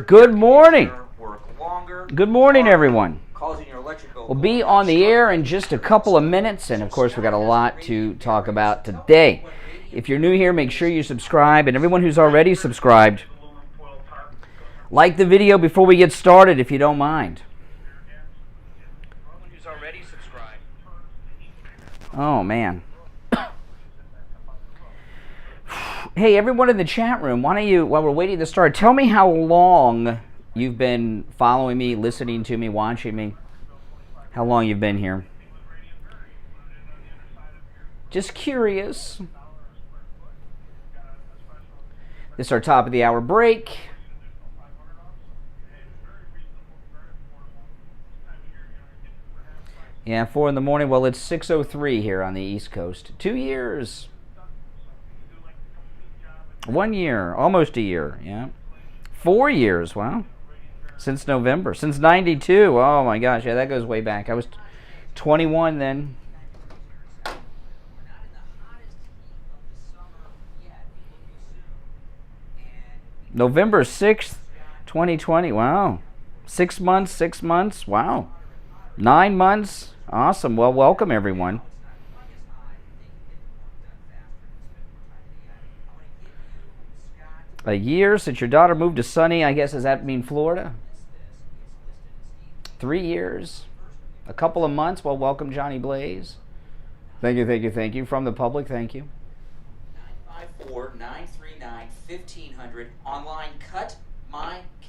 Good morning. Good morning, everyone. We'll be on the air in just a couple of minutes, and of course, we've got a lot to talk about today. If you're new here, make sure you subscribe, and everyone who's already subscribed, like the video before we get started, if you don't mind. Oh, man. Hey, everyone in the chat room, why don't you, while we're waiting to start, tell me how long you've been following me, listening to me, watching me. How long you've been here. Just curious. This is our top of the hour break. Yeah, 4 in the morning. Well, it's 6:03 here on the East Coast. 2 years. 1 year. Almost a year. Yeah. 4 years. Wow. Since November. Since 92. Oh, my gosh. Yeah, that goes way back. I was 21 then. November 6th, 2020. Wow. 6 months. 6 months. Wow. 9 months. Awesome. Well, welcome, everyone. A year since your daughter moved to sunny, I guess, does that mean Florida? 3 years. A couple of months. Well, welcome, Johnny Blaze. Thank you, thank you, thank you. From the public, thank you. 954-939-1500. Online,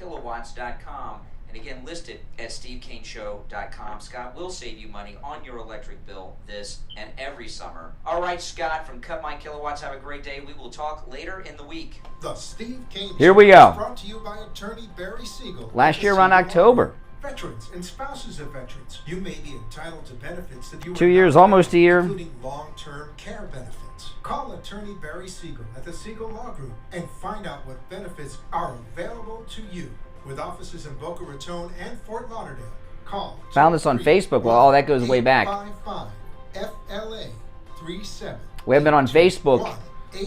cutmykilowatts.com. And again, listed at SteveKaneShow.com. Scott will save you money on your electric bill this and every summer. All right, Scott from Cut My Kilowatts, have a great day. We will talk later in the week. The Steve Kane Here we go. Show is brought to you by attorney Barry Siegel. Last year around October. Veterans and spouses of veterans, you may be entitled to benefits that you 2 years, almost a year. Including long-term care benefits. Call attorney Barry Siegel at the Siegel Law Group and find out what benefits are available to you. With offices in Boca Raton and Fort Lauderdale, call. Found this on Facebook. Well, all that goes way back. 855-FLA-37. We have been on Facebook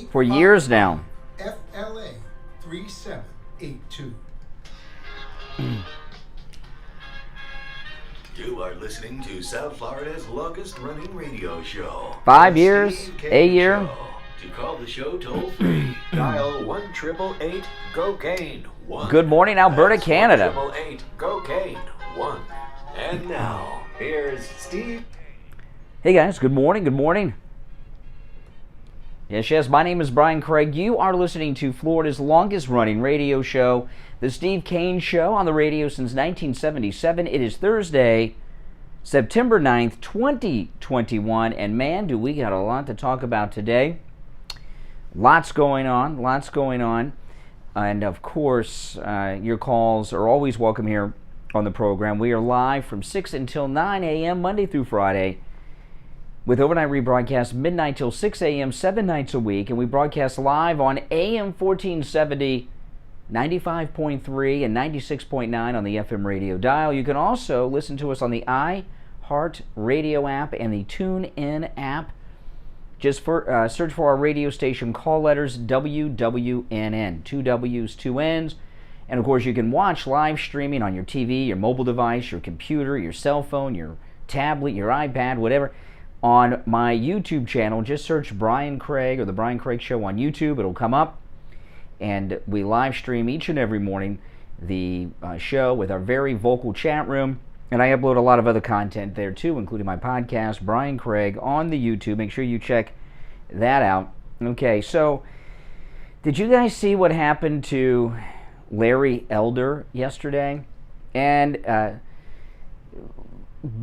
for years now. FLA-3782. You are listening to South Florida's longest running radio show. 5 years, a year. To call the show toll free, dial 1-888-GO-CANE. Good morning, Alberta, Canada. 1-888-GO-CANE. 1. And now, here's Steve. Hey guys, good morning, good morning. Yes, my name is Brian Craig. You are listening to Florida's longest running radio show, The Steve Kane Show, on the radio since 1977. It is Thursday, September 9th, 2021, and man, do we got a lot to talk about today. Lots going on, and of course, your calls are always welcome here on the program. We are live from 6 until 9 a.m. Monday through Friday, with overnight rebroadcast midnight till 6 a.m. 7 nights a week, and we broadcast live on AM 1470, 95.3 and 96.9 on the FM radio dial. You can also listen to us on the iHeart Radio app and the TuneIn app. Just search for our radio station call letters WWNN, 2 W's, 2 N's. And of course, you can watch live streaming on your TV, your mobile device, your computer, your cell phone, your tablet, your iPad, whatever, on my YouTube channel. Just search Brian Craig or The Brian Craig Show on YouTube. It'll come up. And we live stream each and every morning the show with our very vocal chat room. And I upload a lot of other content there too, including my podcast, Brian Craig, on the YouTube. Make sure you check that out. Okay, so did you guys see what happened to Larry Elder yesterday? And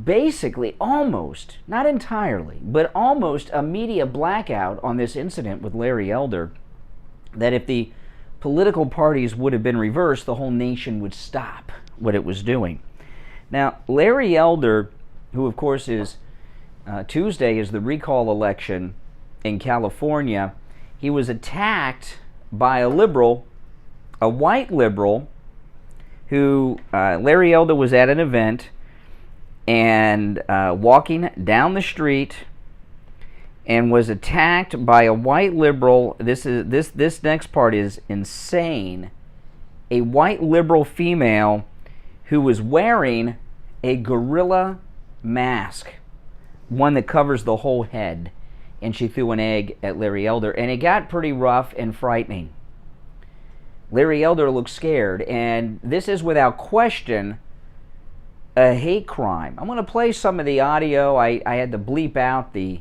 basically, almost, not entirely, but almost a media blackout on this incident with Larry Elder, that if the political parties would have been reversed, the whole nation would stop what it was doing. Now, Larry Elder, who of course is, Tuesday is the recall election in California, he was attacked by a liberal, a white liberal, who, Larry Elder was at an event and walking down the street and was attacked by a white liberal. This next part is insane. a white liberal female who was wearing a gorilla mask, one that covers the whole head, and she threw an egg at Larry Elder, and it got pretty rough and frightening. Larry Elder looked scared, and this is without question a hate crime. I'm going to play some of the audio. I had to bleep out the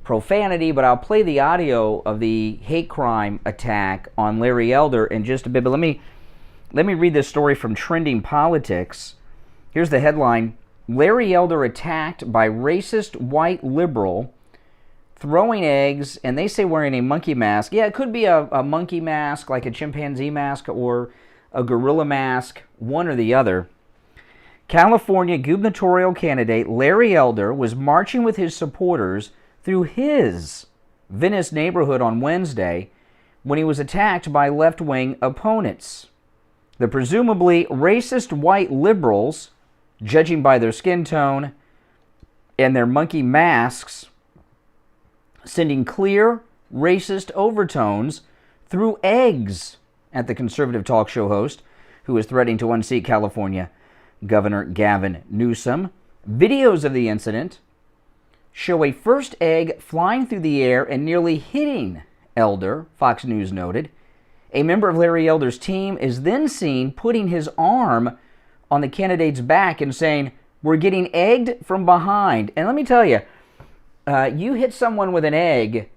profanity, but I'll play the audio of the hate crime attack on Larry Elder in just a bit. But let me read this story from Trending Politics. Here's the headline: Larry Elder attacked by racist white liberal throwing eggs, and they say wearing a monkey mask. Yeah, it could be a monkey mask, like a chimpanzee mask, or a gorilla mask, one or the other. California gubernatorial candidate Larry Elder was marching with his supporters through his Venice neighborhood on Wednesday when he was attacked by left-wing opponents. The presumably racist white liberals, judging by their skin tone and their monkey masks, sending clear racist overtones through eggs at the conservative talk show host who is threatening to unseat California Governor Gavin Newsome. Videos of the incident show a first egg flying through the air and nearly hitting Elder, Fox News noted. A member of Larry Elder's team is then seen putting his arm on the candidate's back and saying, "We're getting egged from behind." And let me tell you, you hit someone with an egg,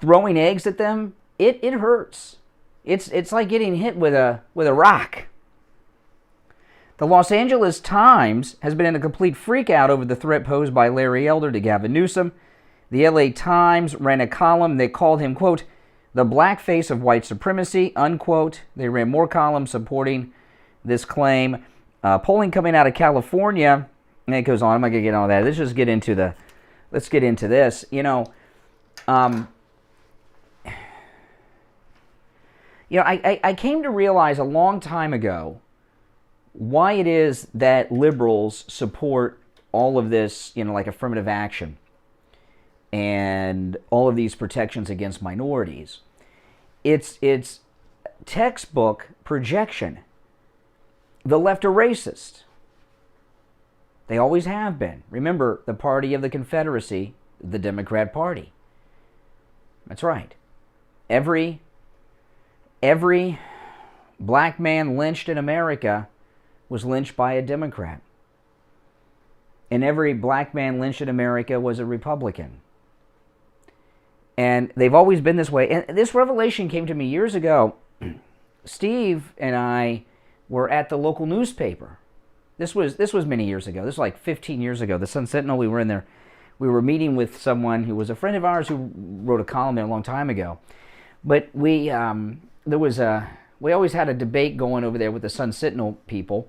throwing eggs at them, it hurts. It's like getting hit with a rock. The Los Angeles Times has been in a complete freakout over the threat posed by Larry Elder to Gavin Newsom. The LA Times ran a column that called him, quote, "the black face of white supremacy," unquote. They ran more columns supporting this claim. Polling coming out of California, and it goes on. I'm not going to get on that. Let's get into this. I came to realize a long time ago why it is that liberals support all of this, like affirmative action and all of these protections against minorities. It's textbook projection. The left are racist. They always have been. Remember, the party of the Confederacy, the Democrat Party. That's right. Every black man lynched in America was lynched by a Democrat. And every black man lynched in America was a Republican. And they've always been this way. And this revelation came to me years ago. Steve and I were at the local newspaper. This was many years ago. This was like 15 years ago. The Sun Sentinel, we were in there. We were meeting with someone who was a friend of ours who wrote a column there a long time ago. But we always had a debate going over there with the Sun Sentinel people.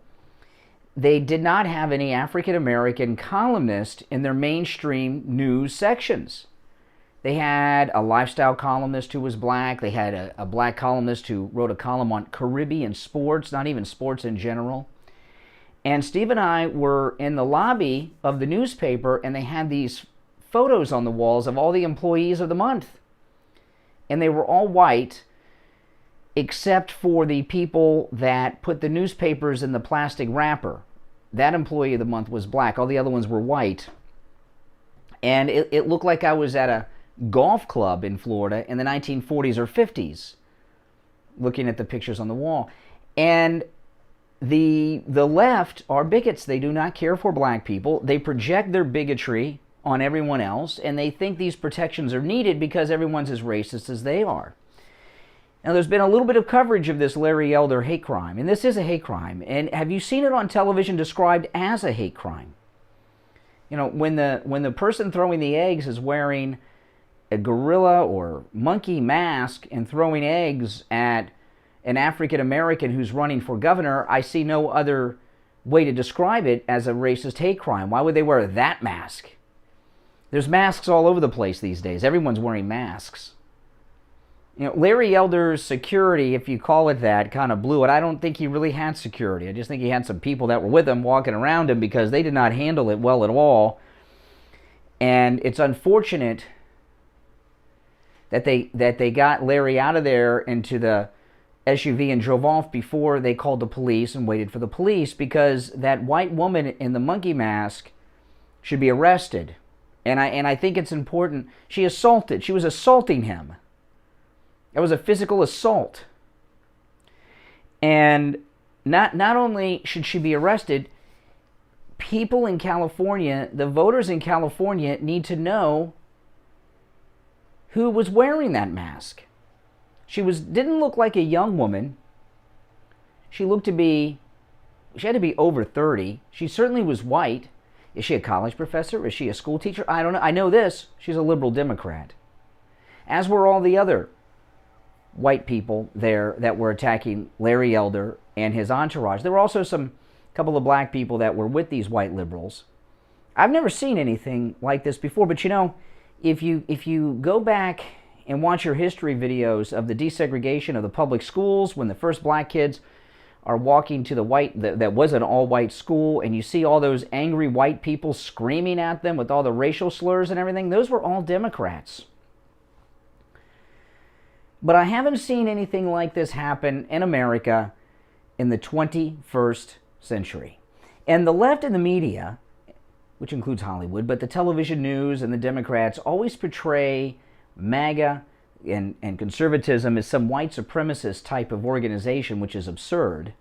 They did not have any African American columnists in their mainstream news sections. They had a lifestyle columnist who was black. They had a black columnist who wrote a column on Caribbean sports, not even sports in general. And Steve and I were in the lobby of the newspaper, and they had these photos on the walls of all the employees of the month. And they were all white, except for the people that put the newspapers in the plastic wrapper. That employee of the month was black. All the other ones were white. And it looked like I was at a golf club in Florida in the 1940s or 50s, looking at the pictures on the wall. And the left are bigots. They do not care for black people. They project their bigotry on everyone else, and they think these protections are needed because everyone's as racist as they are. Now, there's been a little bit of coverage of this Larry Elder hate crime, and this is a hate crime. And have you seen it on television described as a hate crime? When the person throwing the eggs is wearing a gorilla or monkey mask and throwing eggs at an African American who's running for governor, I see no other way to describe it as a racist hate crime. Why would they wear that mask? There's masks all over the place these days. Everyone's wearing masks. Larry Elder's security, if you call it that, kind of blew it. I don't think he really had security. I just think he had some people that were with him walking around him because they did not handle it well at all. And it's unfortunate that they got Larry out of there into the SUV and drove off before they called the police and waited for the police, because that white woman in the monkey mask should be arrested. And I think it's important. She was assaulting him. It was a physical assault. And not only should she be arrested, people in California, the voters in California, need to know who was wearing that mask. She didn't look like a young woman. She had to be over 30. She certainly was white. Is she a college professor? Is she a school teacher? I don't know. I know this. She's a liberal Democrat. As were all the other white people there that were attacking Larry Elder and his entourage. There were also a couple of black people that were with these white liberals. I've never seen anything like this before, but you know, if you go back and watch your history videos of the desegregation of the public schools, when the first black kids are walking to that was an all-white school, and you see all those angry white people screaming at them with all the racial slurs and everything, those were all Democrats. But I haven't seen anything like this happen in America in the 21st century. And the left and the media, which includes Hollywood, but the television news and the Democrats always portray MAGA and conservatism as some white supremacist type of organization, which is absurd.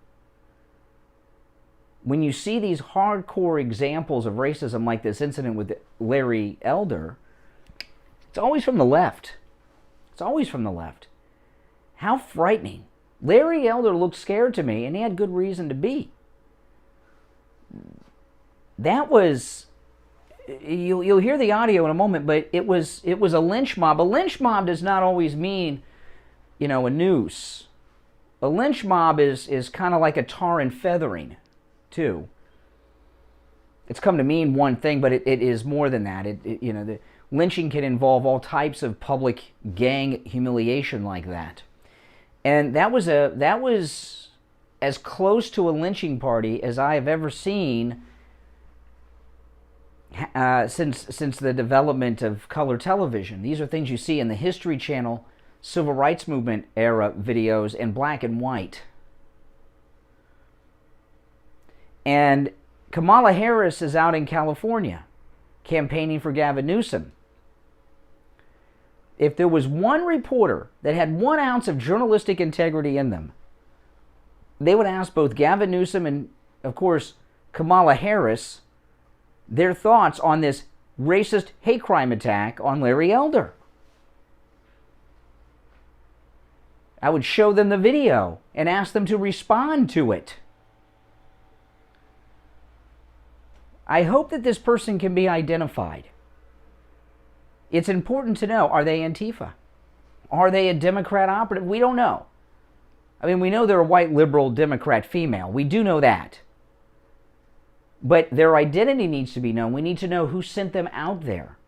When you see these hardcore examples of racism like this incident with Larry Elder, it's always from the left. It's always from the left. How frightening. Larry Elder looked scared to me, and he had good reason to be. That was... You'll hear the audio in a moment, but it was a lynch mob. A lynch mob does not always mean, a noose. A lynch mob is kind of like a tar and feathering, too. It's come to mean one thing, but it is more than that. The lynching can involve all types of public gang humiliation like that, and that was as close to a lynching party as I have ever seen. Since the development of color television. These are things you see in the History Channel Civil Rights Movement era videos in black and white. And Kamala Harris is out in California campaigning for Gavin Newsome. If there was one reporter that had 1 ounce of journalistic integrity in them, they would ask both Gavin Newsome and, of course, Kamala Harris their thoughts on this racist hate crime attack on Larry Elder. I would show them the video and ask them to respond to it. I hope that this person can be identified. It's important to know, are they Antifa? Are they a Democrat operative? We don't know. I mean, we know they're a white liberal Democrat female. We do know that. But their identity needs to be known. We need to know who sent them out there.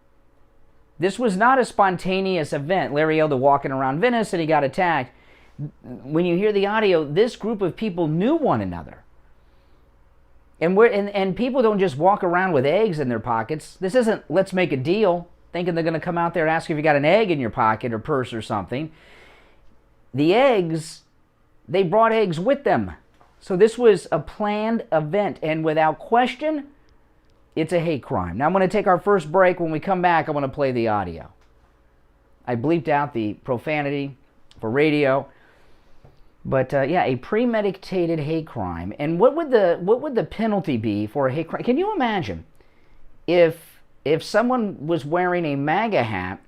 This was not a spontaneous event. Larry Elder walking around Venice and he got attacked. When you hear the audio, this group of people knew one another. And people don't just walk around with eggs in their pockets. This isn't let's make a deal, thinking they're going to come out there and ask if you got an egg in your pocket or purse or something. The eggs, they brought eggs with them. So this was a planned event, and without question, it's a hate crime. Now I'm going to take our first break. When we come back, I want to play the audio. I bleeped out the profanity for radio, but a premeditated hate crime. And what would the penalty be for a hate crime? Can you imagine if someone was wearing a MAGA hat,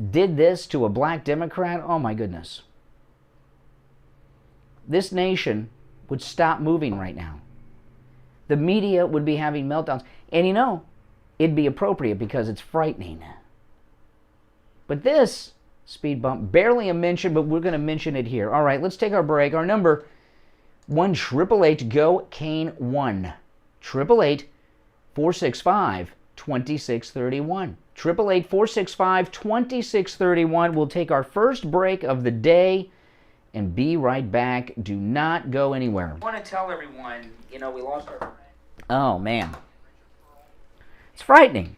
did this to a black Democrat? Oh my goodness. This nation would stop moving right now. The media would be having meltdowns. And it'd be appropriate because it's frightening. But this speed bump, barely a mention, but we're going to mention it here. All right, let's take our break. Our number, 1-888-GO-CANE 1. 888-465-2631. 888-465-2631. We'll take our first break of the day and be right back. Do not go anywhere. I want to tell everyone, we lost our friend. Oh, man. It's frightening.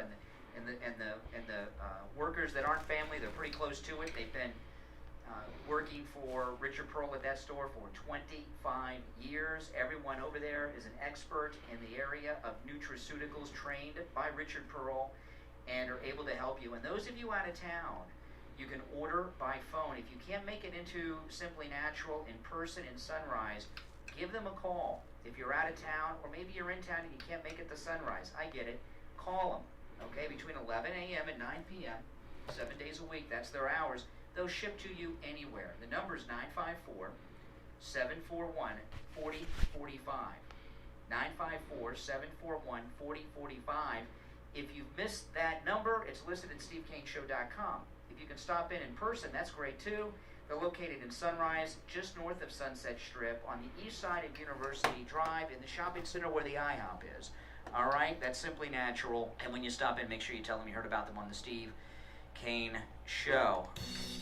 there, and the workers that aren't family, they're pretty close to it. They've been working for Richard Pearl at that store for 25 years. Everyone over there is an expert in the area of nutraceuticals, trained by Richard Pearl, and are able to help you. And those of you out of town, you can order by phone. If you can't make it into Simply Natural in person in Sunrise, give them a call. If you're out of town, or maybe you're in town and you can't make it to Sunrise, I get it. Call them, okay, between 11 a.m. and 9 p.m., 7 days a week, that's their hours. They'll ship to you anywhere. The number is 954-741-4045. 954-741-4045. If you've missed that number, it's listed at SteveKaneShow.com. If you can stop in person, that's great too. They're located in Sunrise, just north of Sunset Strip, on the east side of University Drive, in the shopping center where the IHOP is. All right, that's Simply Natural. And when you stop in, make sure you tell them you heard about them on the Steve Kane Show.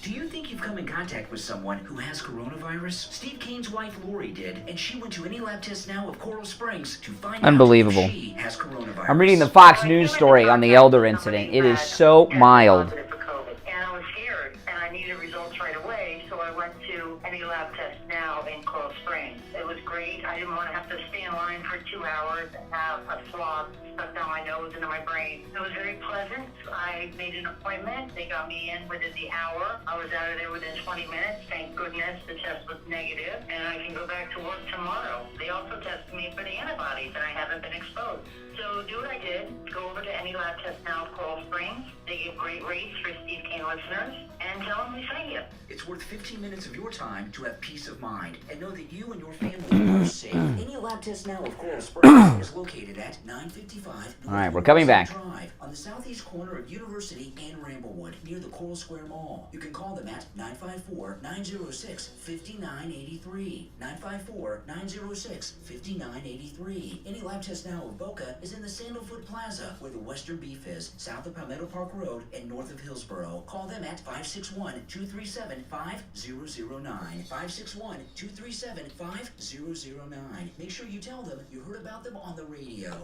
Do you think you've come in contact with someone who has coronavirus? Steve Kane's wife Lori did, and she went to any lab test now of Coral Springs to find Unbelievable. out if she has coronavirus. I'm reading the Fox News story on the Elder incident. It is so mild. And I was scared, and I needed results right away, so I went to any lab test now in Coral Springs. It was great. I didn't want to have to stay in line for 2 hours and have a swab stuck down my nose into my brain. It was very pleasant. I made an appointment. They got me in within the hour. I was out of there within 20 minutes. Thank goodness the test was negative, and I can go back to work tomorrow. They also tested me for the antibodies, and I haven't been exposed. So do what I did. Go over to any lab test now of Coral Springs. They give great rates for Steve Kane listeners, and tell them we sent you. It's worth 15 minutes of your time to have peace of mind and know that you and your family are safe. Any lab test now of Coral Springs is located at 955 All right, we're coming back. Drive on the southeast corner of University and Ramblewood, near the Coral Square Mall. You can call them at 954-906-5983. 954-906-5983. Any lab test now of Boca is in the Sandalfoot Plaza, where the Western Beef is, south of Palmetto Park Road and north of Hillsboro. Call them at 561-237-5009. 561-237-5009. Make sure you tell them you heard about them on the radio.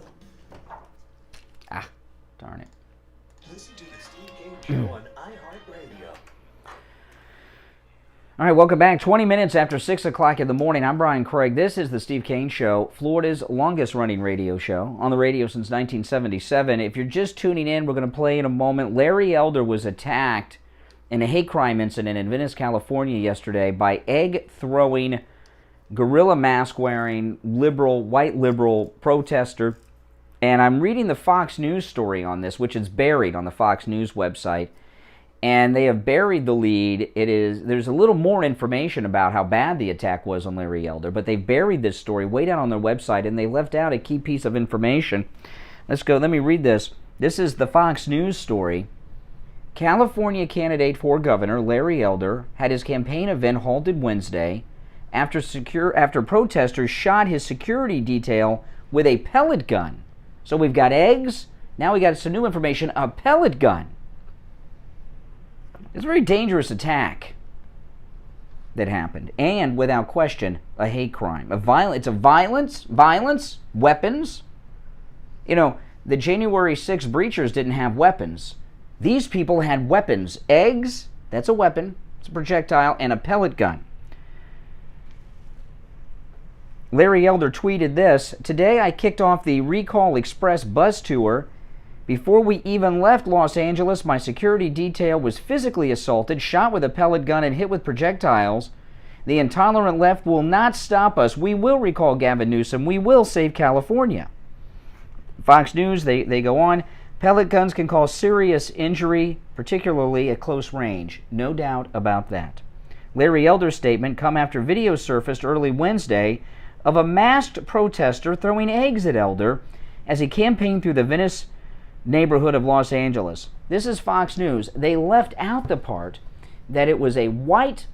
Ah, darn it. Listen to the Steve Kane Show on iHeartRadio. All right, welcome back. 20 minutes after 6 o'clock in the morning. I'm Brian Craig. This is the Steve Kane Show, Florida's longest-running radio show, on the radio since 1977. If you're just tuning in, we're going to play in a moment. Larry Elder was attacked in a hate crime incident in Venice, California yesterday by egg-throwing, gorilla mask-wearing, white liberal protester. And I'm reading the Fox News story on this, which is buried on the Fox News website. And they have buried the lead. There's a little more information about how bad the attack was on Larry Elder, but they've buried this story way down on their website, and they left out a key piece of information. Let's go. Let me read this. This is the Fox News story. California candidate for governor Larry Elder had his campaign event halted Wednesday after protesters shot his security detail with a pellet gun. So we've got eggs. Now we got some new information, a pellet gun. It's a very dangerous attack that happened, and without question, a hate crime. It's a violence, weapons. You know, the January 6th breachers didn't have weapons. These people had weapons. Eggs, that's a weapon, it's a projectile, and a pellet gun. Larry Elder tweeted this: "Today I kicked off the Recall Express bus tour. Before we even left Los Angeles, my security detail was physically assaulted, shot with a pellet gun, and hit with projectiles. The intolerant left will not stop us. We will recall Gavin Newsome. We will save California." Fox News, they go on, pellet guns can cause serious injury, particularly at close range. No doubt about that. Larry Elder's statement come after video surfaced early Wednesday of a masked protester throwing eggs at Elder as he campaigned through the Venice neighborhood of Los Angeles. This is Fox News. They left out the part that it was a white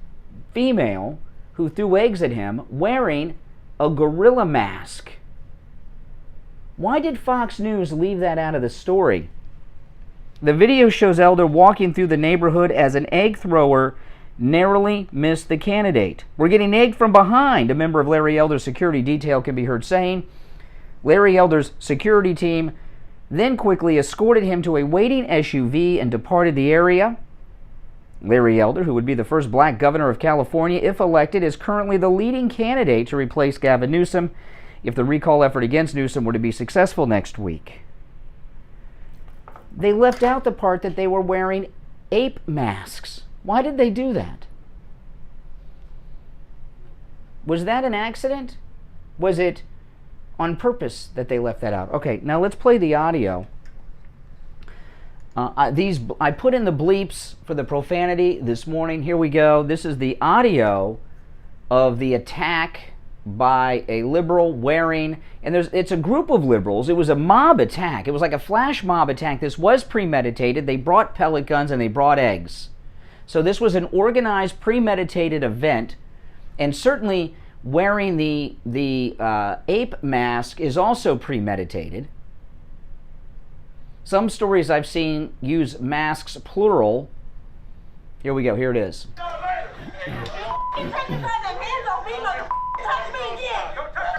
female who threw eggs at him wearing a gorilla mask. Why did Fox News leave that out of the story? The video shows Elder walking through the neighborhood as an egg thrower narrowly missed the candidate. "We're getting egged from behind," a member of Larry Elder's security detail can be heard saying. Larry Elder's security team then quickly escorted him to a waiting SUV and departed the area. Larry Elder, who would be the first black governor of California if elected, is currently the leading candidate to replace Gavin Newsome if the recall effort against Newsome were to be successful next week. They left out the part that they were wearing ape masks. Why did they do that? Was that an accident? Was it on purpose that they left that out? Okay, now let's play the audio. I put in the bleeps for the profanity this morning. Here we go. This is the audio of the attack by a liberal wearing, and it's a group of liberals. It was a mob attack. It was like a flash mob attack. This was premeditated. They brought pellet guns and they brought eggs. So this was an organized, premeditated event, and certainly wearing the ape mask is also premeditated. Some stories I've seen use masks plural. Here we go. Here it is.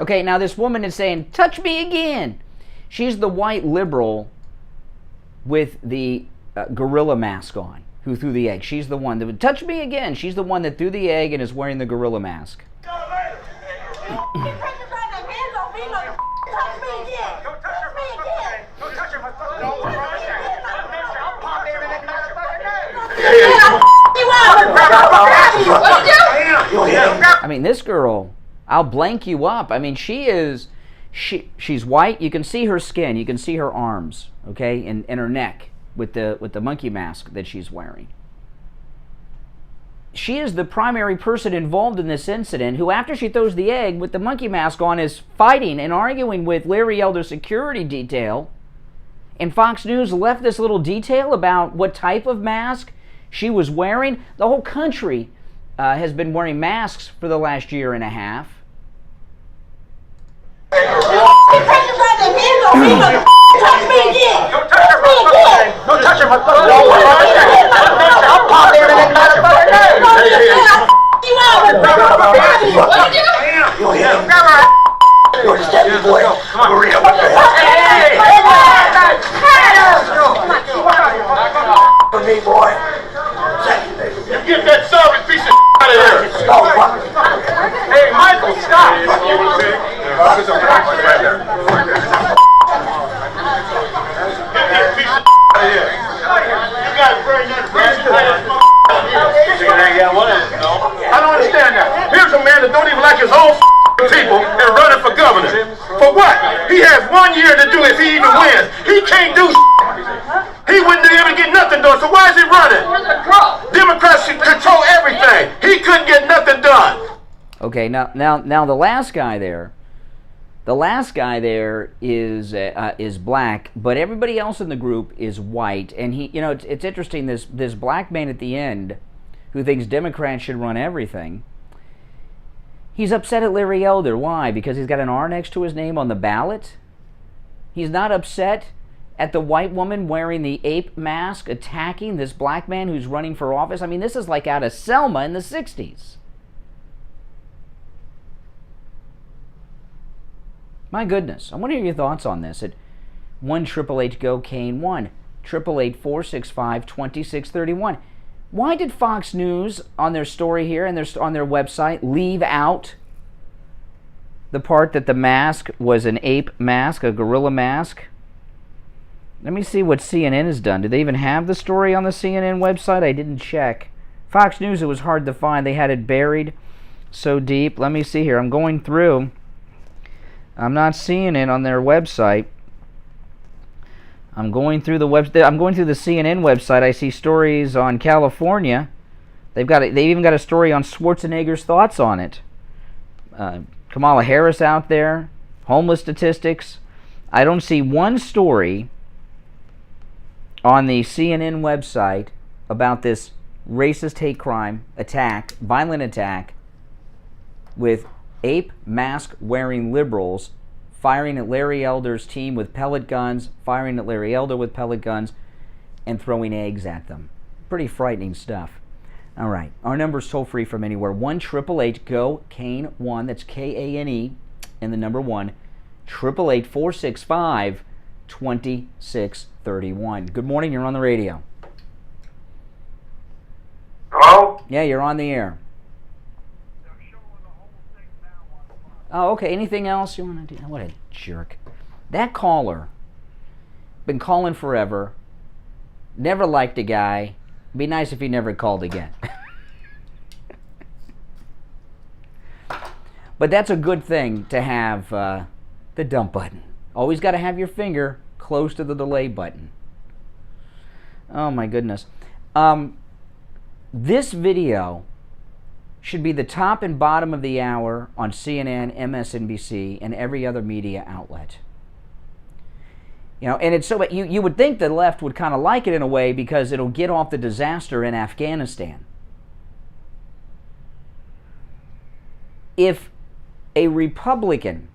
Okay, now this woman is saying, "Touch me again." She's the white liberal with the gorilla mask on, who threw the egg. She's the one that would touch me again. She's the one that threw the egg and is wearing the gorilla mask. I mean, this girl, I'll blank you up. I mean, she's white. You can see her skin. You can see her arms, okay, and her neck with the monkey mask that she's wearing. She is the primary person involved in this incident who, after she throws the egg with the monkey mask on, is fighting and arguing with Larry Elder's security detail. And Fox News left this little detail about what type of mask she was wearing. The whole country has been wearing masks for the last year and a half. Get that sorry piece of out of here. Hey, Michael, stop. Get that piece of out of here. You got to bring that piece of I don't understand that. Here's a man that don't even like his own people and running for governor. For what? He has 1 year to do if he even wins. He can't do He wouldn't be able to get nothing done, so why is he running? Democrats should control everything. He couldn't get nothing done. Okay, now the last guy there is black, but everybody else in the group is white. And he, it's interesting, this black man at the end who thinks Democrats should run everything. He's upset at Larry Elder. Why? Because he's got an R next to his name on the ballot? He's not upset at the white woman wearing the ape mask attacking this black man who's running for office? I mean, this is like out of Selma in the 60s. My goodness. I want to hear your thoughts on this at 1-888-GO-CANE, 1-888-465-2631. Why did Fox News, on their story here and on their website, leave out the part that the mask was an ape mask, a gorilla mask? Let me see what CNN has done. Do they even have the story on the CNN website? I didn't check. Fox News, it was hard to find. They had it buried so deep. Let me see here. I'm going through. I'm not seeing it on their website. I'm going through the CNN website. I see stories on California. They've even got a story on Schwarzenegger's thoughts on it. Kamala Harris out there, homeless statistics. I don't see one story on the CNN website about this racist hate crime attack, violent attack, with ape mask wearing liberals firing at Larry Elder's team with pellet guns, firing at Larry Elder with pellet guns, and throwing eggs at them. Pretty frightening stuff. All right, our number's toll free from anywhere. 1-888-GO-CANE1. That's Kane, and the number 1. 888-465 2631. Good morning, you're on the radio. Hello? Yeah, you're on the air. Oh, okay. Anything else you want to do? What a jerk. That caller, been calling forever, never liked a guy. Be nice if he never called again. But that's a good thing to have the dump button. Always got to have your finger close to the delay button. Oh my goodness. This video should be the top and bottom of the hour on CNN, MSNBC, and every other media outlet. You know, and it's so you would think the left would kind of like it in a way because it'll get off the disaster in Afghanistan. If a Republican,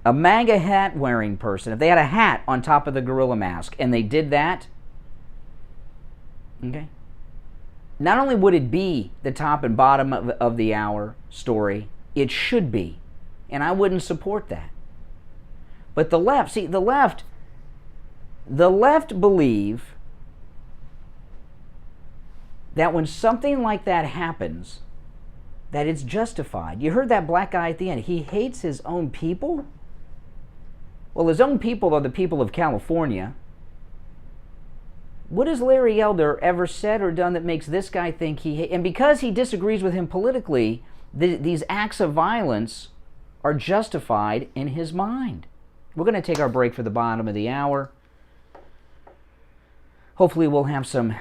a MAGA hat wearing person, if they had a hat on top of the gorilla mask and they did that, okay, not only would it be the top and bottom of the hour story, it should be, and I wouldn't support that. But the left, see, the left believe that when something like that happens, that it's justified. You heard that black guy at the end. He hates his own people? Well, his own people are the people of California. What has Larry Elder ever said or done that makes this guy think he... And because he disagrees with him politically, these acts of violence are justified in his mind. We're going to take our break for the bottom of the hour. Hopefully we'll have some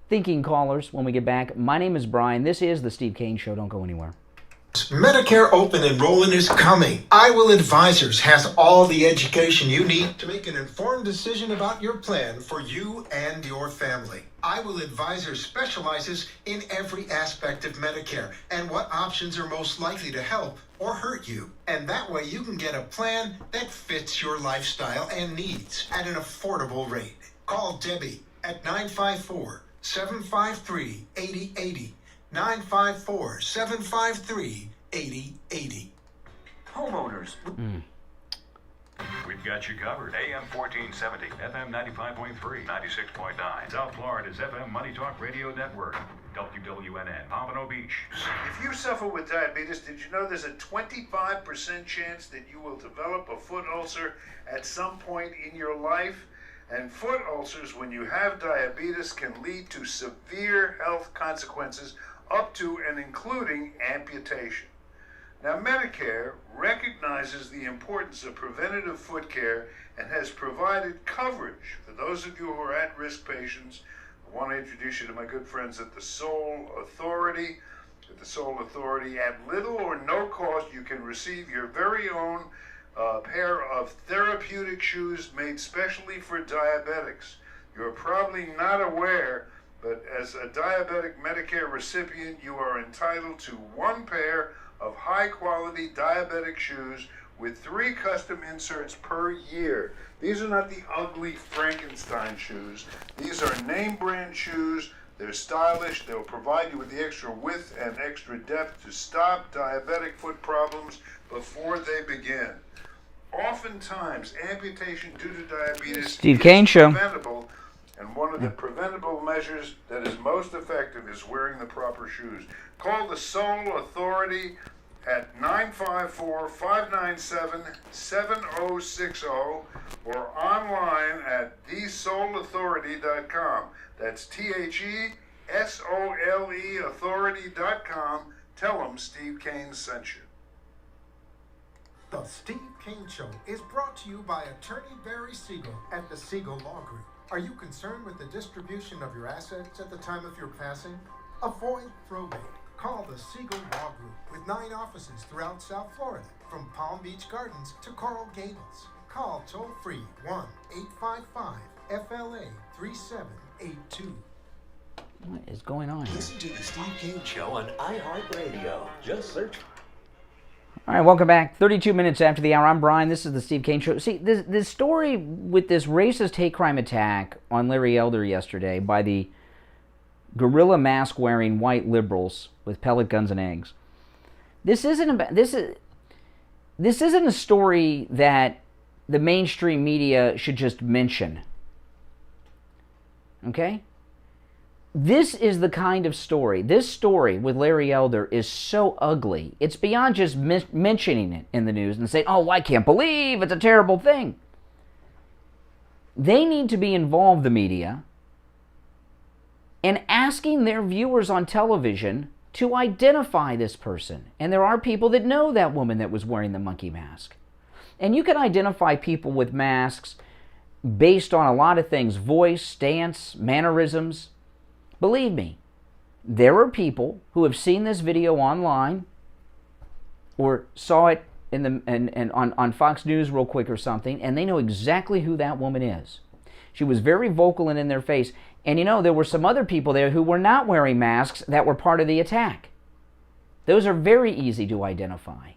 thinking callers when we get back. My name is Brian. This is The Steve Kane Show. Don't go anywhere. Medicare open enrollment is coming. I Will Advisors has all the education you need to make an informed decision about your plan for you and your family. I Will Advisors specializes in every aspect of Medicare and what options are most likely to help or hurt you. And that way you can get a plan that fits your lifestyle and needs at an affordable rate. Call Debbie at 954-753-8080. 954-753-8080. Homeowners. We've got you covered. AM 1470, FM 95.3, 96.9. South Florida's FM Money Talk Radio Network. WWNN, Pompano Beach. If you suffer with diabetes, did you know there's a 25% chance that you will develop a foot ulcer at some point in your life? And foot ulcers, when you have diabetes, can lead to severe health consequences up to and including amputation. Now, Medicare recognizes the importance of preventative foot care and has provided coverage for those of you who are at-risk patients. I want to introduce you to my good friends at the Soul Authority. At the Soul Authority, at little or no cost, you can receive your very own pair of therapeutic shoes made specially for diabetics. You're probably not aware, but as a diabetic Medicare recipient, you are entitled to one pair of high-quality diabetic shoes with 3 custom inserts per year. These are not the ugly Frankenstein shoes. These are name-brand shoes. They're stylish. They'll provide you with the extra width and extra depth to stop diabetic foot problems before they begin. Oftentimes, amputation due to diabetes Steve Kane Show. Preventable, and one of the preventable measures that is most effective is wearing the proper shoes. Call the Soul Authority at 954-597-7060 or online at thesouleauthority.com. That's THESOLE authority.com. Tell them Steve Kane sent you. The Steve Kane Show is brought to you by Attorney Barry Siegel at the Siegel Law Group. Are you concerned with the distribution of your assets at the time of your passing? Avoid probate. Call the Siegel Law Group with 9 offices throughout South Florida, from Palm Beach Gardens to Coral Gables. Call toll-free 1-855-FLA-3782. What is going on here? Listen to the Steve Kane Show on iHeartRadio. Just search. All right, welcome back. 32 minutes after the hour. I'm Brian. This is the Steve Kane Show. See, this story with this racist hate crime attack on Larry Elder yesterday by the gorilla mask-wearing white liberals with pellet guns and eggs. This isn't a story that the mainstream media should just mention. Okay? This is the kind of story. This story with Larry Elder is so ugly. It's beyond just mentioning it in the news and saying, oh, I can't believe it's a terrible thing. They need to be involved, the media, in asking their viewers on television to identify this person. And there are people that know that woman that was wearing the monkey mask. And you can identify people with masks based on a lot of things, voice, stance, mannerisms. Believe me, there are people who have seen this video online or saw it on Fox News real quick or something, and they know exactly who that woman is. She was very vocal and in their face. And there were some other people there who were not wearing masks that were part of the attack. Those are very easy to identify.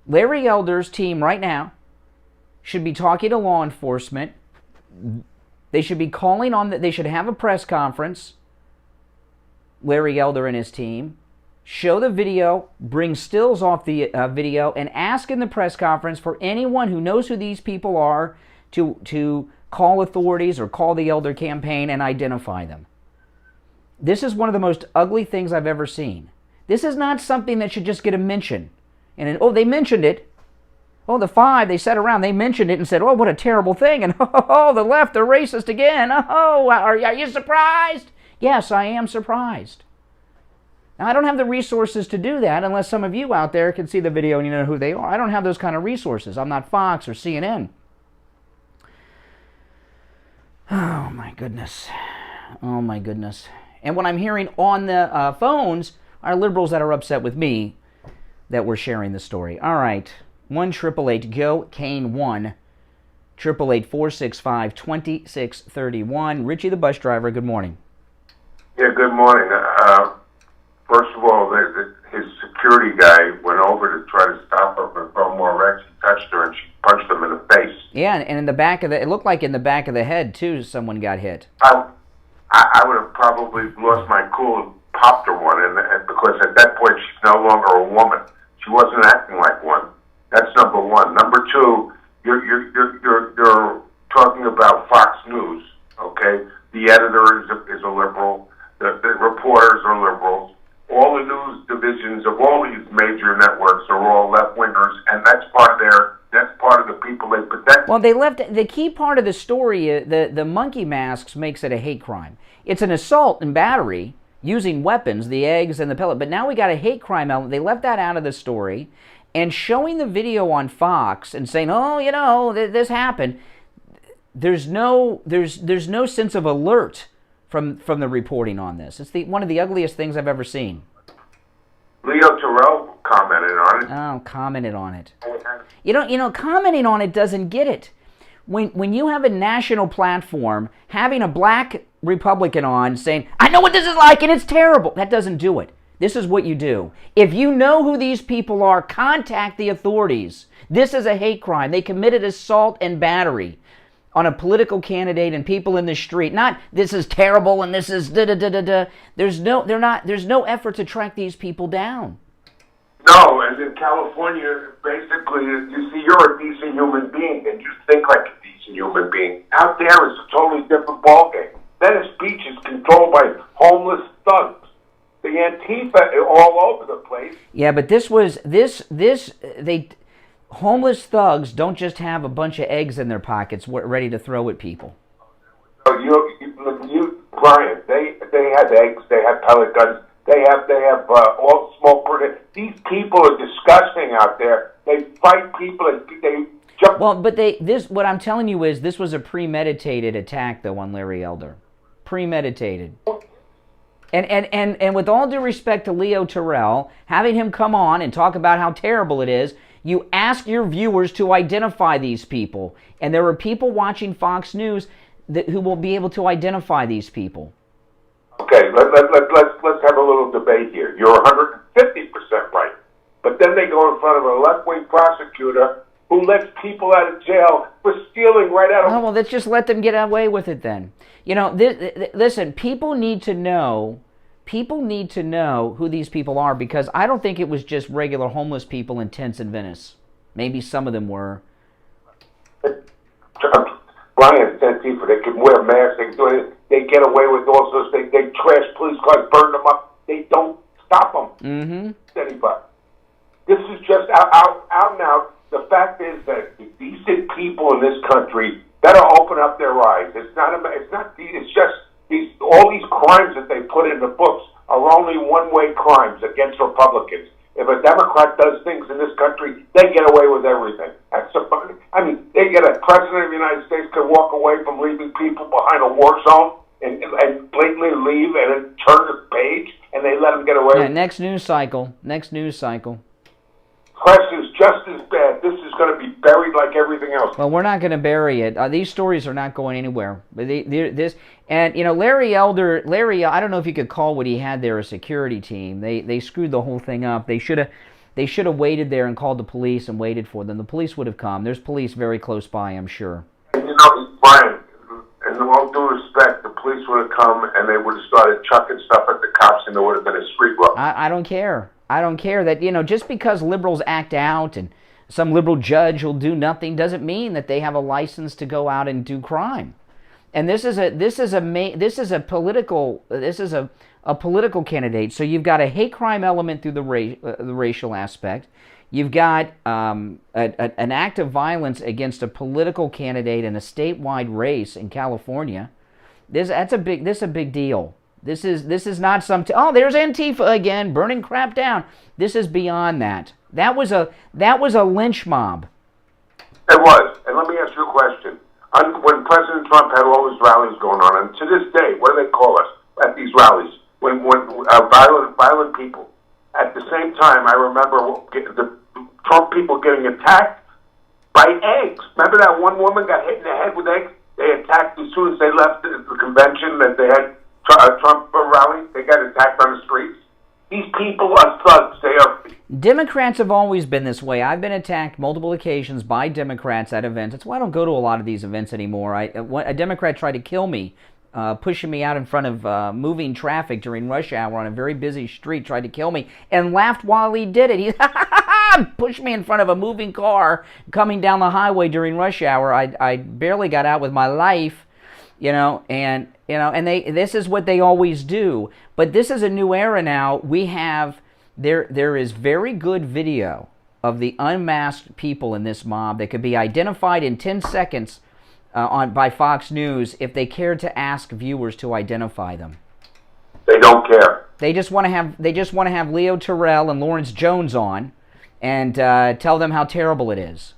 Larry Elder's team right now should be talking to law enforcement. They should be calling on they should have a press conference, Larry Elder and his team, show the video, bring stills off the video, and ask in the press conference for anyone who knows who these people are to call authorities or call the Elder campaign and identify them. This is one of the most ugly things I've ever seen. This is not something that should just get a mention. And they mentioned it. Oh, the five, they sat around, they mentioned it and said, oh, what a terrible thing. And oh, the left, they're racist again. Oh, are you surprised? Yes, I am surprised. Now, I don't have the resources to do that unless some of you out there can see the video and you know who they are. I don't have those kind of resources. I'm not Fox or CNN. Oh, my goodness. Oh, my goodness. And what I'm hearing on the phones are liberals that are upset with me that we're sharing the story. All right. 1-888-GO-KANE 1-888-465-2631. Richie the bus driver, good morning. Yeah, good morning. First of all, his security guy went over to try to stop her from throwing more wrecks. He touched her and she punched him in the face. Yeah, and in the back of it looked like in the back of the head, too, someone got hit. I would have probably lost my cool and popped her one, and because at that point she's no longer a woman. She wasn't acting like one. That's number one. Number two, you're talking about Fox News, okay? The editor is a liberal. The reporters are liberals. All the news divisions of all these major networks are all left-wingers, and that's part of the people they protect. Well, they left the key part of the story. The monkey masks makes it a hate crime. It's an assault and battery using weapons, the eggs and the pellet. But now we got a hate crime element. They left that out of the story. And showing the video on Fox and saying, oh, this happened, there's no sense of alert from the reporting on this. It's one of the ugliest things I've ever seen. Leo Terrell commented on it. Oh, commented on it. Commenting on it doesn't get it. When you have a national platform, having a black Republican on saying, I know what this is like and it's terrible, that doesn't do it. This is what you do. If you know who these people are, contact the authorities. This is a hate crime. They committed assault and battery on a political candidate and people in the street. Not this is terrible and this is da da da da da. There's no effort to track these people down. No, and in California, basically, you see, you're a decent human being and you think like a decent human being. Out there, it's a totally different ballgame. Venice Beach is controlled by homeless thugs. The Antifa are all over the place. Yeah, but homeless thugs don't just have a bunch of eggs in their pockets ready to throw at people. Brian, they have eggs, they have pellet guns, they have all smoke grenades. These people are disgusting out there. They fight people and they jump. Well, but what I'm telling you is this was a premeditated attack, though, on Larry Elder. Premeditated. And with all due respect to Leo Terrell, having him come on and talk about how terrible it is, you ask your viewers to identify these people. And there are people watching Fox News who will be able to identify these people. Okay, let's have a little debate here. You're 150% right. But then they go in front of a left-wing prosecutor who lets people out of jail for stealing right out of... Oh, well, let's just let them get away with it then. Listen, people need to know who these people are, because I don't think it was just regular homeless people in tents in Venice. Maybe some of them were. Brian, Antifa, they can wear masks, they can do it. They get away with all sorts. They trash police cars, burn them up. They don't stop them. Mm-hmm. Anybody. This is just out and out. The fact is that the decent people in this country better open up their eyes. It's just all these crimes that they put in the books are only one-way crimes against Republicans. If a Democrat does things in this country, they get away with everything. They get a president of the United States could walk away from leaving people behind a war zone and blatantly leave and then turn the page, and they let them get away. Yeah, next news cycle. Press is just as bad. This is going to be buried like everything else. Well, we're not going to bury it. These stories are not going anywhere. Larry Elder, I don't know if you could call what he had there a security team. They screwed the whole thing up. They should have waited there and called the police and waited for them. The police would have come. There's police very close by, I'm sure. And Brian, in all due respect, the police would have come and they would have started chucking stuff at the cops, and there would have been a street brawl. I don't care. I don't care that, just because liberals act out and some liberal judge will do nothing doesn't mean that they have a license to go out and do crime. And this is a political candidate. So you've got a hate crime element through the racial aspect. You've got an act of violence against a political candidate in a statewide race in California. This is a big deal. This is not some. There's Antifa again, burning crap down. This is beyond that. That was a lynch mob. It was. And let me ask you a question. When President Trump had all his rallies going on, and to this day, what do they call us at these rallies? When violent people. At the same time, I remember the Trump people getting attacked by eggs. Remember that one woman got hit in the head with eggs? They attacked as soon as they left the convention that they had Trump rally. They got attacked on the streets. These people are thugs. They are. Democrats have always been this way. I've been attacked multiple occasions by Democrats at events. That's why I don't go to a lot of these events anymore. A Democrat tried to kill me, pushing me out in front of moving traffic during rush hour on a very busy street, tried to kill me, and laughed while he did it. He pushed me in front of a moving car coming down the highway during rush hour. I barely got out with my life, and this is what they always do. But this is a new era now. We have, there is very good video of the unmasked people in this mob that could be identified in 10 seconds by Fox News if they cared to ask viewers to identify them. They don't care. They just want to have Leo Terrell and Lawrence Jones on and tell them how terrible it is.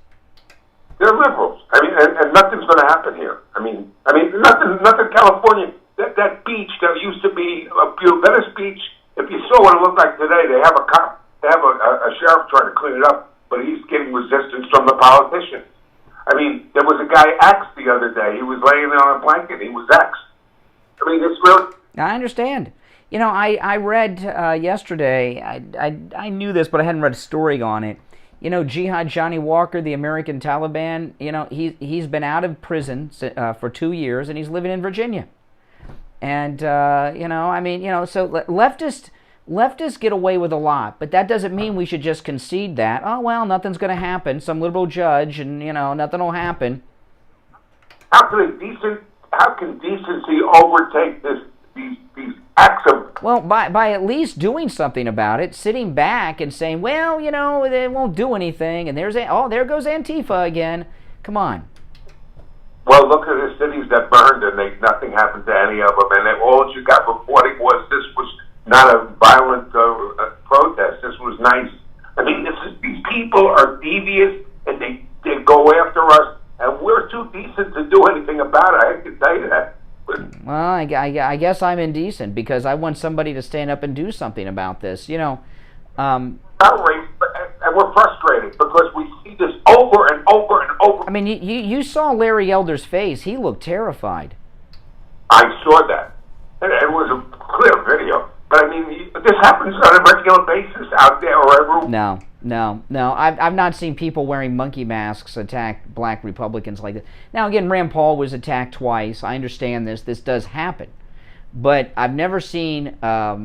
They're liberals. And nothing's going to happen here. Nothing. California. That beach that used to be a beautiful Venice Beach. If you saw what it looked like today, they have a cop. They have a sheriff trying to clean it up, but he's getting resistance from the politicians. There was a guy axed the other day. He was laying there on a blanket. He was axed. It's really. I understand. I read yesterday. I knew this, but I hadn't read a story on it. Jihad Johnny Walker, the American Taliban. He's been out of prison for 2 years, and he's living in Virginia. And so leftists get away with a lot, but that doesn't mean we should just concede that. Oh well, nothing's going to happen. Some liberal judge, and nothing will happen. How can decency overtake these acts of? Well, by at least doing something about it, sitting back and saying, well, they won't do anything, and there goes Antifa again. Come on. Well, look at the cities that burned, and nothing happened to any of them. And all you got reporting was this was not a violent protest. This was nice. These people are devious, and they go after us, and we're too decent to do anything about it. I can tell you that. Well, I guess I'm indecent because I want somebody to stand up and do something about this. Outraged, and we're frustrated because we see this over and over and over. You saw Larry Elder's face. He looked terrified. I saw that. And it was a clear video. But this happens on a regular basis out there or everywhere. No. I've not seen people wearing monkey masks attack black Republicans like this. Now, again, Rand Paul was attacked twice. I understand this. This does happen. But I've never seen a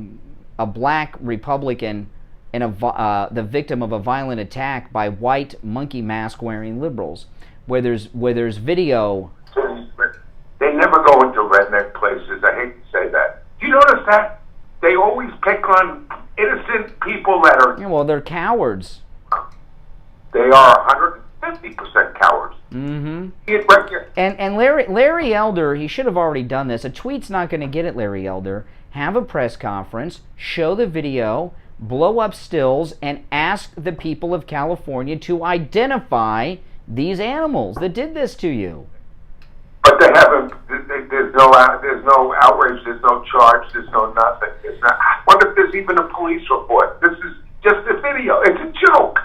black Republican the victim of a violent attack by white monkey mask wearing liberals, where there's video. They never go into redneck places. I hate to say that. Do you notice that? They always pick on innocent people that are... Yeah, well, they're cowards. They are 150% cowards. Mm-hmm. And Larry Elder, he should have already done this. A tweet's not going to get it, Larry Elder. Have a press conference, show the video, blow up stills, and ask the people of California to identify these animals that did this to you. But they haven't. There's no outrage. There's no charge. There's no nothing. I wonder if there's even a police report. This is just a video. It's a joke.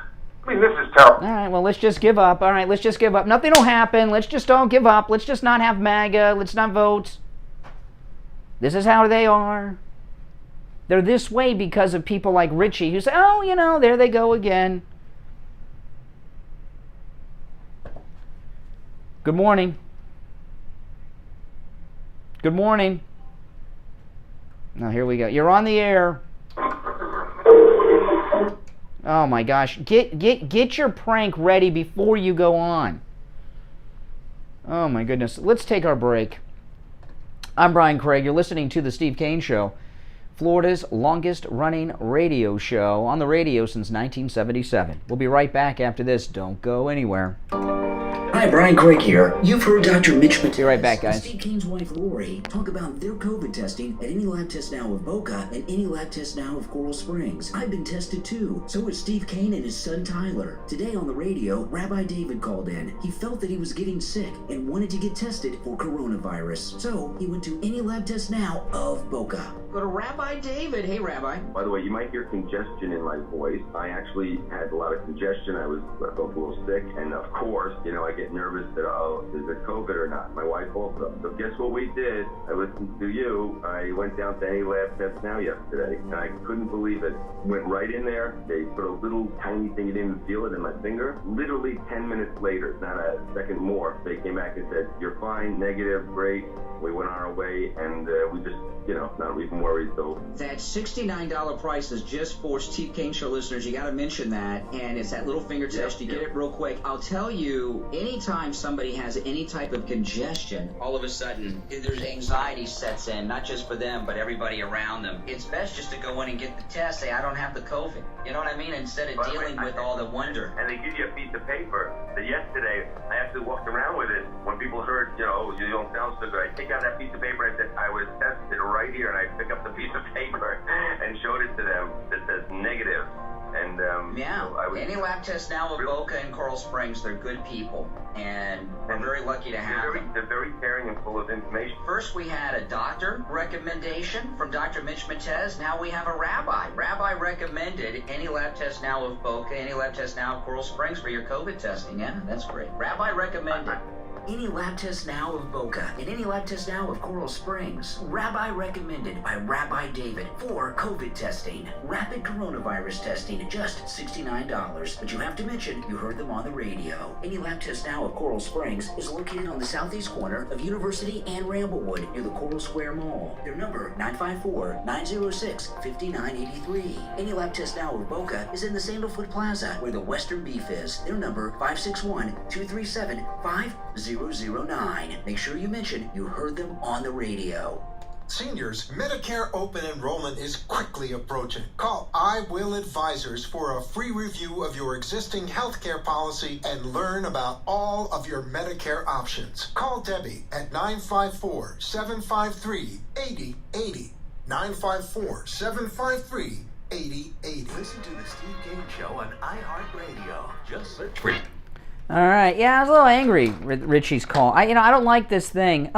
I mean, this is terrible. All right, well, let's just give up. All right, let's just give up. Nothing will happen. Let's just all give up. Let's just not have MAGA. Let's not vote. This is how they are. They're this way because of people like Richie who say, oh, there they go again. Good morning. Good morning. Now, here we go. You're on the air. Oh my gosh. Get your prank ready before you go on. Oh my goodness. Let's take our break. I'm Brian Craig. You're listening to The Steve Kane Show, Florida's longest running radio show on the radio since 1977. We'll be right back after this. Don't go anywhere. Hi, Brian Craig here. You've heard Dr. Mitch Matez, be right back, guys. Steve Kane's wife Lori talk about their COVID testing at Any Lab Test Now of Boca and Any Lab Test Now of Coral Springs. I've been tested too. So is Steve Kane and his son Tyler. Today on the radio, Rabbi David called in. He felt that he was getting sick and wanted to get tested for coronavirus. So he went to Any Lab Test Now of Boca. Go to Rabbi David. Hey, Rabbi. By the way, you might hear congestion in my voice. I actually had a lot of congestion. I felt a little sick, and of course, I get nervous that, is it COVID or not? My wife also. So guess what we did? I listened to you. I went down to Any Lab Test Now yesterday, and I couldn't believe it. Went right in there. They put a little tiny thing, you didn't even feel it in my finger. Literally 10 minutes later, not a second more, they came back and said, you're fine, negative, great. We went on our way, and we just, not even worried. So that $69 price is just for Steve Kane Show listeners. You got to mention that, and it's that little finger test. You get it real quick. I'll tell you, anytime somebody has any type of congestion, all of a sudden there's anxiety sets in, not just for them, but everybody around them. It's best just to go in and get the test. Say, I don't have the COVID. You know what I mean? Instead of dealing with all the wonder. And they give you a piece of paper. That yesterday, I actually walked around with it. When people heard, you don't sound so good, I take out that piece of paper. I said, I was tested right here, and I pick up the piece of paper and showed it to them that says negative. And Any Lab Test Now of Boca and Coral Springs, they're good people, and we're very lucky to have them. They're very caring and full of information. First, we had a doctor recommendation from Dr. Mitch Matez. Now we have a rabbi. Rabbi recommended Any Lab Test Now of Boca, Any Lab Test Now of Coral Springs for your COVID testing. Yeah, that's great. Rabbi recommended. Any Lab Test Now of Boca and Any Lab Test Now of Coral Springs. Rabbi recommended by Rabbi David for COVID testing. Rapid coronavirus testing, just $69. But you have to mention you heard them on the radio. Any Lab Test Now of Coral Springs is located on the southeast corner of University and Ramblewood near the Coral Square Mall. Their number, 954-906-5983. Any Lab Test Now of Boca is in the Sandalfoot Plaza where the Western Beef is. Their number, 561-237-5009. Make sure you mention you heard them on the radio. Seniors, Medicare open enrollment is quickly approaching. Call I Will Advisors for a free review of your existing healthcare policy and learn about all of your Medicare options. Call Debbie at 954-753-8080. 954-753-8080. Listen to the Steve Kane Show on iHeartRadio. Just search for it. All right. Yeah, I was a little angry with Richie's call. I don't like this thing.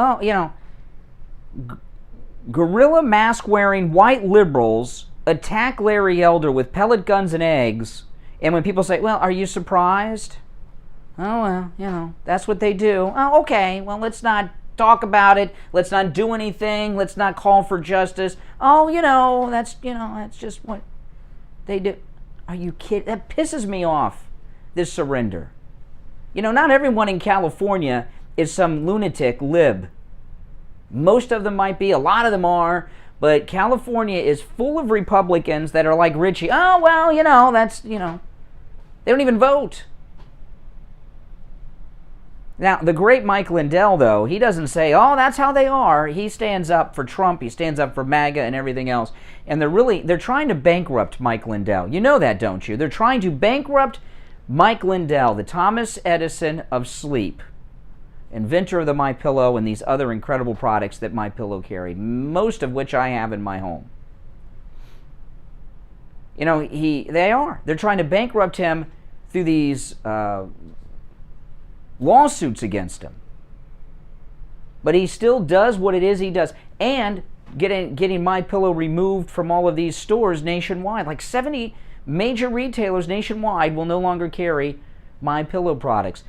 Gorilla mask-wearing white liberals attack Larry Elder with pellet guns and eggs. And when people say, well, are you surprised? Oh, well, that's what they do. Oh, okay. Well, let's not talk about it. Let's not do anything. Let's not call for justice. Oh, that's just what they do. Are you kidding? That pisses me off, this surrender. Not everyone in California is some lunatic lib. Most of them might be, a lot of them are, But California is full of Republicans that are like Richie. Oh, well, that's, they don't even vote. Now, the great Mike Lindell, though, he doesn't say, oh, that's how they are. He stands up for Trump. He stands up for MAGA and everything else. And they're trying to bankrupt Mike Lindell. You know that, don't you? They're trying to bankrupt Mike Lindell, the Thomas Edison of sleep, inventor of the MyPillow and these other incredible products that MyPillow carry, most of which I have in my home. They're trying to bankrupt him through these lawsuits against him. But he still does what it is he does. And getting MyPillow removed from all of these stores nationwide. Like 70 major retailers nationwide will no longer carry MyPillow products.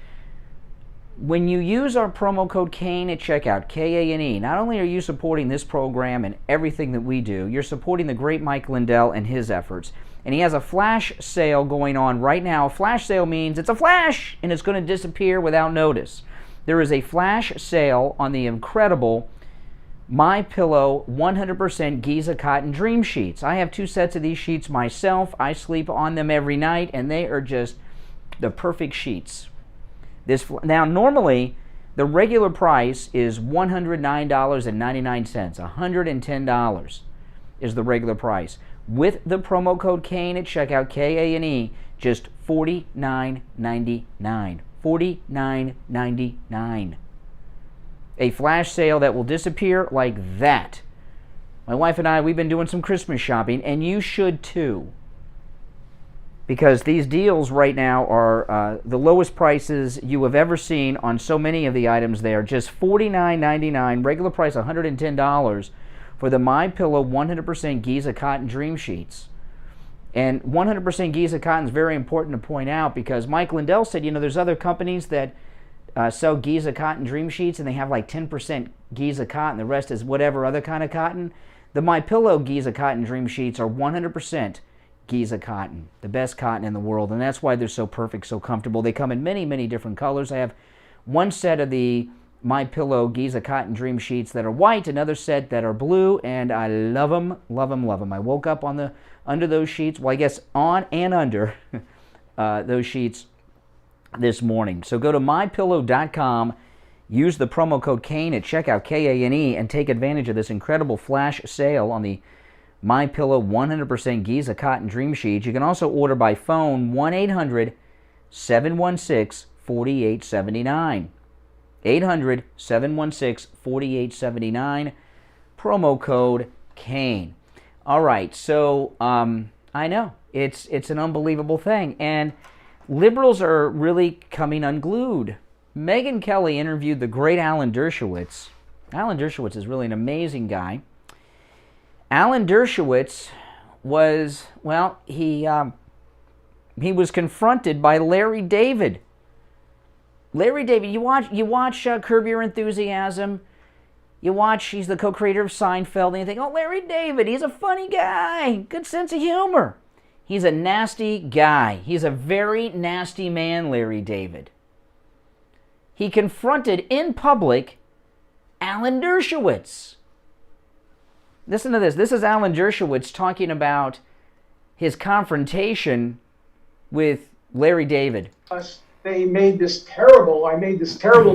When you use our promo code KANE at checkout, K-A-N-E, not only are you supporting this program and everything that we do, you're supporting the great Mike Lindell and his efforts. And he has a flash sale going on right now. A flash sale means it's a flash and it's going to disappear without notice. There is a flash sale on the incredible MyPillow 100% Giza Cotton Dream Sheets. I have 2 sets of these sheets myself. I sleep on them every night, and they are just the perfect sheets. Now, normally, the regular price is $109.99. $110 is the regular price. With the promo code KANE at checkout, K-A-N-E, just $49.99. $49.99. A flash sale that will disappear like that. My wife and I, we've been doing some Christmas shopping, and you should too. Because these deals right now are the lowest prices you have ever seen on so many of the items there. Just $49.99, regular price $110 for the MyPillow 100% Giza Cotton Dream Sheets. And 100% Giza Cotton is very important to point out because Mike Lindell said, there's other companies that sell Giza Cotton Dream Sheets and they have like 10% Giza Cotton. The rest is whatever other kind of cotton. The MyPillow Giza Cotton Dream Sheets are 100% Giza Cotton, the best cotton in the world. And that's why they're so perfect, so comfortable. They come in many, many different colors. I have one set of the MyPillow Giza Cotton Dream Sheets that are white, another set that are blue, and I love them, love them, love them. I woke up under those sheets, well, I guess on and under those sheets this morning. So go to MyPillow.com, use the promo code KANE at checkout, K-A-N-E, and take advantage of this incredible flash sale on the MyPillow 100% Giza Cotton Dream Sheets. You can also order by phone, 1-800-716-4879. 800-716-4879, promo code KANE. All right, so I know, it's an unbelievable thing, and liberals are really coming unglued. Megyn Kelly interviewed the great Alan Dershowitz. Alan Dershowitz is really an amazing guy. Alan Dershowitz was, he was confronted by Larry David. Larry David, you watch Curb Your Enthusiasm, he's the co-creator of Seinfeld, and you think, oh, Larry David, he's a funny guy, good sense of humor. He's a nasty guy. He's a very nasty man, Larry David. He confronted in public Alan Dershowitz. Listen to this. This is Alan Dershowitz talking about his confrontation with Larry David. I made this terrible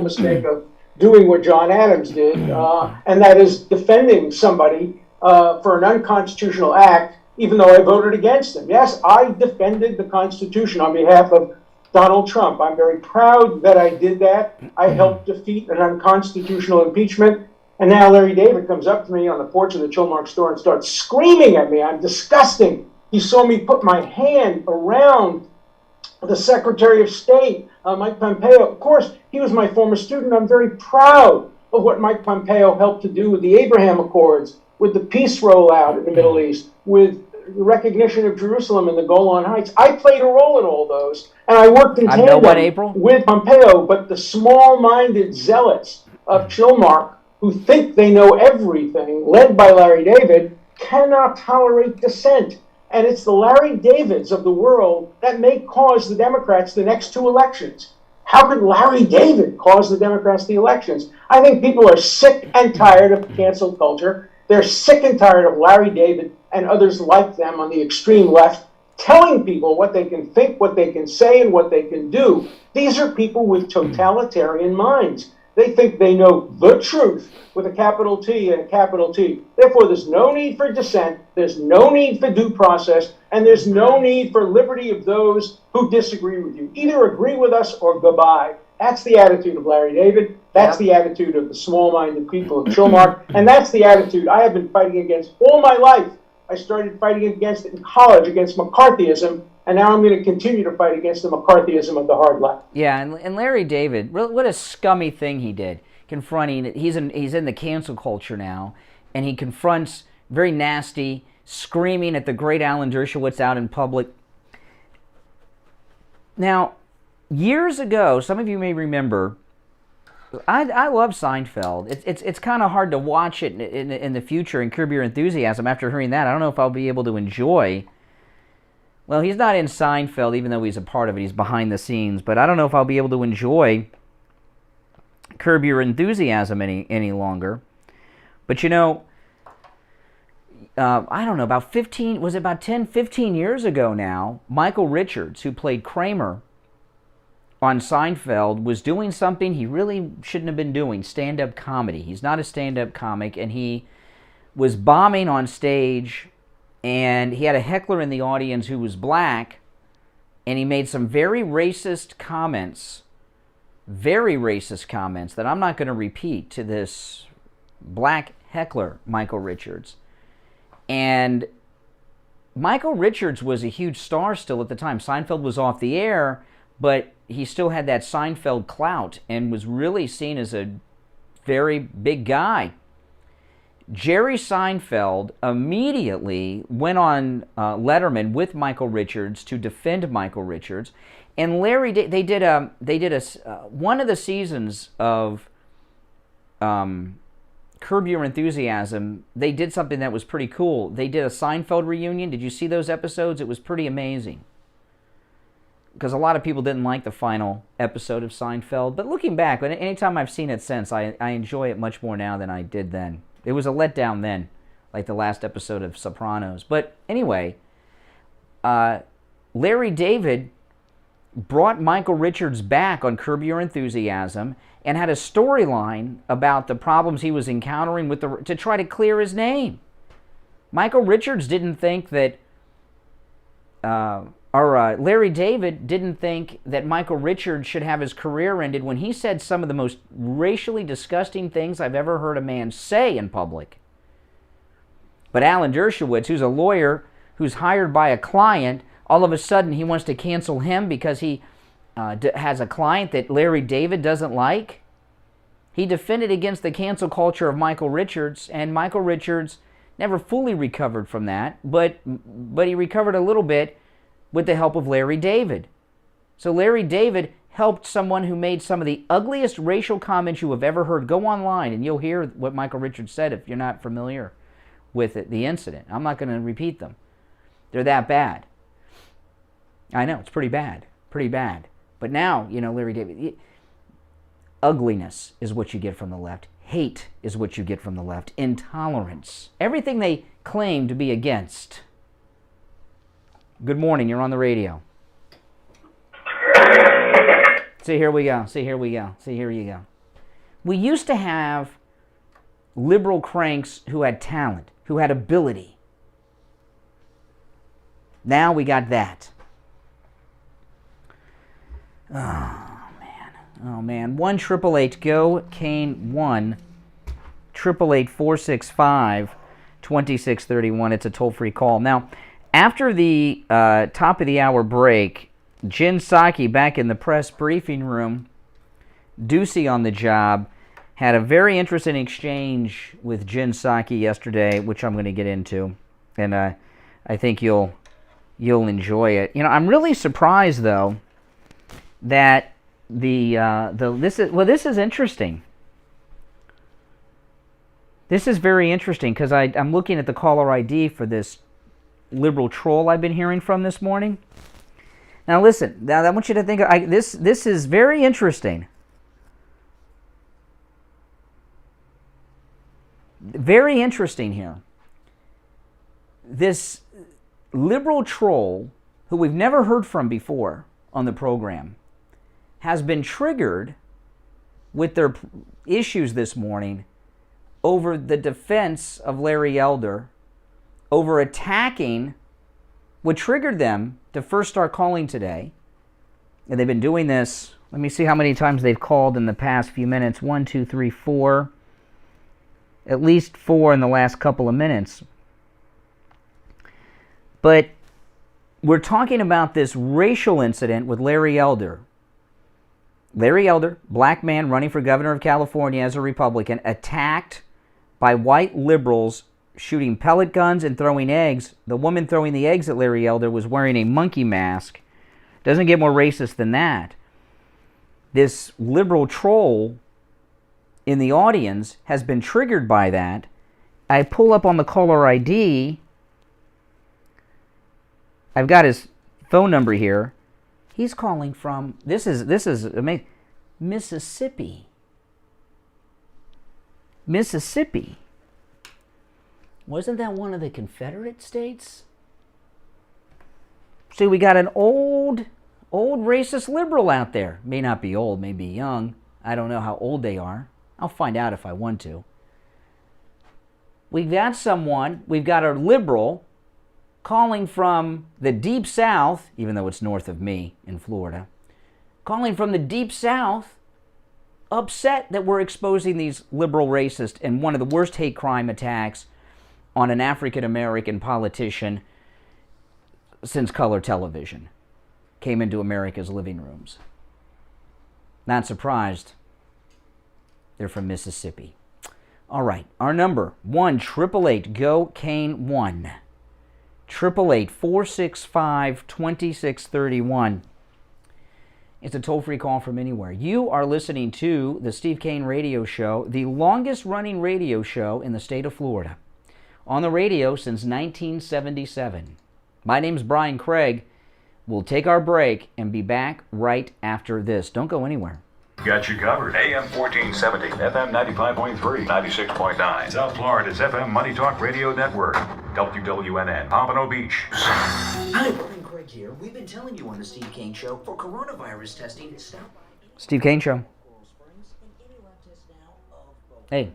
mistake of doing what John Adams did, and that is defending somebody for an unconstitutional act, even though I voted against him. Yes, I defended the Constitution on behalf of Donald Trump. I'm very proud that I did that. I helped defeat an unconstitutional impeachment, and now Larry David comes up to me on the porch of the Chilmark store and starts screaming at me. I'm disgusting. He saw me put my hand around the Secretary of State, Mike Pompeo. Of course, he was my former student. I'm very proud of what Mike Pompeo helped to do with the Abraham Accords, with the peace rollout in the Middle East, with the recognition of Jerusalem and the Golan Heights. I played a role in all those, and I worked in tandem with Pompeo, but the small-minded zealots of Chilmark who think they know everything, led by Larry David, cannot tolerate dissent. And it's the Larry Davids of the world that may cause the Democrats the next 2 elections. How could Larry David cause the Democrats the elections? I think people are sick and tired of cancel culture, They're sick and tired of Larry David and others like them on the extreme left telling people what they can think, what they can say, and what they can do. These are people with totalitarian minds. They think they know the truth with a capital T and a capital T. Therefore, there's no need for dissent, there's no need for due process, and there's no need for liberty of those who disagree with you. Either agree with us or goodbye. That's the attitude of Larry David. That's the attitude of the small-minded people of Chilmark. And that's the attitude I have been fighting against all my life. I started fighting against it in college, against McCarthyism, and now I'm going to continue to fight against the McCarthyism of the hard left. Yeah, and Larry David, what a scummy thing he did, confronting, he's in the cancel culture now, and he confronts very nasty, screaming at the great Alan Dershowitz out in public. Now, years ago, some of you may remember, I love Seinfeld. It's kind of hard to watch it in the future and Curb Your Enthusiasm. After hearing that, I don't know if I'll be able to enjoy. Well, he's not in Seinfeld, even though he's a part of it. He's behind the scenes. But I don't know if I'll be able to enjoy Curb Your Enthusiasm any longer. But you know, I don't know, about 10, 15 years ago now, Michael Richards, who played Kramer on Seinfeld, was doing something he really shouldn't have been doing, stand-up comedy. He's not a stand-up comic, and he was bombing on stage, and he had a heckler in the audience who was black, and he made some very racist comments that I'm not going to repeat to this black heckler, Michael Richards. And Michael Richards was a huge star still at the time. Seinfeld was off the air, but he still had that Seinfeld clout and was really seen as a very big guy. Jerry Seinfeld immediately went on Letterman with Michael Richards to defend Michael Richards, and Larry they did one of the seasons of Curb Your Enthusiasm. They did something that was pretty cool. They did a Seinfeld reunion. Did you see those episodes? It was pretty amazing, because a lot of people didn't like the final episode of Seinfeld. But looking back, anytime I've seen it since, I enjoy it much more now than I did then. It was a letdown then, like the last episode of Sopranos. But anyway, Larry David brought Michael Richards back on Curb Your Enthusiasm and had a storyline about the problems he was encountering with to try to clear his name. Michael Richards didn't think that... Larry David didn't think that Michael Richards should have his career ended when he said some of the most racially disgusting things I've ever heard a man say in public. But Alan Dershowitz, who's a lawyer who's hired by a client, all of a sudden he wants to cancel him because he has a client that Larry David doesn't like. He defended against the cancel culture of Michael Richards, and Michael Richards never fully recovered from that, but he recovered a little bit with the help of Larry David. So Larry David helped someone who made some of the ugliest racial comments you have ever heard. Go online and you'll hear what Michael Richards said if you're not familiar with it, the incident. I'm not going to repeat them. They're that bad. I know, it's pretty bad. Pretty bad. But now, you know, Larry David, ugliness is what you get from the left. Hate is what you get from the left. Intolerance. Everything they claim to be against. Good morning, you're on the radio. See, here we go. See, here we go. See, here you go. We used to have liberal cranks who had talent, who had ability. Now we got that. Oh, man. 1-888-GO-CANE 1-888-465-2631. It's a toll-free call. Now, after the top of the hour break, Jen Psaki back in the press briefing room, Ducey on the job, had a very interesting exchange with Jen Psaki yesterday, which I'm going to get into, and I think you'll enjoy it. You know, I'm really surprised though that this is interesting. This is very interesting because I'm looking at the caller ID for this liberal troll I've been hearing from this morning. Now listen, now I want you to think, this is very interesting. Very interesting here. This liberal troll, who we've never heard from before on the program, has been triggered with their issues this morning over the defense of Larry Elder, over attacking what triggered them to first start calling today. And they've been doing this. Let me see how many times they've called in the past few minutes. 1, 2, 3, 4. At least 4 in the last couple of minutes. But we're talking about this racial incident with Larry Elder. Larry Elder, black man running for governor of California as a Republican, attacked by white liberals shooting pellet guns and throwing eggs. The woman throwing the eggs at Larry Elder was wearing a monkey mask. Doesn't get more racist than that. This liberal troll in the audience has been triggered by that. I pull up on the caller ID. I've got his phone number here. He's calling from, this is amazing, Mississippi. Mississippi. Wasn't that one of the Confederate states? See, we got an old racist liberal out there. May not be old, may be young. I don't know how old they are. I'll find out if I want to. We've got a liberal calling from the deep south, even though it's north of me in Florida, calling from the deep south, upset that we're exposing these liberal racists and one of the worst hate crime attacks on an African-American politician since color television came into America's living rooms. Not surprised. They're from Mississippi. All right, our number, 1-888-GO-CANE-1. 888-465-2631. It's a toll-free call from anywhere. You are listening to the Steve Kane Radio Show, the longest-running radio show in the state of Florida. On the radio since 1977. My name's Brian Craig. We'll take our break and be back right after this. Don't go anywhere. Got you covered. AM 1470, FM 95.3, 96.9. South Florida's FM Money Talk Radio Network. WWNN, Pompano Beach. Hi, Brian Craig here. We've been telling you on the Steve Kane Show for coronavirus testing. Stop by Steve Kane Show. Hey.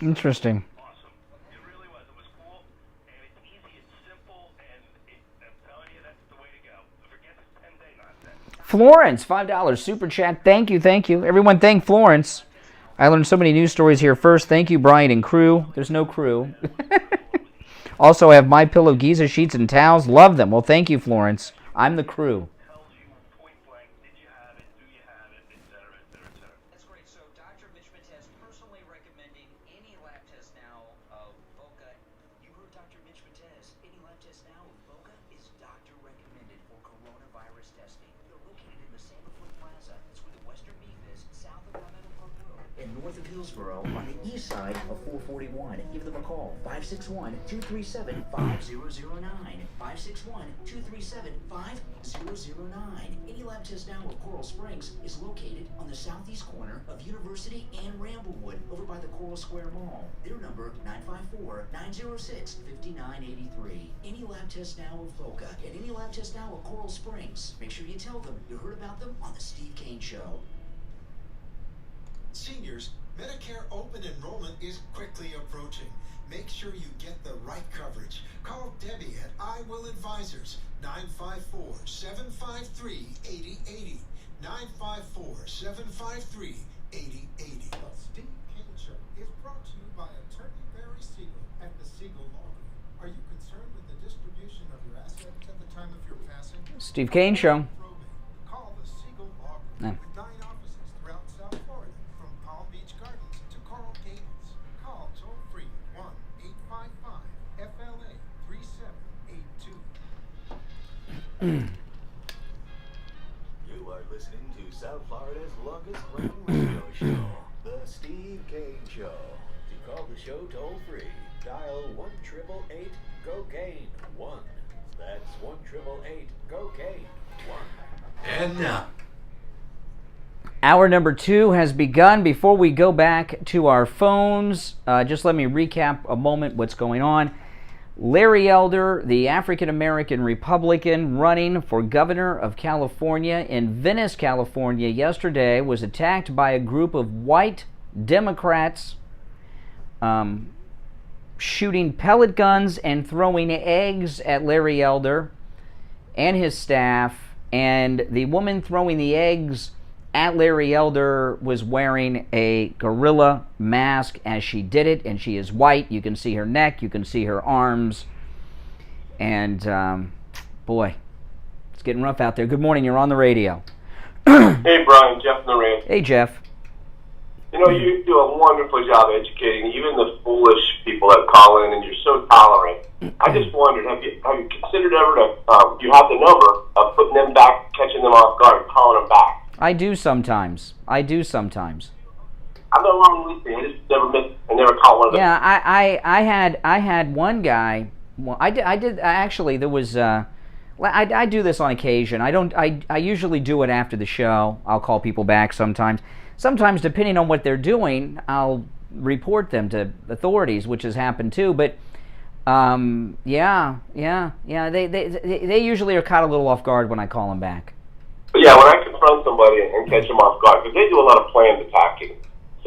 Interesting. Florence, $5 super chat. Thank you. Everyone thank Florence. I learned so many news stories here first. Thank you, Brian and crew. There's no crew. Also, I have MyPillow Giza sheets and towels. Love them. Well, thank you, Florence. I'm the crew. on the east side of 441. Give them a call, 561-237-5009. 561-237-5009. Any lab test now of Coral Springs is located on the the southeast corner of University and Ramblewood, over by the Coral Square Mall. Their number, 954-906-5983. Any lab test now of Boca and any lab test now of Coral Springs. Make sure you tell them you heard about them on the Steve Kane Show. Seniors, Medicare open enrollment is quickly approaching. Make sure you get the right coverage. Call Debbie at I Will Advisors, 954-753-8080. 954-753-8080. The Steve Kane Show is brought to you by Attorney Barry Siegel at the Siegel Law Group. Are you concerned with the distribution of your assets at the time of your passing? Steve Kane Show. Call the Siegel Law Group with 9 offices throughout South Florida, from Palm Beach Gardens to Coral Gables. Call toll-free 1-855-FLA-3782. You are listening to South Florida's longest running radio show, The Steve Kane Show. To call the show toll free, dial 1-888-GO-KANE 1. That's 1-888-GO-KANE 1. And now, hour number 2 has begun. Before we go back to our phones, just let me recap a moment what's going on. Larry Elder, the African-American Republican running for governor of California in Venice, California, yesterday was attacked by a group of white Democrats shooting pellet guns and throwing eggs at Larry Elder and his staff. And the woman throwing the eggs at Larry Elder was wearing a gorilla mask as she did it, and she is white. You can see her neck, you can see her arms, and boy, it's getting rough out there. Good morning, you're on the radio. Hey Brian, Jeff in the ranch. Hey Jeff. You know, you do a wonderful job educating even the foolish people that call in, and you're so tolerant. I just wondered, have you considered ever to, you have the number of putting them back, catching them off guard, calling them back? I do sometimes. I've been wrong listening. I just never caught one of them. Yeah, I had one guy. Well, I did actually. There was. I do this on occasion. I usually do it after the show. I'll call people back sometimes. Sometimes, depending on what they're doing, I'll report them to authorities, which has happened too. But yeah. They usually are caught a little off guard when I call them back. Yeah, when I confront somebody and catch them off guard, because they do a lot of planned attacking.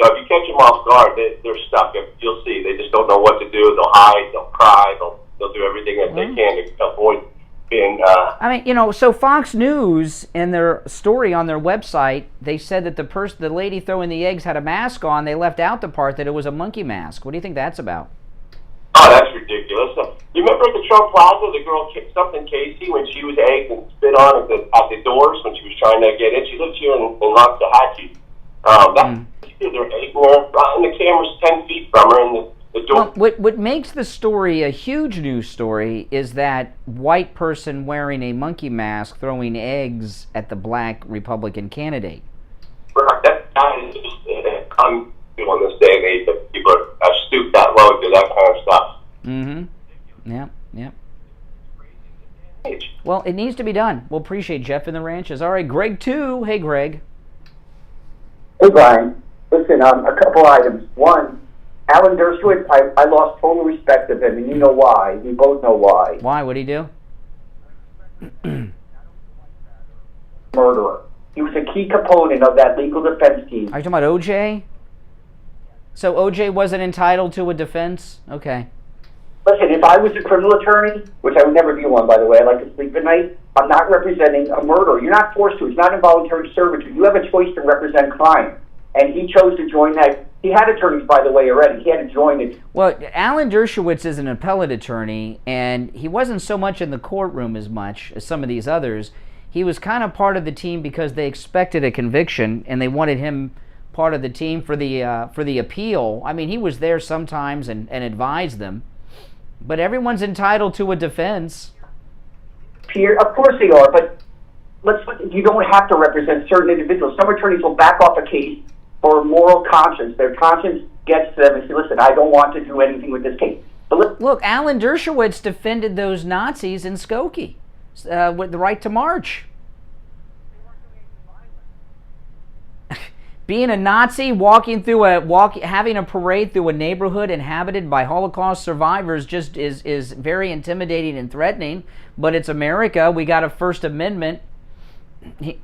So if you catch them off guard, they're stuck. You'll see, they just don't know what to do. They'll hide, they'll cry, they'll do everything that they can to avoid being... I mean, you know, so Fox News, in their story on their website, they said that the lady throwing the eggs had a mask on. They left out the part that it was a monkey mask. What do you think that's about? Oh, that's ridiculous. You remember at the Trump Plaza, the girl kicked something Casey when she was egged and spit on at the doors when she was trying to get in? She lived here in Loxahatchee. They're egging her, and the camera's 10 feet from her, and the door... Well, what makes the story a huge news story is that white person wearing a monkey mask throwing eggs at the black Republican candidate. Right, that is just... I'm on this day and age that people are stooped that low to that kind of stuff. Yep. Well, it needs to be done. We'll appreciate Jeff in the ranches. All right, Greg too. Hey, Greg. Hey, Brian. Listen, a couple items. One, Alan Dershowitz, I lost total respect of him, and you know why. We both know why. Why? What'd he do? Murderer. He was a key component of that legal defense team. Are you talking about O.J.? So O.J. wasn't entitled to a defense? Okay. Listen, if I was a criminal attorney, which I would never be one, by the way, I like to sleep at night, I'm not representing a murderer. You're not forced to. It's not involuntary servitude. You have a choice to represent crime. And he chose to join that. He had attorneys, by the way, already. He had to join it. Well, Alan Dershowitz is an appellate attorney, and he wasn't so much in the courtroom as much as some of these others. He was kind of part of the team because they expected a conviction, and they wanted him part of the team for the appeal. I mean, he was there sometimes and advised them. But everyone's entitled to a defense. Pierre, of course they are, but you don't have to represent certain individuals. Some attorneys will back off a case for moral conscience. Their conscience gets to them and say, listen, I don't want to do anything with this case. But look, Alan Dershowitz defended those Nazis in Skokie with the right to march. Being a Nazi, having a parade through a neighborhood inhabited by Holocaust survivors just is very intimidating and threatening. But it's America. We got a First Amendment. They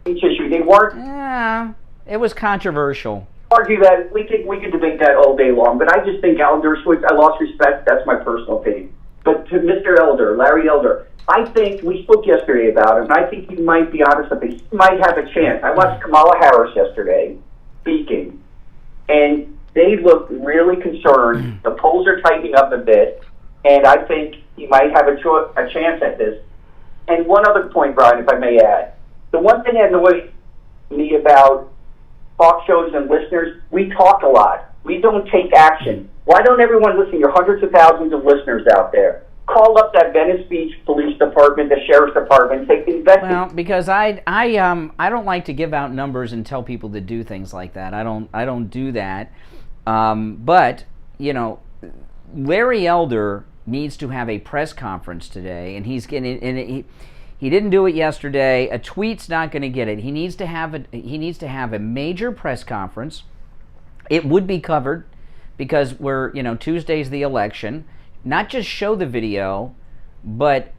weren't. Yeah, it was controversial. Argue that we could debate that all day long, but I just think Al Dershowitz, I lost respect. That's my personal opinion. But to Mr. Elder, Larry Elder, I think we spoke yesterday about him, and I think he might be honest that he might have a chance. I watched Kamala Harris yesterday speaking, and they looked really concerned. The polls are tightening up a bit, and I think he might have a chance at this. And one other point, Brian, if I may add. The one thing that annoys me about talk shows and listeners, we talk a lot. We don't take action. Why don't everyone listen? You're hundreds of thousands of listeners out there. Call up that Venice Beach Police Department, the Sheriff's Department, take investigate. Well, because I don't like to give out numbers and tell people to do things like that. I don't do that. But Larry Elder needs to have a press conference today, and he's getting he didn't do it yesterday. A tweet's not going to get it. He needs to have a major press conference. It would be covered because Tuesday's the election. Not just show the video, but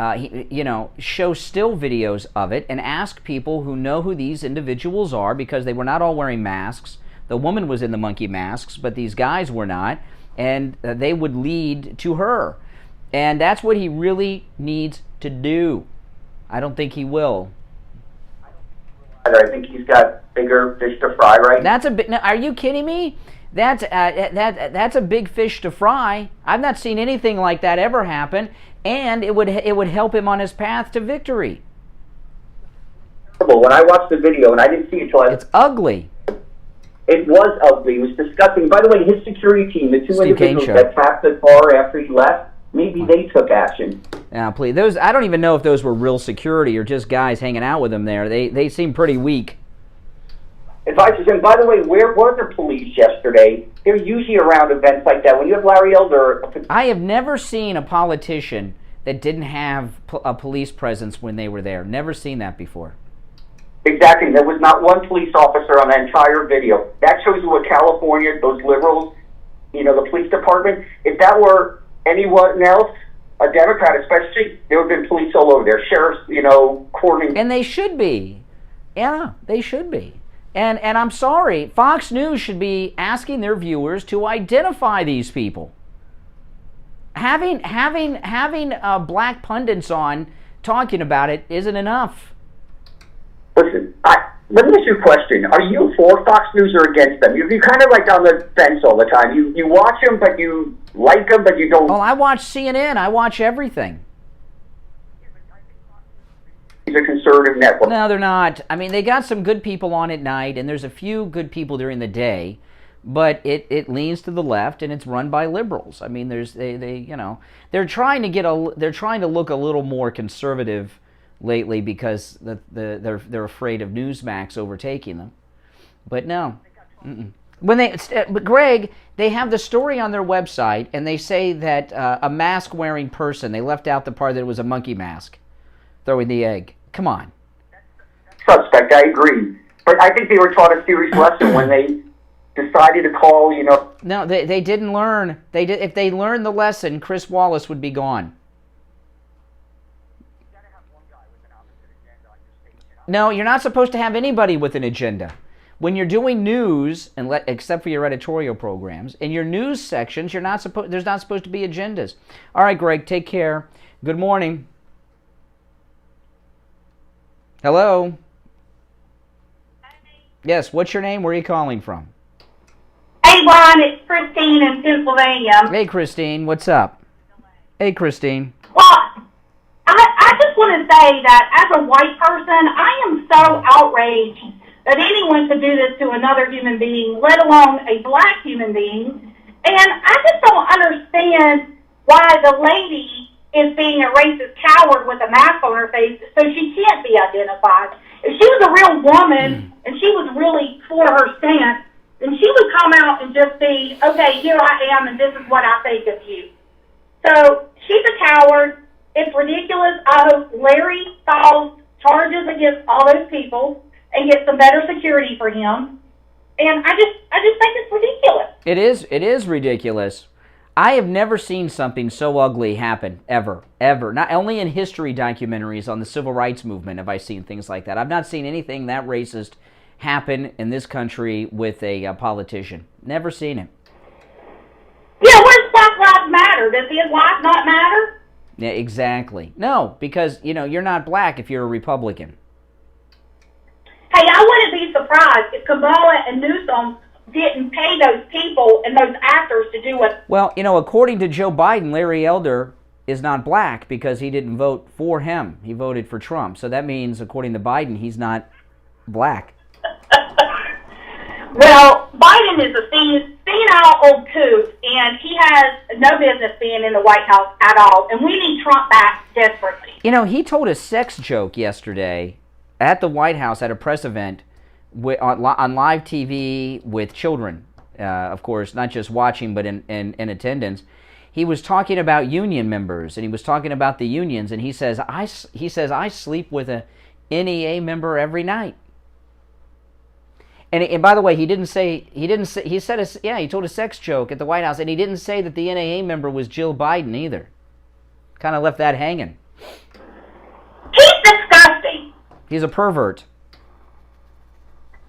show still videos of it and ask people who know who these individuals are, because they were not all wearing masks. The woman was in the monkey masks, but these guys were not, and they would lead to her. And that's what he really needs to do. I don't think he will. I think he's got bigger fish to fry right now. Are you kidding me? That's a big fish to fry. I've not seen anything like that ever happen, and it would help him on his path to victory. When I watched the video, and I didn't see it until it's ugly. It was ugly. It was disgusting. By the way, his security team, the two Steve individuals that tapped the car after he left, maybe they took action. Now, please, I don't even know if those were real security or just guys hanging out with him there. They seem pretty weak. Advisors, and by the way, where were the police yesterday? They're usually around events like that. When you have Larry Elder... I have never seen a politician that didn't have a police presence when they were there. Never seen that before. Exactly. There was not one police officer on the entire video. That shows you what California, those liberals, the police department, if that were anyone else, a Democrat especially, there would have been police all over there. Sheriffs, courting. And they should be. Yeah, they should be. And I'm sorry, Fox News should be asking their viewers to identify these people. Having black pundits on talking about it isn't enough. Listen, let me ask you a question. Are you for Fox News or against them? You're kind of like on the fence all the time. You watch them, but you like them, but you don't. Well, I watch CNN. I watch everything. A conservative network. No, they're not. I mean, they got some good people on at night, and there's a few good people during the day, but it leans to the left, and it's run by liberals. I mean, they're trying to look a little more conservative lately because they're afraid of Newsmax overtaking them. But no. But Greg, they have the story on their website, and they say that a mask-wearing person, they left out the part that it was a monkey mask throwing the egg. Come on. Suspect, I agree. But I think they were taught a serious lesson when they decided to call, No, they didn't learn. If they learned the lesson, Chris Wallace would be gone. No, you're not supposed to have anybody with an agenda. When you're doing news, except for your editorial programs, in your news sections, there's not supposed to be agendas. All right, Greg, take care. Good morning. Hello? Yes, what's your name? Where are you calling from? Hey, Brian, it's Christine in Pennsylvania. Hey, Christine, what's up? Hey, Christine. Well, I just want to say that as a white person, I am so outraged that anyone could do this to another human being, let alone a black human being. And I just don't understand why the lady is being a racist coward with a mask on her face so she can't be identified. If she was a real woman and she was really for her stance, then she would come out and just be, okay, here I am and this is what I think of you. So she's a coward. It's ridiculous. I hope Larry files charges against all those people and gets some better security for him. And I just think it's ridiculous. It is ridiculous. I have never seen something so ugly happen, ever. Not only in history documentaries on the civil rights movement have I seen things like that. I've not seen anything that racist happen in this country with a politician. Never seen it. Yeah, where's Black Lives Matter? Does his life not matter? Yeah, exactly. No, because, you're not black if you're a Republican. Hey, I wouldn't be surprised if Kamala and Newsome didn't pay those people and those actors to do what... Well, according to Joe Biden, Larry Elder is not black because he didn't vote for him. He voted for Trump. So that means, according to Biden, he's not black. Well, Biden is a senile old coot, and he has no business being in the White House at all, and we need Trump back desperately. He told a sex joke yesterday at the White House at a press event on live TV with children, of course, not just watching but in attendance. He was talking about union members, and he was talking about the unions, and he says I sleep with a NEA member every night. And by the way, he told a sex joke at the White House, and he didn't say that the NAA member was Jill Biden either. Kind of left that hanging. He's disgusting. He's a pervert.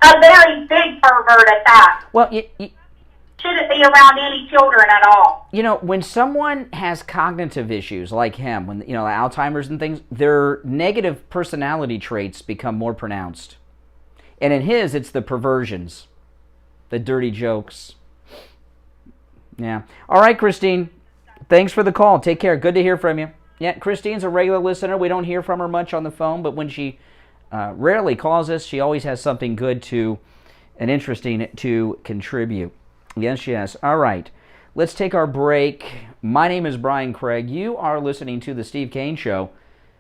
A very big pervert at that. Well, shouldn't be around any children at all. When someone has cognitive issues like him, when Alzheimer's and things, their negative personality traits become more pronounced. And in his, it's the perversions, the dirty jokes. Yeah. All right, Christine. Thanks for the call. Take care. Good to hear from you. Yeah, Christine's a regular listener. We don't hear from her much on the phone, but when she rarely calls us, she always has something good and interesting to contribute. Yes. All right. Let's take our break. My name is Brian Craig. You are listening to The Steve Kane Show,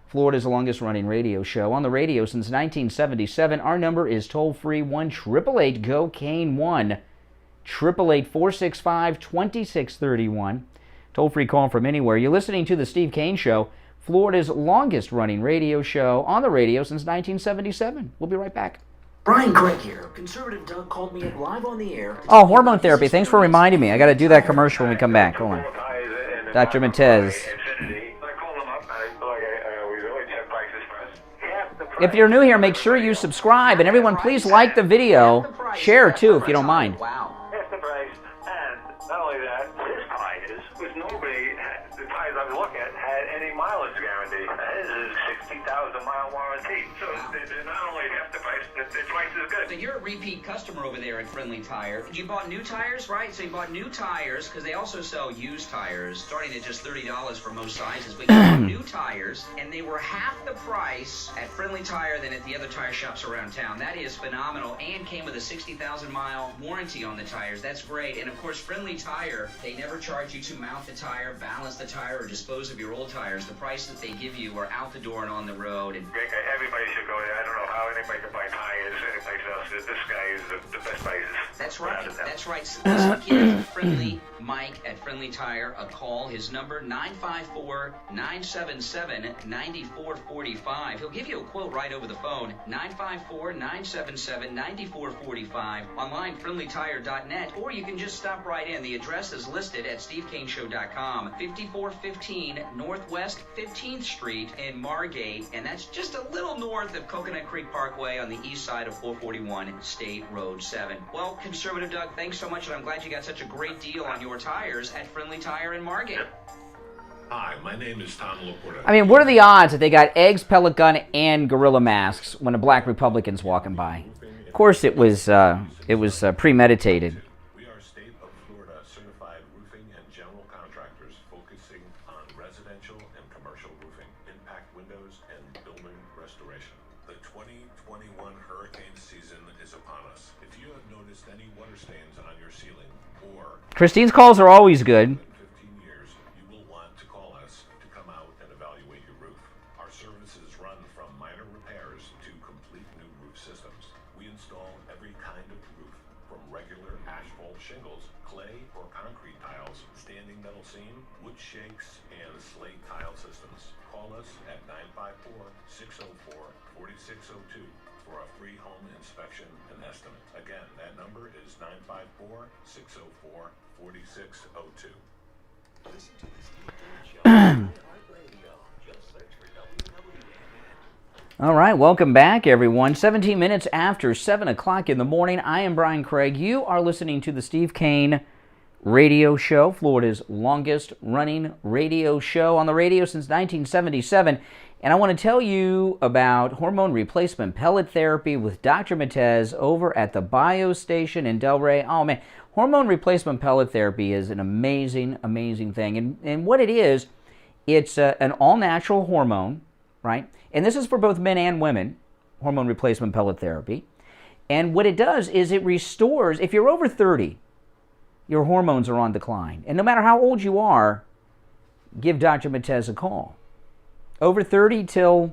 Florida's longest-running radio show on the radio since 1977. Our number is toll-free 1-888-GO-KANE-1, 888-465-2631. Toll-free call from anywhere. You're listening to The Steve Kane Show, Florida's longest-running radio show on the radio since 1977. We'll be right back. Brian Craig here. Conservative Doug called me up live on the air. Oh, hormone therapy. Thanks for reminding me. I got to do that commercial when we come back. Hold on. Dr. Matez. If you're new here, make sure you subscribe. And everyone, please like the video. Share, too, if you don't mind. Wow. Half the price. And not only that, his tires, which nobody, the tires I was looking at, had any mileage guarantee. His is 60,000-mile warranty. So they're not only half the price, they're twice as good. So you're a repeat customer over there at Friendly Tire. You bought new tires, right? So you bought new tires, because they also sell used tires, starting at just $30 for most sizes. But you bought new tires, and they were half the price at Friendly Tire than at the other tire shops around town. That is phenomenal, and came with a 60,000-mile warranty on the tires. That's great. And of course, Friendly Tire, they never charge you to mount the tire, balance the tire, or dispose of your old tires. The price that they give you are out the door and on the road. And everybody should go there. I don't know how anybody can buy tires anyplace else. This guy is the best prices. That's right. That's right. Listen, give Friendly Mike at Friendly Tire a call. His number, 954-977-9445. He'll give you a quote right over the phone, 954-977-9445. Online, friendlytire.net, or you can just stop right in. The address is listed at stevekaneshow.com. 5415 Northwest 15th Street in Margate, and that's just a little north of Coconut Creek Parkway on the east side of 441 State Road 7. Well, Conservative Doug, thanks so much, and I'm glad you got such a great deal on your tires at Friendly Tire in Margate. Hi, my name is Tom Laporta. I mean, what are the odds that they got eggs, pellet gun, and gorilla masks when a black Republican's walking by? Of course, it was premeditated. We are State of Florida certified roofing and general contractors focusing on residential and commercial roofing, impact windows, and building restoration. The 2021 hurricane season is upon us. If you have noticed any water stains on your ceiling or Christine's calls are always good. asphalt shingles, clay or concrete tiles, standing metal seam, wood shakes, and slate tile systems. Call us at 954-604-4602 for a free home inspection and estimate. Again, that number is 954-604-4602. Listen to the Steve Kane Show on radio. Just search for WWN. All right, welcome back, everyone. 17 minutes after 7 o'clock in the morning. I am Brian Craig. You are listening to the Steve Kane Radio Show, Florida's longest-running radio show on the radio since 1977. And I want to tell you about hormone replacement pellet therapy with Dr. Matez over at the Bio Station in Delray. Oh, man, hormone replacement pellet therapy is an amazing, amazing thing. And what it is, it's an all-natural hormone, right? And this is for both men and women, hormone replacement pellet therapy. And what it does is it restores, if you're over 30, your hormones are on decline. And no matter how old you are, give Dr. Matez a call. Over 30 till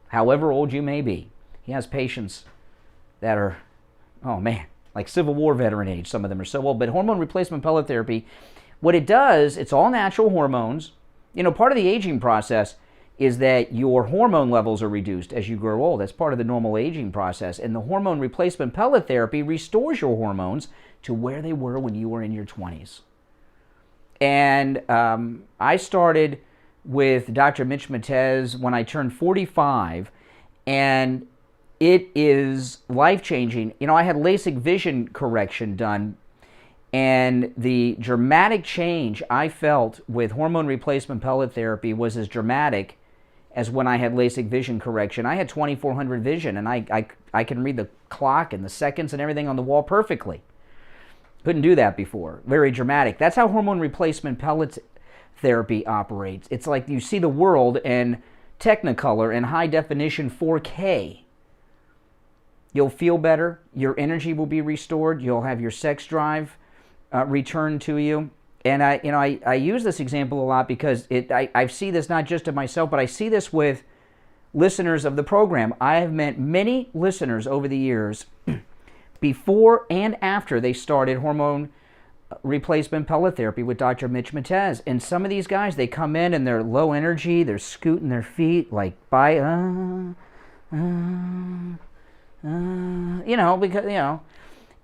however old you may be. He has patients that are, oh man, like Civil War veteran age. Some of them are so old. But hormone replacement pellet therapy, what it does, it's all natural hormones. You know, part of the aging process is that your hormone levels are reduced as you grow old. That's part of the normal aging process. And the hormone replacement pellet therapy restores your hormones to where they were when you were in your 20s. And I started with Dr. Mitch Matez when I turned 45, and it is life-changing. You know, I had LASIK vision correction done, and the dramatic change I felt with hormone replacement pellet therapy was as dramatic as when I had LASIK vision correction. I had 2400 vision, and I can read the clock and the seconds and everything on the wall perfectly. Couldn't do that before. Very dramatic. That's how hormone replacement pellet therapy operates. It's like you see the world in Technicolor and high definition 4K. You'll feel better. Your energy will be restored. You'll have your sex drive returned to you. And I use this example a lot because I see this not just in myself, but I see this with listeners of the program. I have met many listeners over the years before and after they started hormone replacement pellet therapy with Dr. Mitch Matez. And some of these guys, they come in and they're low energy, they're scooting their feet like by,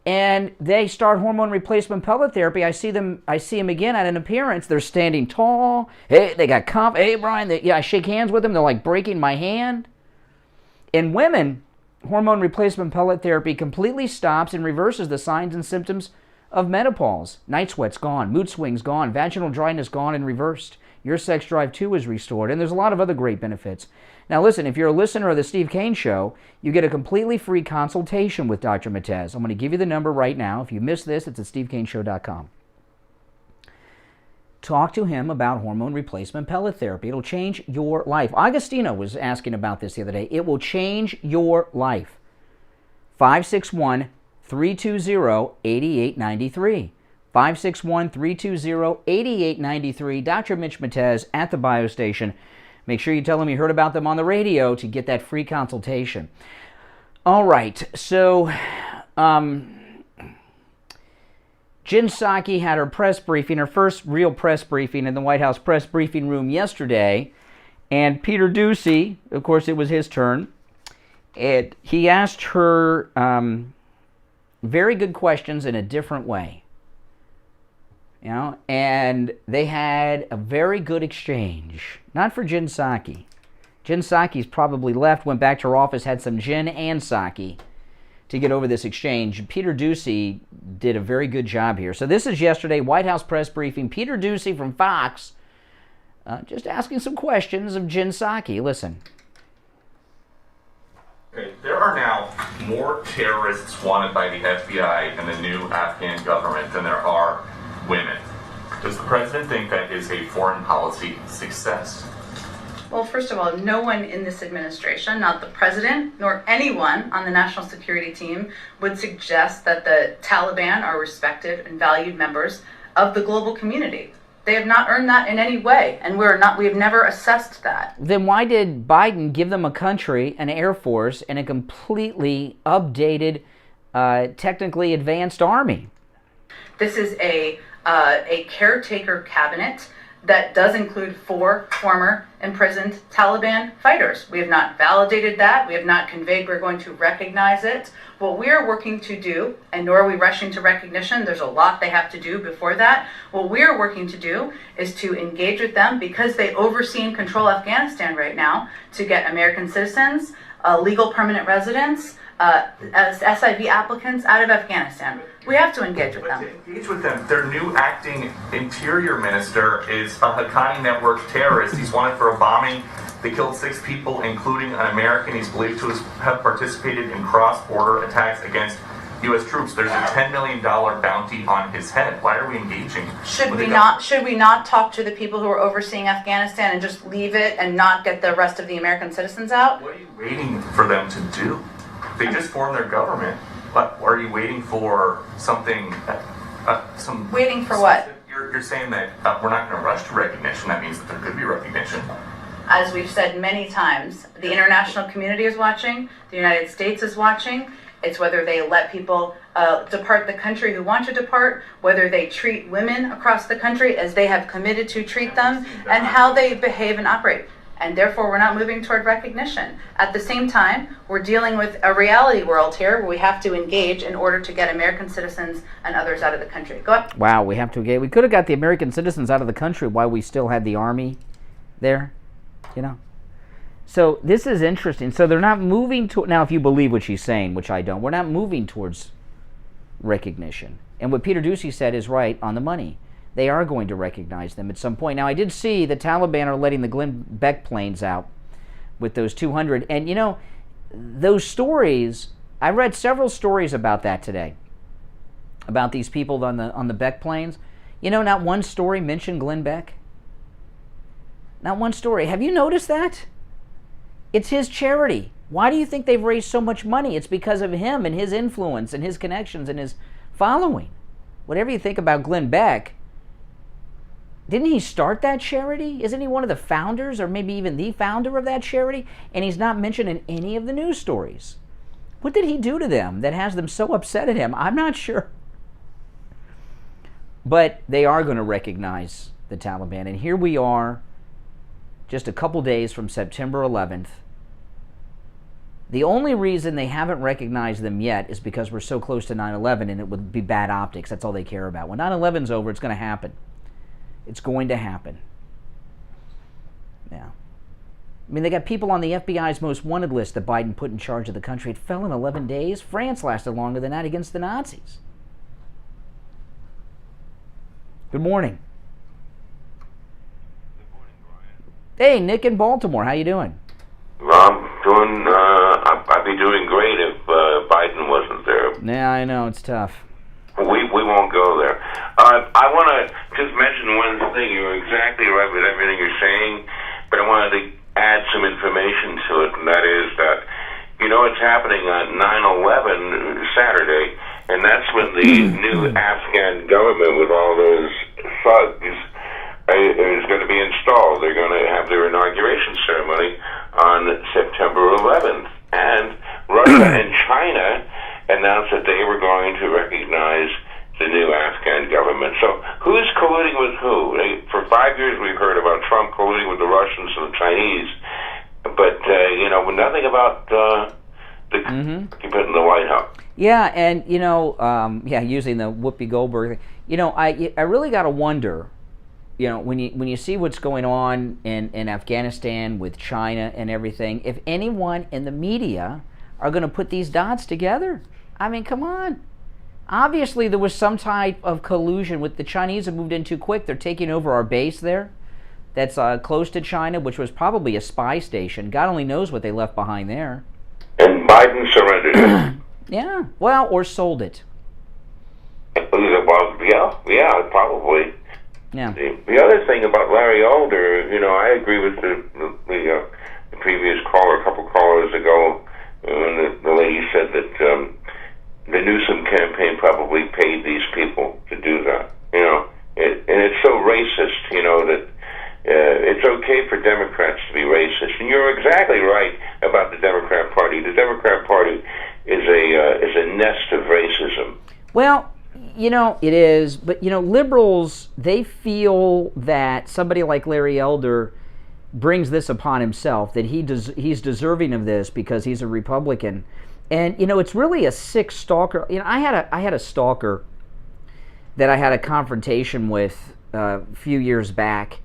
and they start hormone replacement pellet therapy. I see them again at an appearance. They're standing tall. Hey, they got hey, Brian, I shake hands with them. They're like breaking my hand. In women, hormone replacement pellet therapy completely stops and reverses the signs and symptoms of menopause. Night sweat's gone, mood swings gone, vaginal dryness gone and reversed. Your sex drive too is restored, and there's a lot of other great benefits. Now listen, if you're a listener of the Steve Kane Show, you get a completely free consultation with Dr. Matez. I'm going to give you the number right now. If you missed this, it's at stevekaneshow.com. Talk to him about hormone replacement pellet therapy. It'll change your life. Augustino was asking about this the other day. It will change your life. 561-320-8893. 561-320-8893. Dr. Mitch Matez at the Bio Station. Make sure you tell him you heard about them on the radio to get that free consultation. All right, so Jen Psaki had her press briefing, her first real press briefing in the White House press briefing room yesterday, and Peter Doocy, of course it was his turn, he asked her very good questions in a different way. You know, and they had a very good exchange. Not for Jen Psaki. Jen Psaki's probably left, went back to her office, had some gin and sake to get over this exchange. Peter Doocy did a very good job here. So this is yesterday, White House press briefing. Peter Doocy from Fox just asking some questions of Jen Psaki. Listen. Okay, there are now more terrorists wanted by the FBI and the new Afghan government than there are women. Does the president think that is a foreign policy success? Well, first of all, no one in this administration, not the president, nor anyone on the national security team, would suggest that the Taliban are respected and valued members of the global community. They have not earned that in any way, and we have never assessed that. Then why did Biden give them a country, an air force, and a completely updated, technically advanced army? This is a caretaker cabinet that does include 4 former imprisoned Taliban fighters. We have not validated that. We have not conveyed we're going to recognize it. What we are working to do, and nor are we rushing to recognition, there's a lot they have to do before that. What we are working to do is to engage with them because they oversee and control Afghanistan right now to get American citizens, legal permanent residents, as SIV applicants out of Afghanistan. We have to engage with them. To engage with them, their new acting interior minister is a Haqqani network terrorist. He's wanted for a bombing. They killed 6 people, including an American. He's believed to have participated in cross-border attacks against U.S. troops. There's a $10 million bounty on his head. Why are we engaging? Should we not talk to the people who are overseeing Afghanistan and just leave it and not get the rest of the American citizens out? What are you waiting for them to do? They just formed their government. But are you waiting for something? Waiting for what? You're saying that we're not going to rush to recognition. That means that there could be recognition. As we've said many times, the international community is watching. The United States is watching. It's whether they let people depart the country who want to depart, whether they treat women across the country as they have committed to treat them, and how they behave and operate. And therefore, we're not moving toward recognition. At the same time, we're dealing with a reality world here where we have to engage in order to get American citizens and others out of the country. Go ahead. Wow, we have to engage. We could have got the American citizens out of the country while we still had the army there, you know. So this is interesting. So they're not moving to, now if you believe what she's saying, which I don't, we're not moving towards recognition. And what Peter Doocy said is right on the money. They are going to recognize them at some point. Now, I did see the Taliban are letting the Glenn Beck planes out with those 200. And, you know, those stories, I read several stories about that today, about these people on the Beck planes. You know, not one story mentioned Glenn Beck. Not one story. Have you noticed that? It's his charity. Why do you think they've raised so much money? It's because of him and his influence and his connections and his following. Whatever you think about Glenn Beck, didn't he start that charity? Isn't he one of the founders or maybe even the founder of that charity? And he's not mentioned in any of the news stories. What did he do to them that has them so upset at him? I'm not sure. But they are going to recognize the Taliban. And here we are, just a couple days from September 11th. The only reason they haven't recognized them yet is because we're so close to 9/11 and it would be bad optics. That's all they care about. When 9/11's over, it's going to happen. It's going to happen. Yeah. I mean, they got people on the FBI's most wanted list that Biden put in charge of the country. It fell in 11 days. France lasted longer than that against the Nazis. Good morning. Hey, Nick in Baltimore. How you doing? I'd be doing great if Biden wasn't there. Yeah, I know. It's tough. We won't go there. I want to just mention one thing. You're exactly right with everything you're saying, but I wanted to add some information to it, and that is that, you know, it's happening on 9/11 Saturday, and that's when the new Afghan government with all those thugs is going to be installed. They're going to have their inauguration ceremony on September 11th, and Russia and China announced that they were going to recognize the new Afghan government. So who's colluding with who? For 5 years we've heard about Trump colluding with the Russians and the Chinese, but, you know, nothing about the occupant in the White House. Yeah, and, you know, using the Whoopi Goldberg, you know, I really got to wonder, you know, when you see what's going on in Afghanistan with China and everything, if anyone in the media are going to put these dots together. I mean, come on. Obviously, there was some type of collusion with the Chinese have moved in too quick. They're taking over our base there that's close to China, which was probably a spy station. God only knows what they left behind there. And Biden surrendered it. Yeah, well, or sold it. Well, yeah, probably. Yeah. The other thing about Larry Elder, you know, I agree with the previous caller, a couple callers ago, when the lady said that the Newsome campaign probably paid these people to do that. You know, and it's so racist, you know, that it's okay for Democrats to be racist. And you're exactly right about the Democrat Party. The Democrat Party is a nest of racism. Well, It is, but liberals, they feel that somebody like Larry Elder brings this upon himself, that he's deserving of this because he's a Republican. And it's really a sick stalker. I had a stalker that I had a confrontation with a few years back,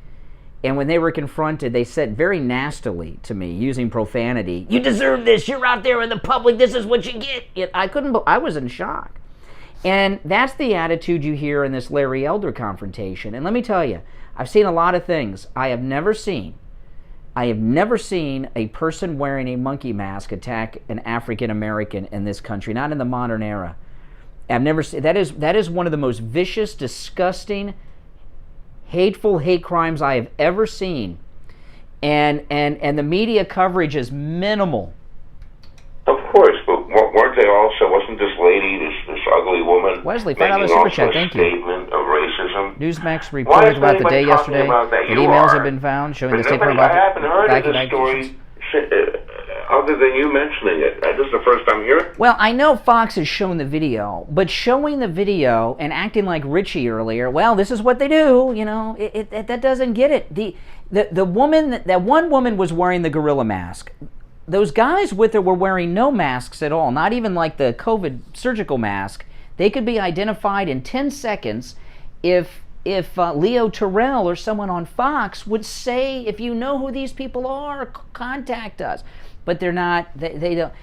and when they were confronted, they said very nastily to me, using profanity, "You deserve this. You're out there in the public. This is what you get." I was in shock. And that's the attitude you hear in this Larry Elder confrontation. And let me tell you, I've seen a lot of things. I have never seen a person wearing a monkey mask attack an African American in this country, not in the modern era. I've never seen that is one of the most vicious, disgusting, hateful hate crimes I have ever seen. And the media coverage is minimal. Of course, but weren't they also, wasn't this lady, this ugly woman, Wesley, making $5 super also chat, a thank you. statement of racism? Newsmax reported about the day yesterday that emails have been found showing the statement I haven't heard of evacuation. this story other than you mentioning it. This is the first time hearing it. Well, I know Fox has shown the video, but showing the video and acting like Richie earlier, well, this is what they do, that doesn't get it. The woman, that one woman was wearing the gorilla mask. Those guys with her were wearing no masks at all, not even like the COVID surgical mask. They could be identified in 10 seconds if Leo Terrell or someone on Fox would say, if you know who these people are, contact us. But they're not. They don't.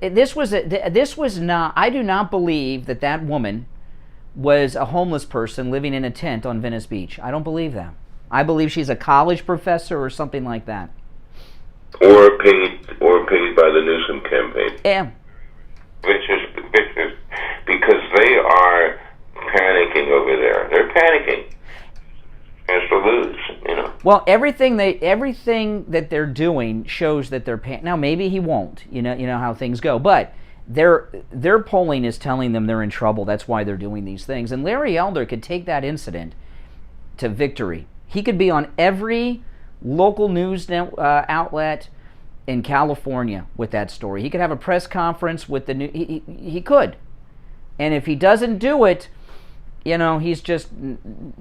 This was not. I do not believe that woman was a homeless person living in a tent on Venice Beach. I don't believe that. I believe she's a college professor or something like that. Or paid by the Newsome campaign. Yeah. Which is because they are panicking over there. They're panicking. Has to lose, Well, everything that they're doing shows that they're now maybe he won't. You know how things go, but their polling is telling them they're in trouble. That's why they're doing these things. And Larry Elder could take that incident to victory. He could be on every local news outlet in California with that story. He could have a press conference with the new. He could, and if he doesn't do it, he's just.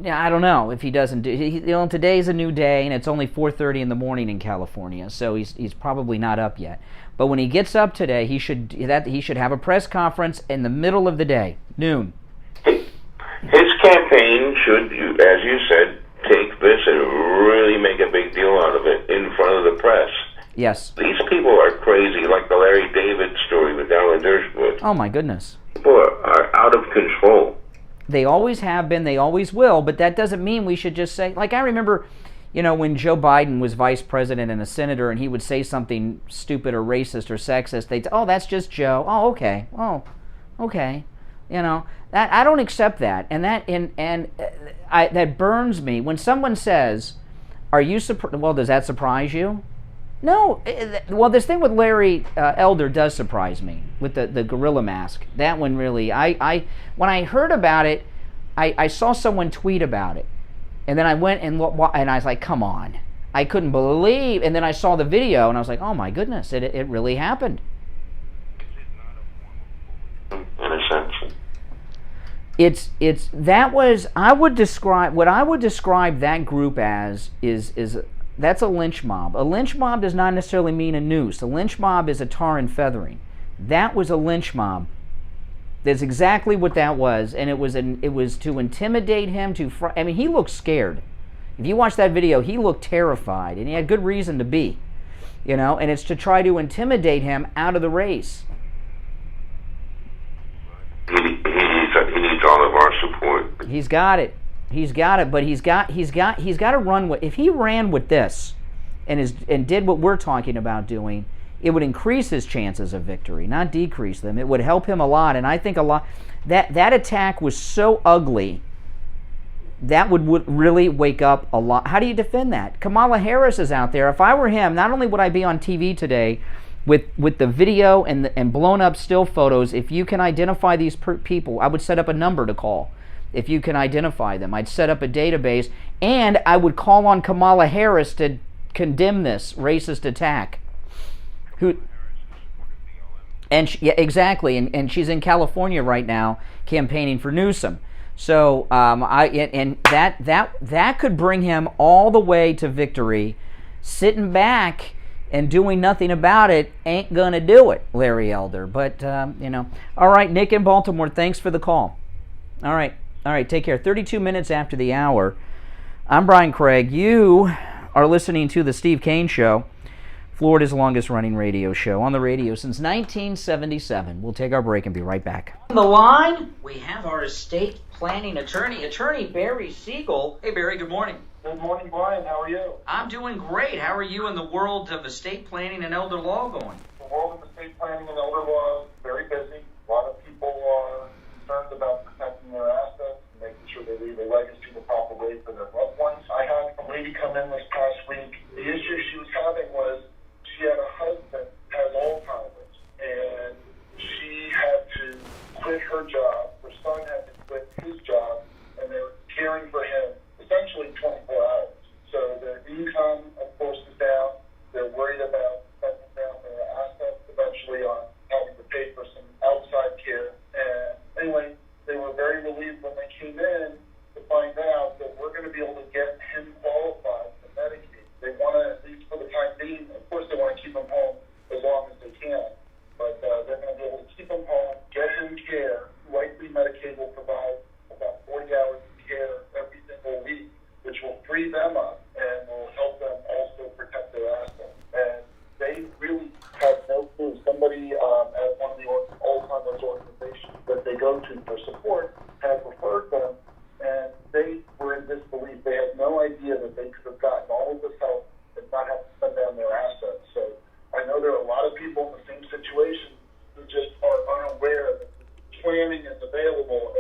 I don't know if he doesn't do. Today's a new day, and it's only 4:30 in the morning in California, so he's probably not up yet. But when he gets up today, he should have a press conference in the middle of the day, noon. His campaign should, as you said, take this and really make a big deal out of it in front of the press. Yes. These people are crazy, like the Larry David story with Dershowitz. Oh my goodness. People are out of control. They always have been, they always will, but that doesn't mean we should just say, like I remember, when Joe Biden was vice president and a senator and he would say something stupid or racist or sexist, they'd say, oh, that's just Joe. Oh, okay. Oh, okay. That I don't accept that. And that burns me. When someone says, are you surprised? Well, does that surprise you? No. Well, this thing with Larry Elder does surprise me, with the gorilla mask. That one really, when I heard about it, I saw someone tweet about it. And then I went and I was like, come on. I couldn't believe, and then I saw the video and I was like, oh my goodness, it really happened. In a sense. I would describe that group as is that's a lynch mob. A lynch mob does not necessarily mean a noose. A lynch mob is a tar and feathering. That was a lynch mob. That's exactly what that was, and it was to intimidate him. He looked scared. If you watch that video, he looked terrified, and he had good reason to be. And it's to try to intimidate him out of the race. He needs all of our support. He's got it, but he's got to run with. If he ran with this, and did what we're talking about doing, it would increase his chances of victory, not decrease them. It would help him a lot, and I think a lot. That attack was so ugly. That would really wake up a lot. How do you defend that? Kamala Harris is out there. If I were him, not only would I be on TV today with the video and blown up still photos, if you can identify these people, I would set up a number to call. If you can identify them, I'd set up a database, and I would call on Kamala Harris to condemn this racist attack. And yeah, exactly. And she's in California right now campaigning for Newsome. So that could bring him all the way to victory. Sitting back and doing nothing about it ain't gonna do it, Larry Elder. But all right, Nick in Baltimore, thanks for the call. All right, take care. 32 minutes after the hour. I'm Brian Craig. You are listening to the Steve Kane Show, Florida's longest running radio show, on the radio since 1977. We'll take our break and be right back. On the line, we have our estate planning attorney, Barry Siegel. Hey, Barry, good morning. Good morning, Brian. How are you? I'm doing great. How are you in the world of estate planning and elder law going? The world of estate planning and elder law is very busy. A lot of people are concerned about protecting their assets and making sure they leave a legacy the proper way for their loved ones. I had a lady come in this past week. The issue she was having was she had a husband who has Alzheimer's, and she had to quit her job. Her son had to quit his job, and they were caring for him essentially 24 hours. So their income, of course, is down. They're worried about cutting down their assets eventually on having to pay for some outside care. And anyway, they were very relieved when they came in to find out that we're going to be able to get him qualified for Medicaid. They want to, at least for the time being, of course they want to keep him home as long as they can. But they're going to be able to keep him home, get him care. Likely Medicaid will provide about 40 hours of care every single week, which will free them up and will help them also protect their assets. And they really have no clue. Somebody at one of the Alzheimer's organizations that they go to for support had referred them, and they were in disbelief. They had no idea that they could have gotten all of this help and not have to spend down their assets. So I know there are a lot of people in the same situation who just are unaware that planning is available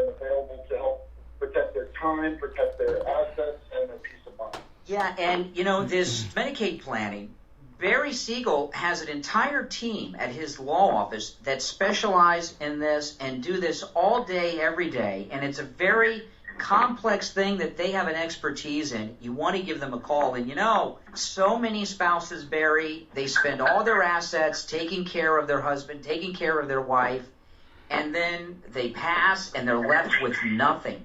to help protect their time, protect their assets, and their peace of mind. Yeah, and this Medicaid planning, Barry Siegel has an entire team at his law office that specialize in this and do this all day, every day, and it's a very complex thing that they have an expertise in. You want to give them a call, and so many spouses, Barry, they spend all their assets taking care of their husband, taking care of their wife, and then they pass and they're left with nothing.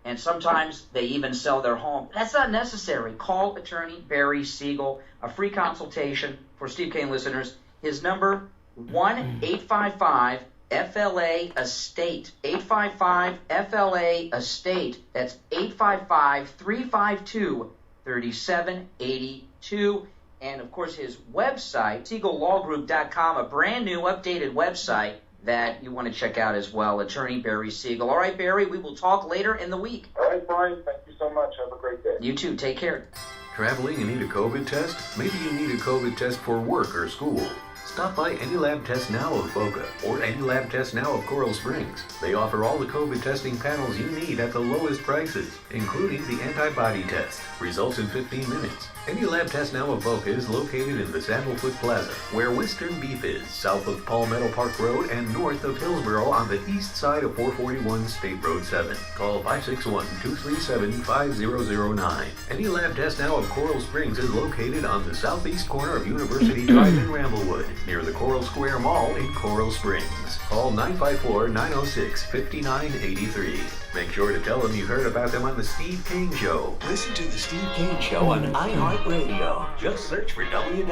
And sometimes they even sell their home. That's not necessary. Call attorney Barry Siegel, a free consultation for Steve Kane listeners. His number, 1-855-FLA-ESTATE. 855-FLA-ESTATE. That's 855-352-3782. And, of course, his website, SiegelLawGroup.com, a brand new updated website that you want to check out as well, attorney Barry Siegel. All right, Barry, we will talk later in the week. All right, Brian, thank you so much. Have a great day. You too. Take care. Traveling and need a COVID test? Maybe you need a COVID test for work or school. Stop by Any Lab Test Now of Boca or Any Lab Test Now of Coral Springs. They offer all the COVID testing panels you need at the lowest prices, including the antibody test. Results in 15 minutes. Any Lab Test Now of Boca is located in the Sandalfoot Plaza, where Western Beef is, south of Palmetto Park Road and north of Hillsborough on the east side of 441 State Road 7. Call 561-237-5009. Any Lab Test Now of Coral Springs is located on the southeast corner of University Drive in Ramblewood, near the Coral Square Mall in Coral Springs. Call 954-906-5983. Make sure to tell them you heard about them on The Steve Kane Show. Listen to The Steve Kane Show on iHeartRadio. Just search for W.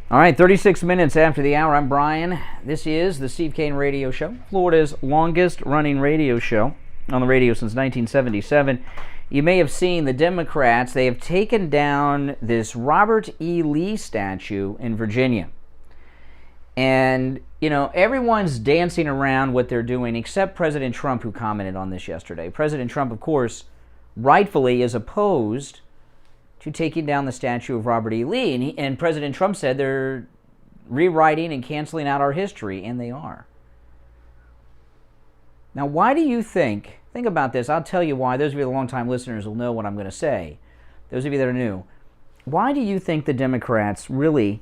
All right, 36 minutes after the hour. I'm Brian. This is The Steve Kane Radio Show, Florida's longest running radio show, on the radio since 1977. You may have seen the Democrats, they have taken down this Robert E. Lee statue in Virginia. And, everyone's dancing around what they're doing, except President Trump, who commented on this yesterday. President Trump, of course, rightfully is opposed to taking down the statue of Robert E. Lee. And President Trump said they're rewriting and canceling out our history, and they are. Now, why do you think about this, I'll tell you why. Those of you that are long-time listeners will know what I'm going to say. Those of you that are new, why do you think the Democrats really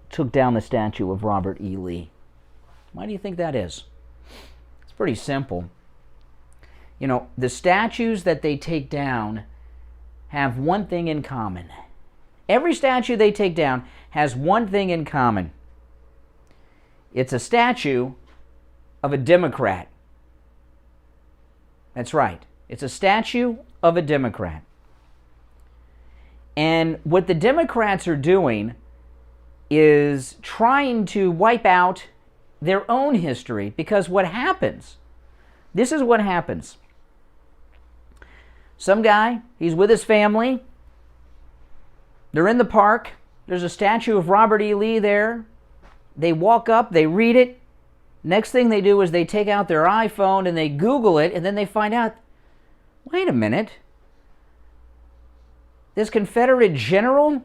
took down the statue of Robert E. Lee? Why do you think that is? It's pretty simple. The statues that they take down have one thing in common. Every statue they take down has one thing in common. It's a statue of a Democrat. That's right. It's a statue of a Democrat. And what the Democrats are doing is trying to wipe out their own history, because what happens, this is what happens. Some guy, he's with his family, they're in the park, there's a statue of Robert E. Lee there, they walk up, they read it, next thing they do is they take out their iPhone and they Google it, and then they find out, wait a minute, this Confederate general,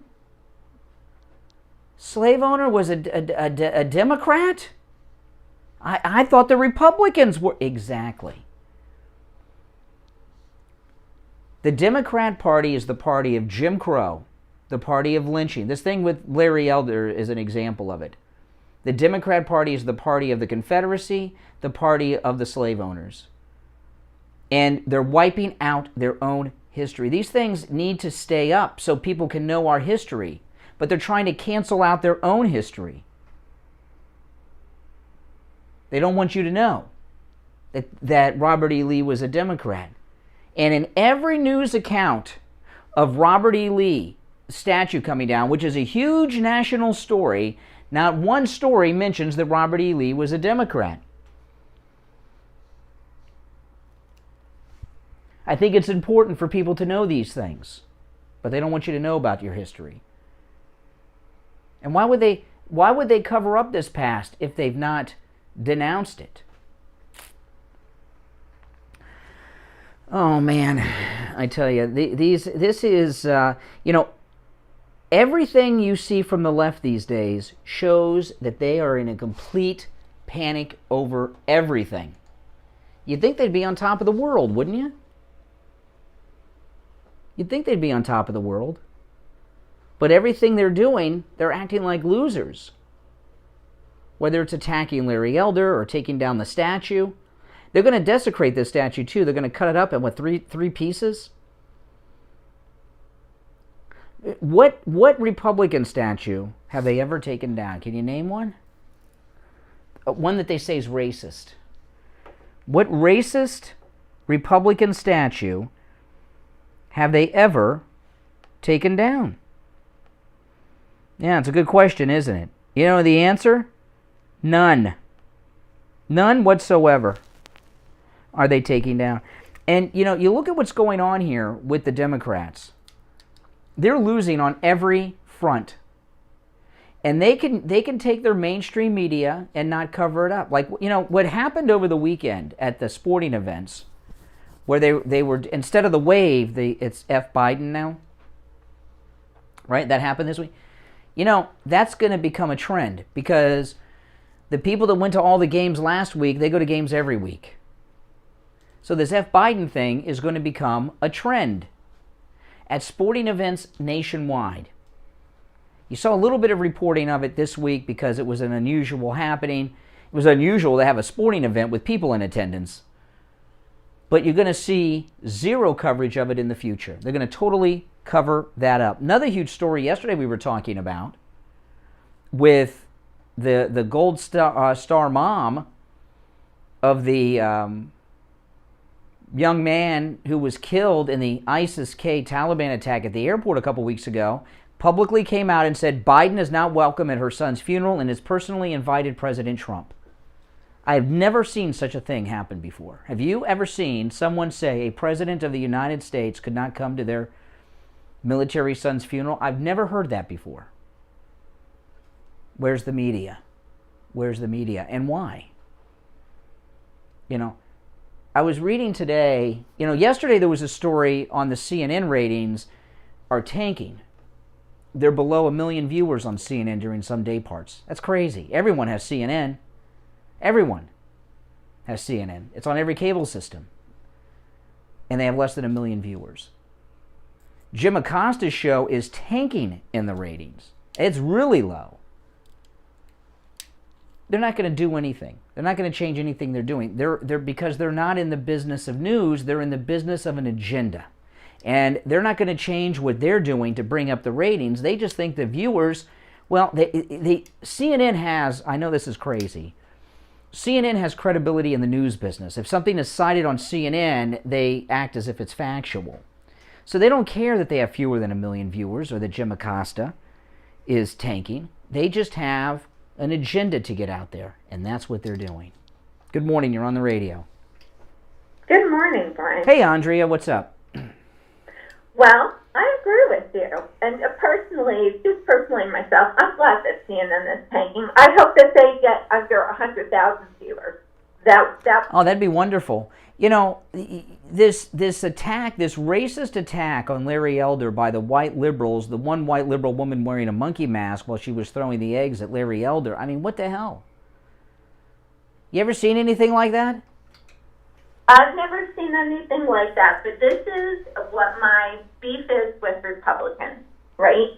slave owner, was a Democrat? I thought the Republicans were. Exactly. The Democrat Party is the party of Jim Crow, the party of lynching. This thing with Larry Elder is an example of it. The Democrat Party is the party of the Confederacy, the party of the slave owners. And they're wiping out their own history. These things need to stay up so people can know our history, but they're trying to cancel out their own history. They don't want you to know that Robert E. Lee was a Democrat. And in every news account of Robert E. Lee statue coming down, which is a huge national story, not one story mentions that Robert E. Lee was a Democrat. I think it's important for people to know these things, but they don't want you to know about your history. And why would they cover up this past if they've not denounced it? Oh man, I tell you, this is everything you see from the left these days shows that they are in a complete panic over everything. You'd think they'd be on top of the world, wouldn't you? You'd think they'd be on top of the world. But everything they're doing, they're acting like losers. Whether it's attacking Larry Elder or taking down the statue. They're going to desecrate this statue too. They're going to cut it up in three pieces? What Republican statue have they ever taken down? Can you name one? One that they say is racist. What racist Republican statue have they ever taken down? Yeah, it's a good question, isn't it? You know the answer? None. None whatsoever are they taking down. And, you look at what's going on here with the Democrats. They're losing on every front. And they can take their mainstream media and not cover it up. Like, what happened over the weekend at the sporting events, where they were, instead of the wave, it's F Biden now. Right? That happened this week. That's going to become a trend, because the people that went to all the games last week, they go to games every week. So this F Biden thing is going to become a trend at sporting events nationwide. You saw a little bit of reporting of it this week because it was an unusual happening. It was unusual to have a sporting event with people in attendance. But you're going to see zero coverage of it in the future. They're going to totally cover that up. Another huge story yesterday we were talking about with the Gold Star mom of the young man who was killed in the ISIS-K Taliban attack at the airport a couple weeks ago, publicly came out and said Biden is not welcome at her son's funeral and has personally invited President Trump. I've never seen such a thing happen before. Have you ever seen someone say a president of the United States could not come to their military son's funeral? I've never heard that before. Where's the media? Where's the media? And why? I was reading today, yesterday there was a story on the CNN ratings are tanking. They're below 1 million viewers on CNN during some day parts. That's crazy. Everyone has CNN. Everyone has CNN. It's on every cable system. And they have less than 1 million viewers. Jim Acosta's show is tanking in the ratings. It's really low. They're not going to do anything. They're not going to change anything they're doing. They're because they're not in the business of news. They're in the business of an agenda. And they're not going to change what they're doing to bring up the ratings. They just think the viewers Well, CNN has, I know this is crazy, CNN has credibility in the news business. If something is cited on CNN, they act as if it's factual. So they don't care that they have fewer than 1 million viewers or that Jim Acosta is tanking. They just have an agenda to get out there, and that's what they're doing. Good morning, you're on the radio. Good morning, Brian. Hey, Andrea, what's up? Well, I agree with you. And personally myself, I'm glad that CNN is tanking. I hope that they get under 100,000 viewers. Oh, that'd be wonderful. You know, this attack, this racist attack on Larry Elder by the white liberals, the one white liberal woman wearing a monkey mask while she was throwing the eggs at Larry Elder. I mean, what the hell? You ever seen anything like that? I've never seen anything like that, but this is what my beef is with Republicans, right?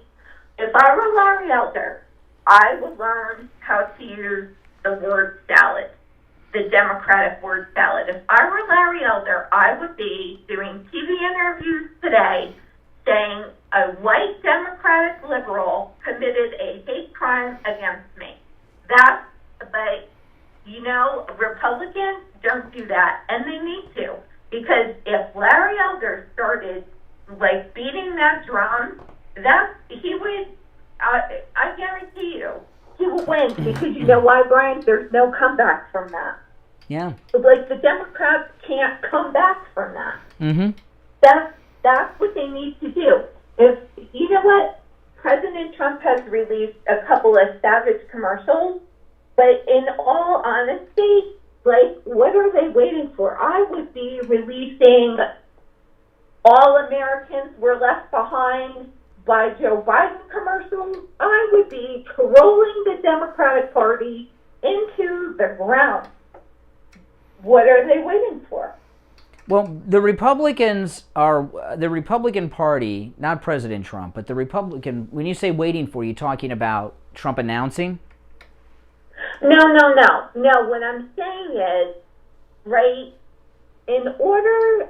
If I were Larry Elder, I would learn how to use the word salad, the Democratic word salad. If I were Larry Elder, I would be doing TV interviews today saying a white Democratic liberal committed a hate crime against me. But, you know, Republicans don't do that, and they need to. Because if Larry Elder started, like, beating that drum, he would, I guarantee you, he will win. Because you know why, Brian? There's no comeback from that. Yeah. Like, the Democrats can't come back from that. Mm-hmm. That's what they need to do. You know what? President Trump has released a couple of savage commercials, but in all honesty, like, what are they waiting for? I would be releasing All Americans Were Left Behind by Joe Biden commercials. I would be rolling the Democratic Party into the ground. What are they waiting for? Well, the Republican Party, not President Trump, but the Republican, when you say waiting for, you talking about Trump announcing? No. What I'm saying is, right, in order,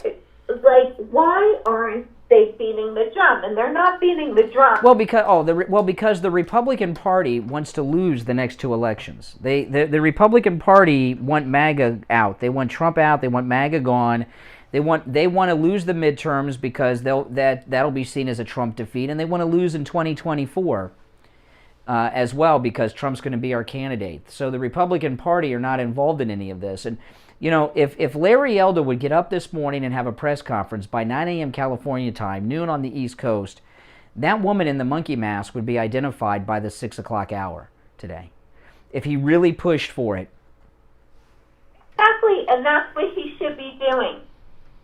like, why aren't they beating the drum? And they're not beating the drum. Well, because the Republican Party wants to lose the next two elections. The Republican Party want MAGA out. They want Trump out. They want MAGA gone. They want to lose the midterms because that'll be seen as a Trump defeat, and they want to lose in 2024. As well, because Trump's going to be our candidate. So the Republican Party are not involved in any of this. And, you know, if Larry Elder would get up this morning and have a press conference by 9 a.m. California time, noon on the East Coast, that woman in the monkey mask would be identified by the 6 o'clock hour today, if he really pushed for it. Exactly, and that's what he should be doing.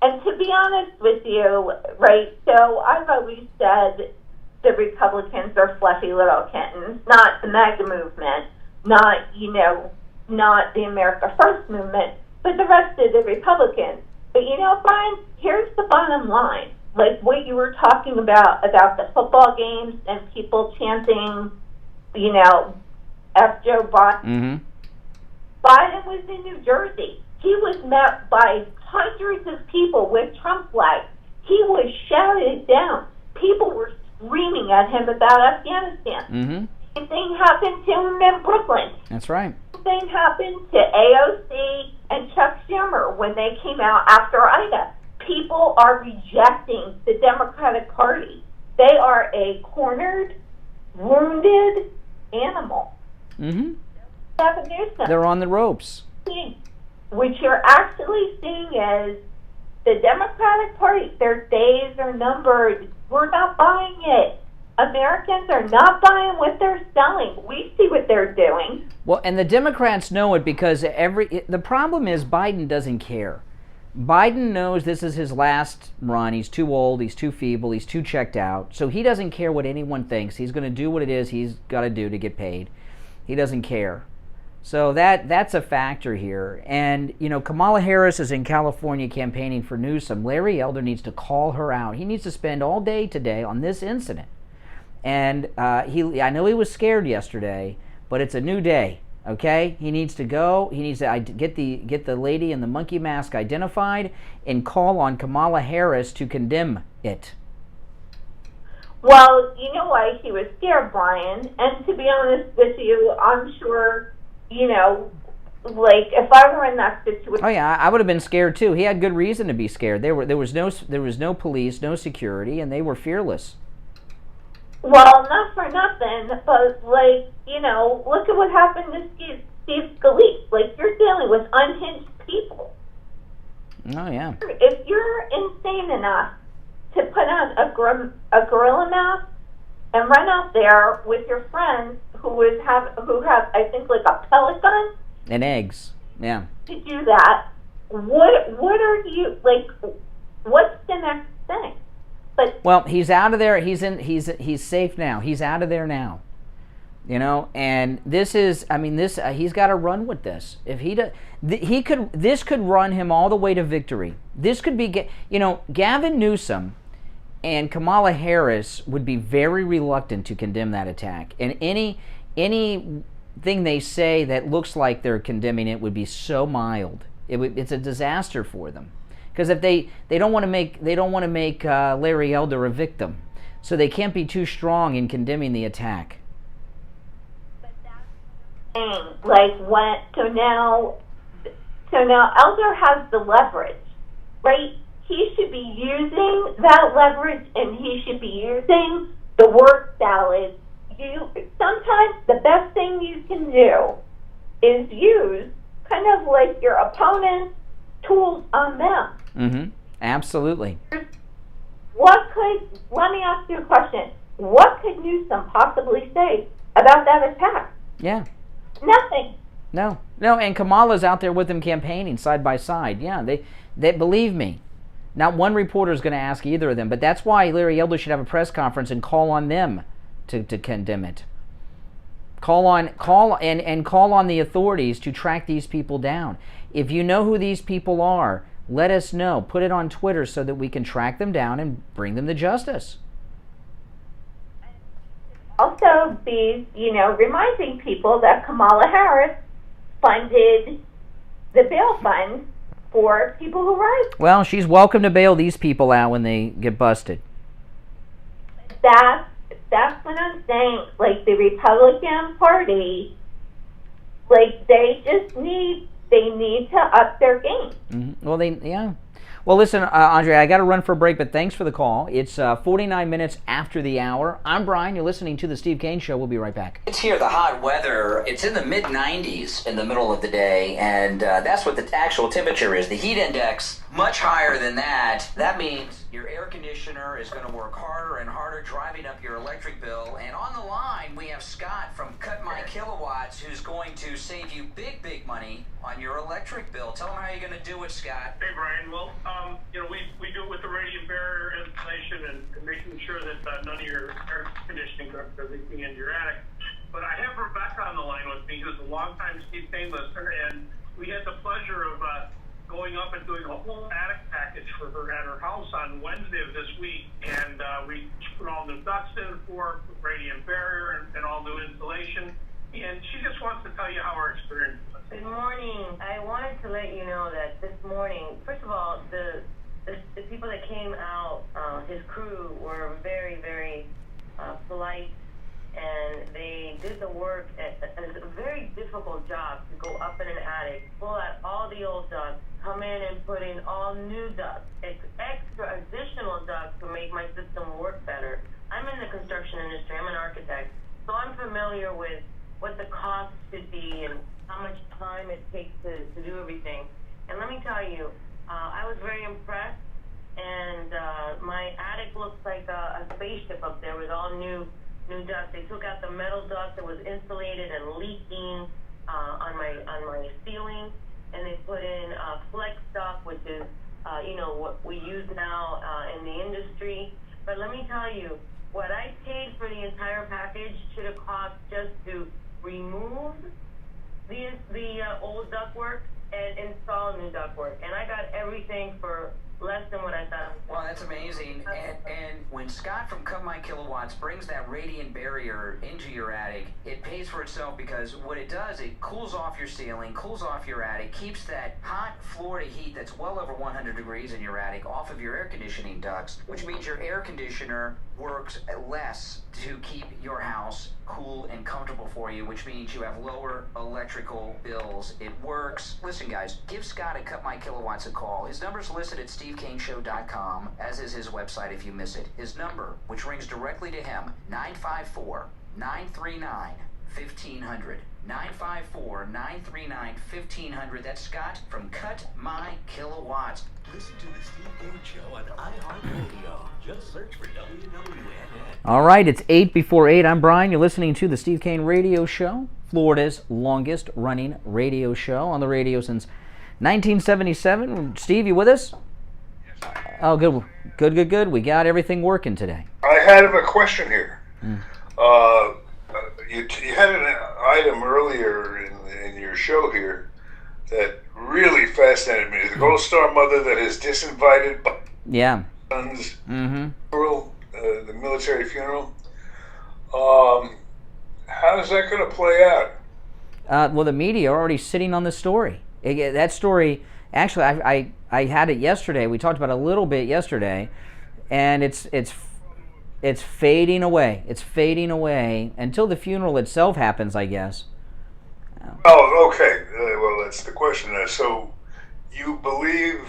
And to be honest with you, right, so I've always said the Republicans are fluffy little kittens, not the MAGA movement, not the America First movement, but the rest of the Republicans. But you know, Brian, here's the bottom line. Like what you were talking about the football games and people chanting, you know, F. Joe Biden. Mm-hmm. Biden was in New Jersey. He was met by hundreds of people with Trump flags. He was shouted down. People were screaming at him about Afghanistan. Mm-hmm. Same thing happened to him in Brooklyn. That's right. Same thing happened to AOC and Chuck Schumer when they came out after Ida. People are rejecting the Democratic Party. They are a cornered, wounded animal. Mm-hmm. Gavin Newsome. They're on the ropes. What you're actually seeing is the Democratic Party, their days are numbered. We're not buying it. Americans are not buying what they're selling. We see what they're doing. Well, and the Democrats know it because the problem is Biden doesn't care. Biden knows this is his last run. He's too old, he's too feeble, he's too checked out. So he doesn't care what anyone thinks. He's going to do what it is he's got to do to get paid. He doesn't care. So that's a factor here. And, you know, Kamala Harris is in California campaigning for Newsome. Larry Elder needs to call her out. He needs to spend all day today on this incident. And I know he was scared yesterday, but it's a new day, okay? He needs to go. He needs to get the lady in the monkey mask identified and call on Kamala Harris to condemn it. Well, you know why he was scared, Brian. And to be honest with you, I'm sure, like if I were in that situation. Oh yeah, I would have been scared too. He had good reason to be scared. There was no police, no security, and they were fearless. Well, not for nothing, but look at what happened to Steve Scalise. Like, you're dealing with unhinged people. Oh yeah. If you're insane enough to put on a gorilla mask and run out there with your friends who have I think like a pellet gun and eggs, yeah. To do that, what are you like? What's the next thing? But well, he's out of there. He's safe now. He's out of there now. And this is, he's got to run with this. If this could run him all the way to victory. This could be, Gavin Newsome and Kamala Harris would be very reluctant to condemn that attack. And anything they say that looks like they're condemning it would be so mild. It's a disaster for them. Because if they don't want to make Larry Elder a victim, so they can't be too strong in condemning the attack. So now Elder has the leverage, right? He should be using that leverage, and he should be using the word salad. Sometimes the best thing you can do is use kind of like your opponent's tools on them. Mm-hmm. Absolutely. Let me ask you a question. What could Newsome possibly say about that attack? Yeah. Nothing. No, and Kamala's out there with him campaigning side by side. Yeah, they believe me. Not one reporter is going to ask either of them, but that's why Larry Elder should have a press conference and call on them to condemn it. Call on the authorities to track these people down. If you know who these people are, let us know. Put it on Twitter so that we can track them down and bring them to justice. Also be, reminding people that Kamala Harris funded the bail fund for people who rise. Well, she's welcome to bail these people out when they get busted. That's what I'm saying. Like, the Republican Party, like, they need to up their game. Mm-hmm. Well, Well, listen, Andre, I got to run for a break, but thanks for the call. It's 49 minutes after the hour. I'm Brian. You're listening to The Steve Kane Show. We'll be right back. It's here, the hot weather. It's in the mid-90s in the middle of the day, and that's what the actual temperature is. The heat index, much higher than that. That means your air conditioner is going to work harder and harder, driving up your electric bill. And on the line, we have Scott from Cut My Kilowatts, who's going to save you big, big money on your electric bill. Tell them how you're going to do it, Scott. Hey, Brian. Well, we do it with the radiant barrier installation and making sure that none of your air conditioning are leaking into your attic. But I have Rebecca on the line with me, who's a longtime Steve Kane listener, and we had the pleasure of going up and doing a whole attic package for her at her house on Wednesday of this week, and we put all new ducts in for radiant barrier and all new insulation. And she just wants to tell you how her experience was. Good morning. I wanted to let you know that this morning, first of all, the people that came out, his crew, were very, very polite, and they did the work. It's a very difficult job to go up in an attic, pull out all the old ducts, come in and put in all new ducts, extra additional ducts to make my system work better. I'm in the construction industry. I'm an architect, so I'm familiar with what the cost should be and how much time it takes to do everything. And let me tell you, I was very impressed, and my attic looks like a spaceship up there with all new ducts. They took out the metal duct that was insulated and leaking on my ceiling, and they put in flex duct, which is what we use now in the industry. But let me tell you, what I paid for the entire package should have cost just to remove the old ductwork and install new ductwork, and I got everything for less than what I thought. Well, that's amazing. And when Scott from Cut My Kilowatts brings that radiant barrier into your attic, it pays for itself, because what it does, it cools off your ceiling, cools off your attic, keeps that hot Florida heat that's well over 100 degrees in your attic off of your air conditioning ducts, which means your air conditioner works less to keep your house cool and comfortable for you, which means you have lower electrical bills. It works. Listen, guys, give Scott at Cut My Kilowatts a call. His number's listed at stevekaneshow.com, as is his website if you miss it. His number, which rings directly to him, 954-939-1500. 954-939-1500. That's Scott from Cut My Kilowatts. Listen to the Steve Kane Show on iHeartRadio. Just search for WWNN. All right, it's 8 before 8. I'm Brian. You're listening to the Steve Kane Radio Show, Florida's longest running radio show, on the radio since 1977. Steve, you with us? Yes. Oh, good. Good. We got everything working today. I have a question here. You had an item earlier in your show here that really fascinated me. The Gold Star mother that is disinvited by sons funeral, the military funeral. How's that going to play out? Well, the media are already sitting on the story. That story, actually, I had it yesterday. We talked about it a little bit yesterday, and it's fading away. It's fading away until the funeral itself happens, I guess. Oh, okay. Well, that's the question. So, you believe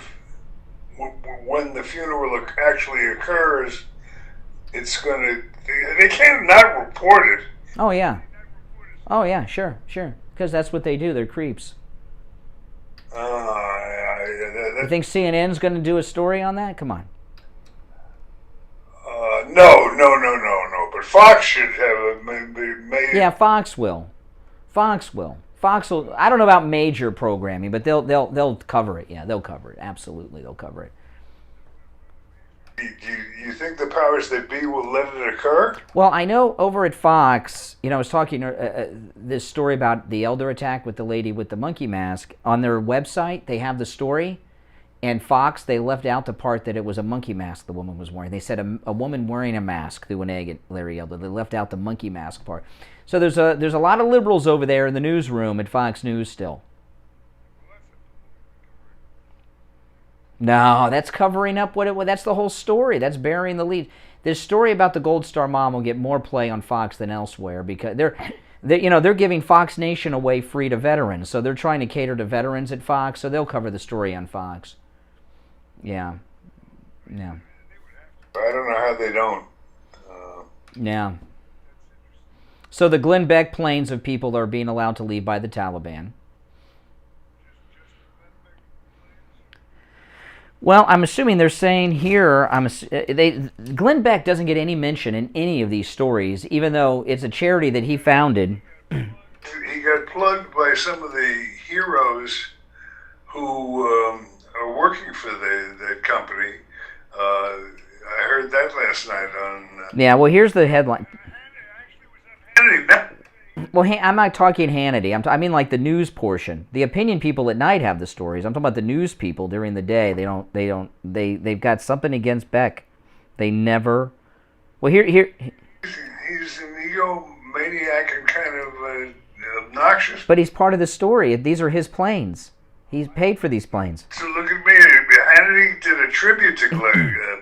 when the funeral actually occurs, it's going to... They can't not report it. Oh, yeah. Oh, yeah, sure. Because that's what they do. They're creeps. You think CNN's going to do a story on that? Come on. No. But Fox should have made. Yeah, Fox will. Fox will. I don't know about major programming, but they'll cover it. Yeah, they'll cover it. Absolutely, they'll cover it. Do you think the powers that be will let it occur? Well, I know over at Fox, I was talking this story about the Elder attack with the lady with the monkey mask. On their website, they have the story. And Fox, they left out the part that it was a monkey mask the woman was wearing. They said a woman wearing a mask threw an egg at Larry Elder. They left out the monkey mask part. So there's a lot of liberals over there in the newsroom at Fox News still. No, that's covering up that's the whole story. That's burying the lead. This story about the Gold Star mom will get more play on Fox than elsewhere because they're giving Fox Nation away free to veterans. So they're trying to cater to veterans at Fox. So they'll cover the story on Fox. Yeah. I don't know how they don't. Yeah. So the Glenn Beck planes of people are being allowed to leave by the Taliban. Well, I'm assuming they're saying here, Glenn Beck doesn't get any mention in any of these stories, even though it's a charity that he founded. He got plugged by some of the heroes who are working for that company. I heard that last night on... Yeah, well, here's the headline. Well, I'm not talking Hannity. I mean like the news portion. The opinion people at night have the stories. I'm talking about the news people during the day. They've got something against Beck. They never... Well, here... He's an egomaniac and kind of obnoxious. But he's part of the story. These are his planes. He's paid for these planes. So look at me. Hannity did a tribute to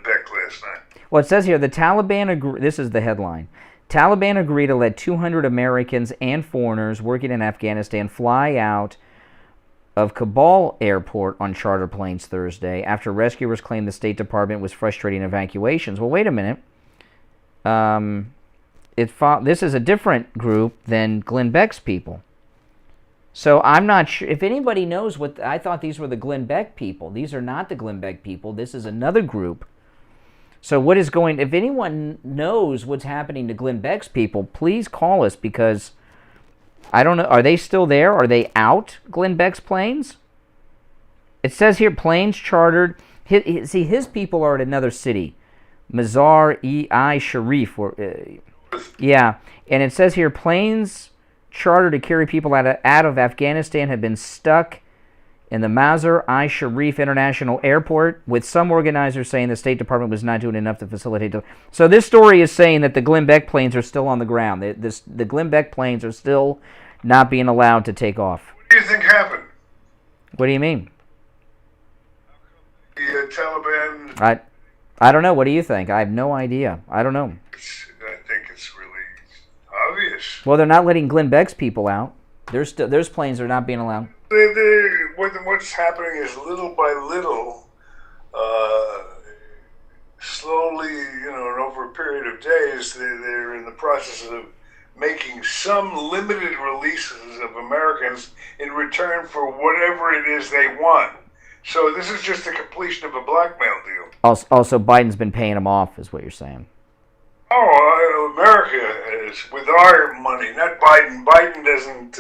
Beck last night. Well, it says here, the Taliban this is the headline. Taliban agreed to let 200 Americans and foreigners working in Afghanistan fly out of Kabul airport on charter planes Thursday after rescuers claimed the State Department was frustrating evacuations. Well, wait a minute. This is a different group than Glenn Beck's people. So I'm not sure if anybody knows what... I thought these were the Glenn Beck people. These are not the Glenn Beck people. This is another group. So what is going... If anyone knows what's happening to Glenn Beck's people, please call us because I don't know. Are they still there? Are they out, Glenn Beck's planes? It says here planes chartered... See, his people are at another city. Mazar-e-Sharif. Yeah, and it says here planes... chartered to carry people out of Afghanistan have been stuck in the Mazar-i-Sharif International Airport, with some organizers saying the State Department was not doing enough to facilitate. So this story is saying that the Glenn Beck planes are still on the ground. The Glenn Beck planes are still not being allowed to take off. What do you think happened? What do you mean? The Taliban I don't know. What do you think? I have no idea. I don't know. I think it's really obvious. Well, they're not letting Glenn Beck's people out. There's planes that are not being allowed. What's happening is little by little, slowly, and over a period of days, they're in the process of making some limited releases of Americans in return for whatever it is they want. So this is just the completion of a blackmail deal. Also, Biden's been paying them off, is what you're saying. Oh, America is with our money, not Biden. Biden doesn't.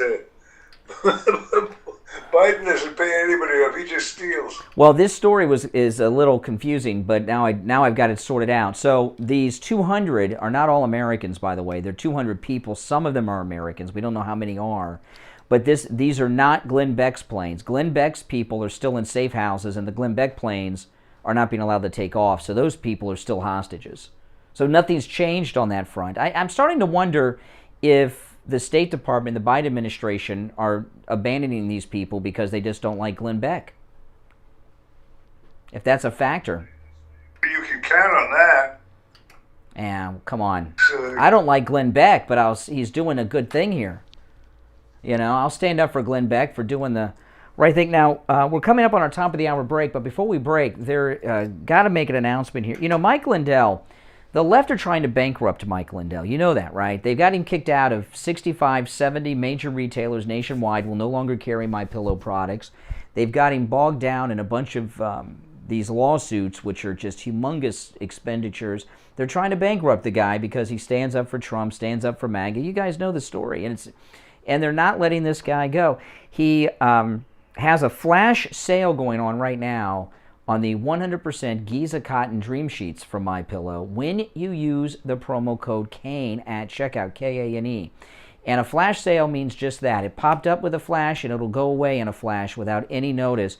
Biden doesn't pay anybody off. He just steals. Well, this story is a little confusing, but now I've got it sorted out. So these 200 are not all Americans, by the way. They're 200 people. Some of them are Americans. We don't know how many are. But these are not Glenn Beck's planes. Glenn Beck's people are still in safe houses, and the Glenn Beck planes are not being allowed to take off. So those people are still hostages. So nothing's changed on that front. I'm starting to wonder if the State Department, the Biden administration, are abandoning these people because they just don't like Glenn Beck. If that's a factor. You can count on that. Yeah, come on. I don't like Glenn Beck, but he's doing a good thing here. I'll stand up for Glenn Beck for doing the right thing. Now, we're coming up on our top of the hour break, but before we break, got to make an announcement here. Mike Lindell, the left are trying to bankrupt Mike Lindell. You know that, right? They've got him kicked out of 65, 70 major retailers nationwide will no longer carry MyPillow products. They've got him bogged down in a bunch of these lawsuits, which are just humongous expenditures. They're trying to bankrupt the guy because he stands up for Trump, stands up for MAGA. You guys know the story. And they're not letting this guy go. He has a flash sale going on right now on the 100% Giza Cotton Dream Sheets from MyPillow when you use the promo code KANE at checkout, K-A-N-E. And a flash sale means just that. It popped up with a flash and it'll go away in a flash without any notice.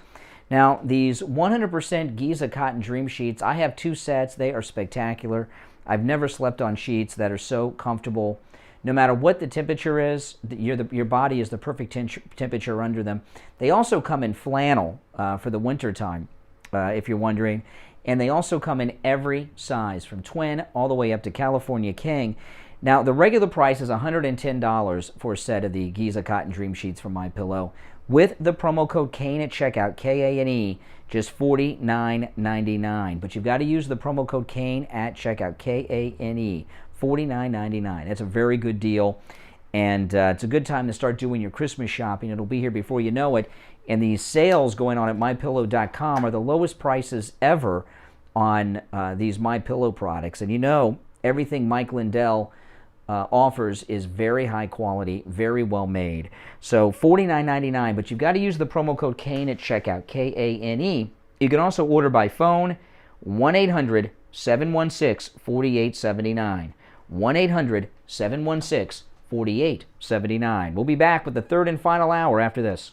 Now, these 100% Giza Cotton Dream Sheets, I have 2 sets. They are spectacular. I've never slept on sheets that are so comfortable. No matter what the temperature is, your body is the perfect temperature under them. They also come in flannel for the winter time. If you're wondering. And they also come in every size, from twin all the way up to California King. Now, the regular price is $110 for a set of the Giza Cotton Dream Sheets from MyPillow. With the promo code KANE at checkout, K-A-N-E, just $49.99. But you've got to use the promo code KANE at checkout, K-A-N-E, $49.99. That's a very good deal. And it's a good time to start doing your Christmas shopping. It'll be here before you know it. And these sales going on at MyPillow.com are the lowest prices ever on these MyPillow products. And everything Mike Lindell offers is very high quality, very well made. So $49.99, but you've got to use the promo code KANE at checkout, K-A-N-E. You can also order by phone, 1-800-716-4879. 1-800-716-4879. We'll be back with the third and final hour after this.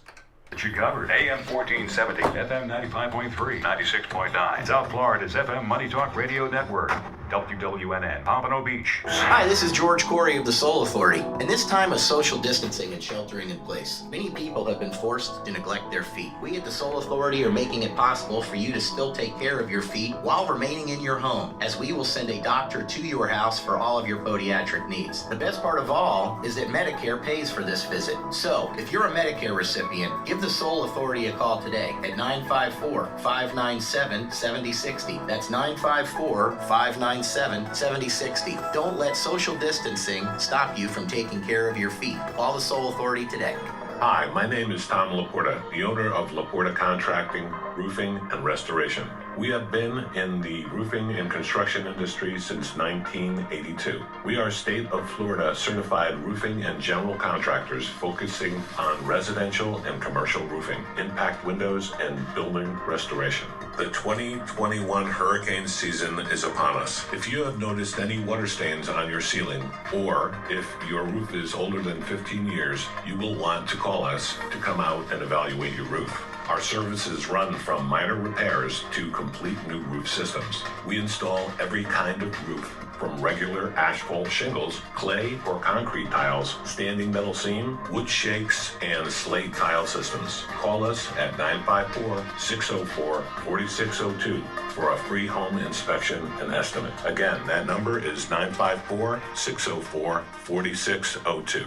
You covered AM 1470, FM 95.3, 96.9. South Florida's FM Money Talk Radio Network. WWNN, Pompano Beach. Hi, this is George Corey of the Soul Authority. In this time of social distancing and sheltering in place, many people have been forced to neglect their feet. We at the Soul Authority are making it possible for you to still take care of your feet while remaining in your home, as we will send a doctor to your house for all of your podiatric needs. The best part of all is that Medicare pays for this visit. So, if you're a Medicare recipient, give the Soul Authority a call today at 954-597-7060. That's 954-597-7060. Don't let social distancing stop you from taking care of your feet. Call the Soul Authority today. Hi, my name is Tom Laporta, the owner of Laporta Contracting, Roofing, and Restoration. We have been in the roofing and construction industry since 1982. We are state of Florida certified roofing and general contractors focusing on residential and commercial roofing, impact windows, and building restoration. The 2021 hurricane season is upon us. If you have noticed any water stains on your ceiling, or if your roof is older than 15 years, you will want to call us to come out and evaluate your roof. Our services run from minor repairs to complete new roof systems. We install every kind of roof, From regular asphalt shingles, clay or concrete tiles, standing metal seam, wood shakes, and slate tile systems. Call us at 954-604-4602 for a free home inspection and estimate. Again, that number is 954-604-4602.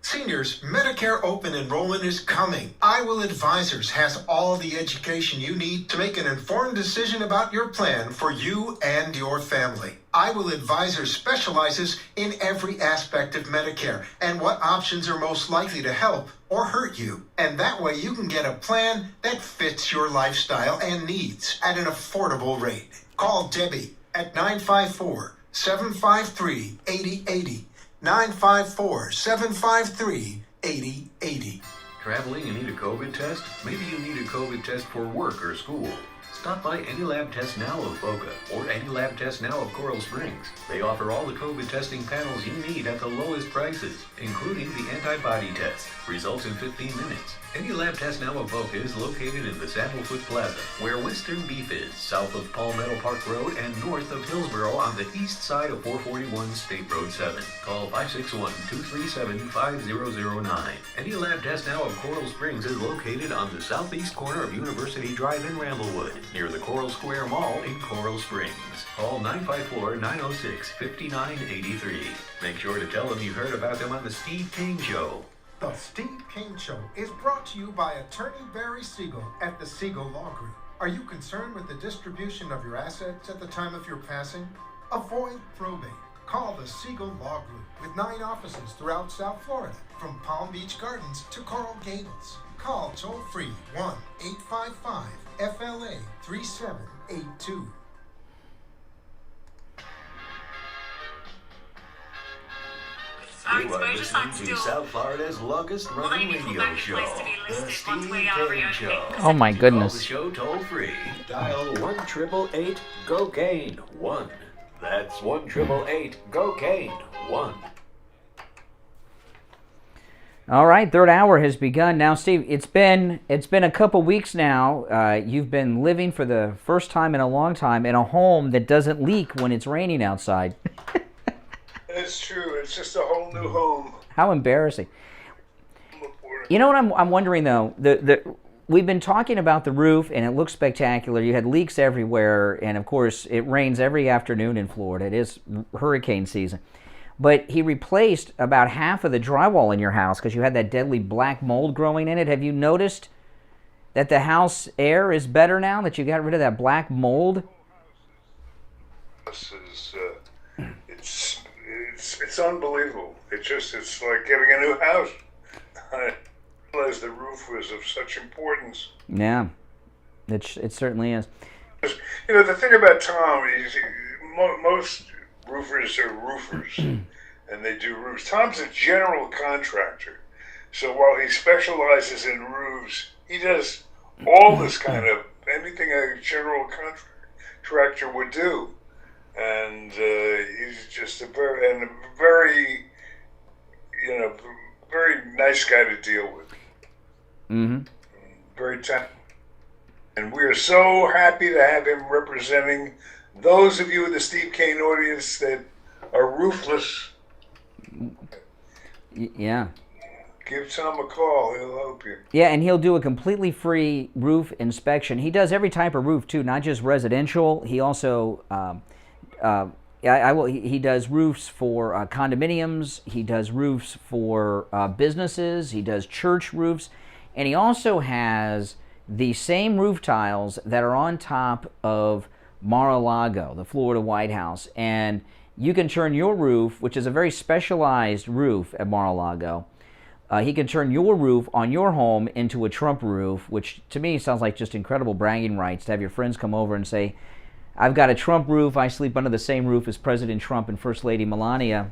Seniors, Medicare open enrollment is coming. I Will Advisors has all the education you need to make an informed decision about your plan for you and your family. I Will Advisors specializes in every aspect of Medicare and what options are most likely to help or hurt you. And that way you can get a plan that fits your lifestyle and needs at an affordable rate. Call Debbie at 954-753-8080. 954-753-8080. Traveling and need a COVID test? Maybe you need a COVID test for work or school. Stop by Any Lab Test Now of Boca or Any Lab Test Now of Coral Springs. They offer all the COVID testing panels you need at the lowest prices, including the antibody test. Results in 15 minutes. Any Lab Test Now of Boca is located in the Sandalfoot Plaza, where Western Beef is, south of Palmetto Park Road and north of Hillsborough on the east side of 441 State Road 7. Call 561-237-5009. Any Lab Test Now of Coral Springs is located on the southeast corner of University Drive in Ramblewood, near the Coral Square Mall in Coral Springs. Call 954-906-5983. Make sure to tell them you heard about them on The Steve Kane Show. The Steve Kane Show is brought to you by Attorney Barry Siegel at the Siegel Law Group. Are you concerned with the distribution of your assets at the time of your passing? Avoid probate. Call the Siegel Law Group with 9 offices throughout South Florida, from Palm Beach Gardens to Coral Gables. Call toll-free 1-855-FLA-3782. You are listening to South Florida's longest running radio show, The Steve Kane Show. Oh my goodness. Call the show toll free. Dial 1-888-GO-KANE-1. That's 1-888-GO-KANE-1. All right, third hour has begun. Now, Steve, it's been a couple weeks now. You've been living for the first time in a long time in a home that doesn't leak when it's raining outside. It's true. It's just a whole new home. How embarrassing. You know what I'm wondering, though? We've been talking about the roof, and it looks spectacular. You had leaks everywhere, and, of course, it rains every afternoon in Florida. It is hurricane season. But he replaced about half of the drywall in your house because you had that deadly black mold growing in it. Have you noticed that the house air is better now, that you got rid of that black mold? This is, it's unbelievable. It's like getting a new house. I realized the roof was of such importance. Yeah, it certainly is. You know, the thing about Tom is most roofers are roofers, and they do roofs. Tom's a general contractor, so while he specializes in roofs, he does all this kind of anything a general contractor would do. And he's just a very nice guy to deal with. Mm-hmm. Very talented. And we are so happy to have him representing those of you in the Steve Kane audience that are roofless. Yeah. Give Tom a call. He'll help you. Yeah, and he'll do a completely free roof inspection. He does every type of roof, too, not just residential. He also... he does roofs for condominiums. He does roofs for businesses. He does church roofs. And he also has the same roof tiles that are on top of Mar-a-Lago, the Florida White House. And you can turn your roof, which is a very specialized roof at Mar-a-Lago, he can turn your roof on your home into a Trump roof, which to me sounds like just incredible bragging rights to have your friends come over and say, I've got a Trump roof. I sleep under the same roof as President Trump and First Lady Melania.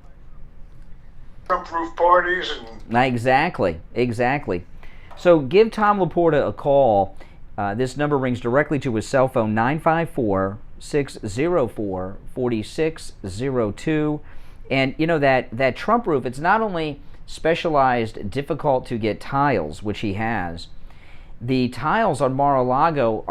Trump roof parties. Exactly. So give Tom Laporta a call. This number rings directly to his cell phone, 954-604-4602. And, you know, that Trump roof, it's not only specialized, difficult to get tiles, which he has, the tiles on Mar-a-Lago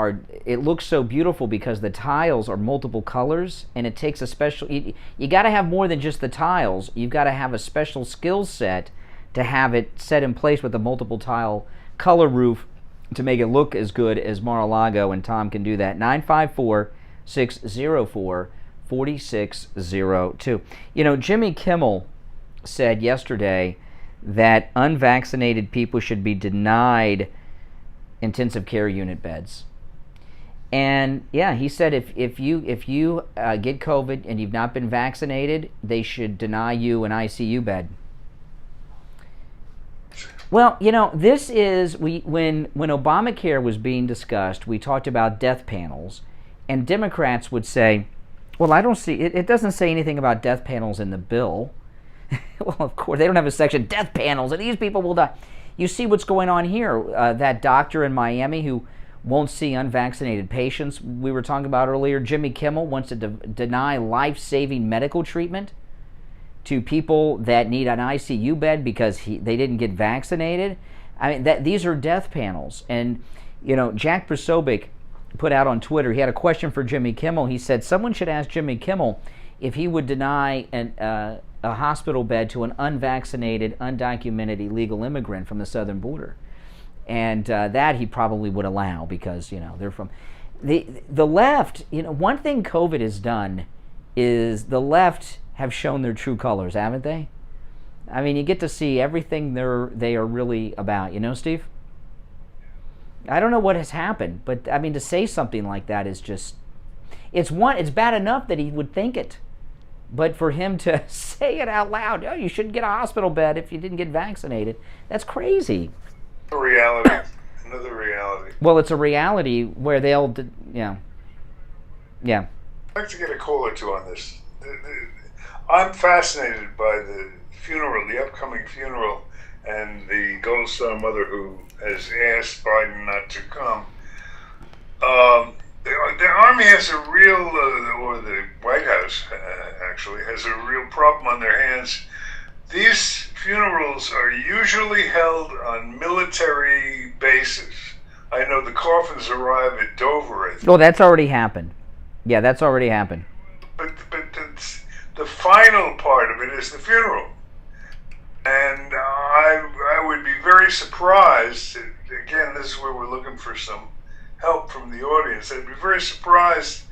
it looks so beautiful because the tiles are multiple colors, and it takes a special, you got to have more than just the tiles. You've got to have a special skill set to have it set in place with a multiple tile color roof to make it look as good as Mar-a-Lago, and Tom can do that. 954-604-4602. You know, Jimmy Kimmel said yesterday that unvaccinated people should be denied intensive care unit beds. And yeah, he said if you get COVID and you've not been vaccinated, they should deny you an ICU bed. Well, you know, this is when Obamacare was being discussed, we talked about death panels, and Democrats would say, well, I don't see it doesn't say anything about death panels in the bill. Well, of course, they don't have a section death panels and these people will die. You see what's going on here. That doctor in Miami who won't see unvaccinated patients we were talking about earlier, Jimmy Kimmel, wants to deny life-saving medical treatment to people that need an ICU bed because they didn't get vaccinated. I mean, these are death panels. And, you know, Jack Posobiec put out on Twitter, he had a question for Jimmy Kimmel. He said someone should ask Jimmy Kimmel if he would deny a hospital bed to an unvaccinated, undocumented illegal immigrant from the southern border. And that he probably would allow because, you know, they're from... The left, you know, one thing COVID has done is the left have shown their true colors, haven't they? I mean, you get to see everything they are really about. You know, Steve? I don't know what has happened, but I mean, to say something like that is just... It's bad enough that he would think it. But for him to say it out loud, oh, you shouldn't get a hospital bed if you didn't get vaccinated, that's crazy. Another reality. Well, it's a reality where they'll, yeah. I'd like to get a call or two on this. I'm fascinated by the funeral, the upcoming funeral, and the Gold Star mother who has asked Biden not to come. The Army has a real, or the White House actually, has a real problem on their hands. These funerals are usually held on military bases. I know the coffins arrive at Dover. Well, that's already happened. Yeah, that's already happened. But the final part of it is the funeral. And I would be very surprised, again, this is where we're looking for some help from the audience. I'd be very surprised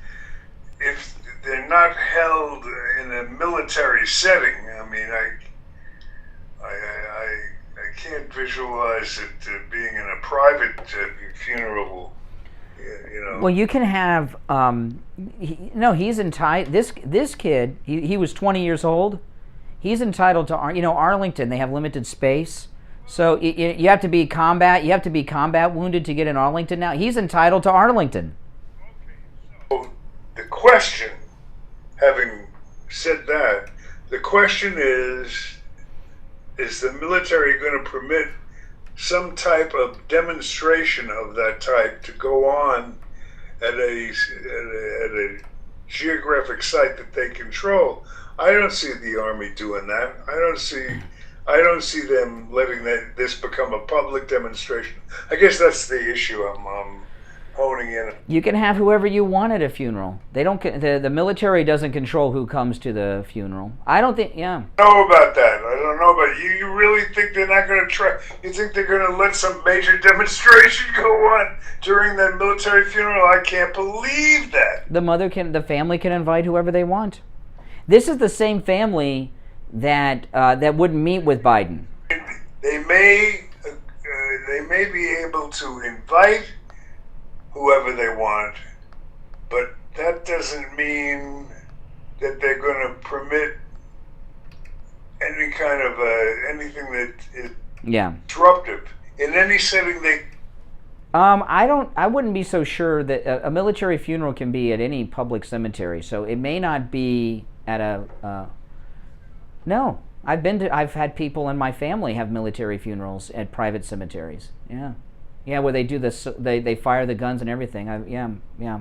if they're not held in a military setting. I mean, I can't visualize it being in a private funeral. You know. Well, you can have. He's entitled. This kid, he was 20 years old. He's entitled to. You know, Arlington, they have limited space. So you have to be combat. You have to be combat wounded to get in Arlington now. He's entitled to Arlington. So the question, having said that, the question is the military going to permit some type of demonstration of that type to go on at a geographic site that they control? I don't see the Army doing that. I don't see them letting this become a public demonstration. I guess that's the issue I'm honing in. You can have whoever you want at a funeral. They don't. The military doesn't control who comes to the funeral. I don't think. Yeah. I don't know about that. I don't know about you. You really think they're not going to try? You think they're going to let some major demonstration go on during that military funeral? I can't believe that. The family can invite whoever they want. This is the same family that wouldn't meet with Biden. They may be able to invite whoever they want, but that doesn't mean that they're going to permit any kind of anything that is disruptive in any setting. I wouldn't be so sure that a military funeral can be at any public cemetery. So it may not be at a. No, I've had people in my family have military funerals at private cemeteries. Yeah, where they do this, they fire the guns and everything. Yeah.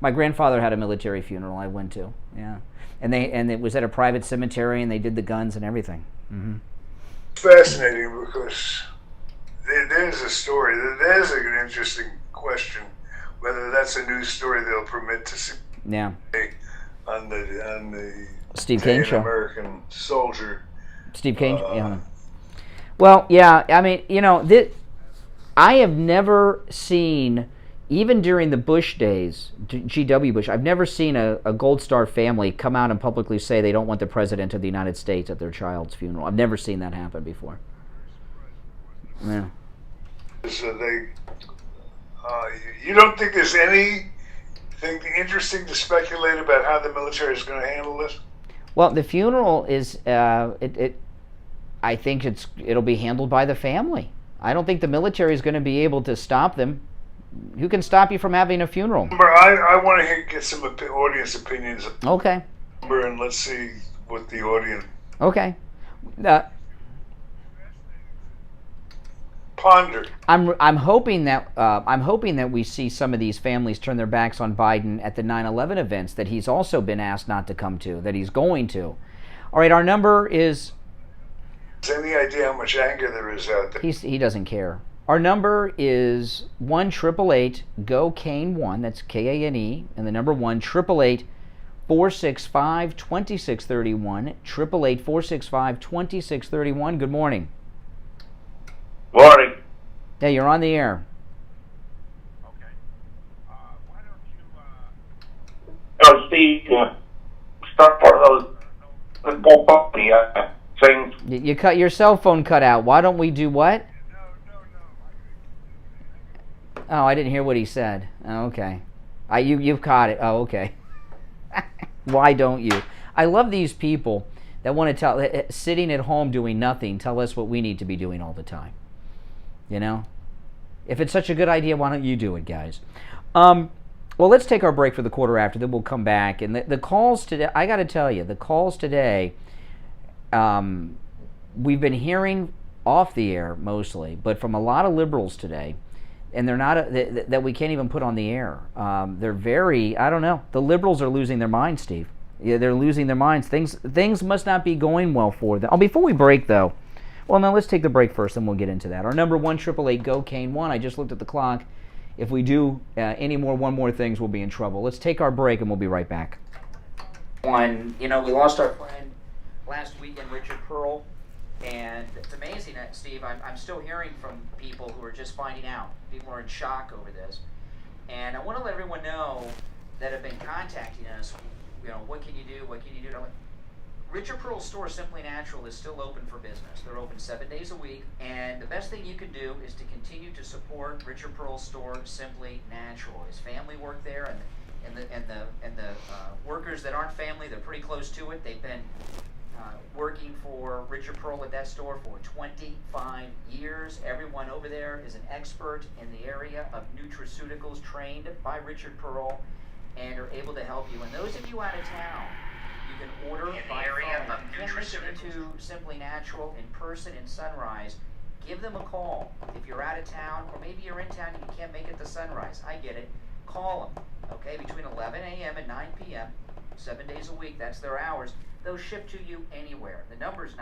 My grandfather had a military funeral I went to. Yeah, and it was at a private cemetery, and they did the guns and everything. Mm-hmm. It's fascinating because there's a story. There's an interesting question whether that's a news story they'll permit to see. Yeah. On the Steve Kane show. American soldier. Steve Kane. Yeah. Well, yeah. I mean, I have never seen, even during the Bush days, G.W. Bush, I've never seen a Gold Star family come out and publicly say they don't want the President of the United States at their child's funeral. I've never seen that happen before. Yeah. So you don't think there's anything interesting to speculate about how the military is going to handle this? Well, the funeral is, I think it'll be handled by the family. I don't think the military is going to be able to stop them. Who can stop you from having a funeral? I want to get some audience opinions. Okay. And let's see what the audience. Okay. Ponder. I'm hoping that we see some of these families turn their backs on Biden at the 9/11 events that he's also been asked not to come to, that he's going to. All right, our number is. Any idea how much anger there is out there? He doesn't care. Our number is 1-888-GO-KANE1. That's KANE, and the number 1-888-465-2631. 888-465-2631. Good morning. Morning. Yeah, you're on the air. Oh, Steve, start part of those things. You cut your cell phone cut out. Why don't we do what? Oh, I didn't hear what he said. Oh, okay. You've caught it. Oh, okay. Why don't you? I love these people that want to tell, sitting at home doing nothing, tell us what we need to be doing all the time. If it's such a good idea, why don't you do it, guys? Well, let's take our break for the quarter after, then we'll come back. And the calls today, I got to tell you, the calls today, we've been hearing off the air mostly, but from a lot of liberals today, and they're not that we can't even put on the air. They're very, I don't know. The liberals are losing their minds, Steve. Yeah, they're losing their minds. Things must not be going well for them. Oh, before we break though, well, now let's take the break first, and we'll get into that. Our number 1-888-GO-KANE1. I just looked at the clock. If we do one more things, we'll be in trouble. Let's take our break, and we'll be right back. We lost our friend last weekend, Richard Pearl, and it's amazing, Steve. I'm still hearing from people who are just finding out. People are in shock over this, and I want to let everyone know that have been contacting us. What can you do? What can you do? Richard Pearl's store, Simply Natural, is still open for business. They're open 7 days a week, and the best thing you can do is to continue to support Richard Pearl's store, Simply Natural. His family work there, and the workers that aren't family, they're pretty close to it. They've been working for Richard Pearl at that store for 25 years. Everyone over there is an expert in the area of nutraceuticals, trained by Richard Pearl, and are able to help you. And those of you out of town, you can order by phone. If you can't make it into Simply Natural in person in Sunrise, give them a call. If you're out of town, or maybe you're in town and you can't make it to Sunrise, I get it. Call them, okay, between 11 a.m. and 9 p.m., 7 days a week, that's their hours. They'll ship to you anywhere. The number is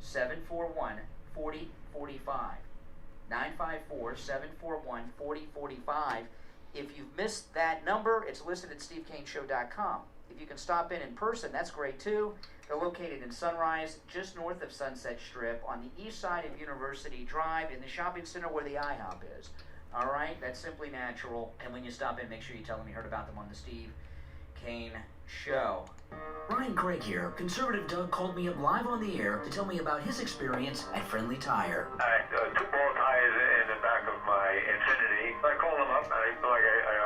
954-741-4045. 954-741-4045. If you've missed that number, it's listed at SteveKaneShow.com. If you can stop in person, that's great too. They're located in Sunrise, just north of Sunset Strip, on the east side of University Drive, in the shopping center where the IHOP is. All right, that's Simply Natural. And when you stop in, make sure you tell them you heard about them on the Steve Kane Show. Ryan Craig here. Conservative Doug called me up live on the air to tell me about his experience at Friendly Tire. I had 2 bow ties in the back of my Infiniti. I called them up, and I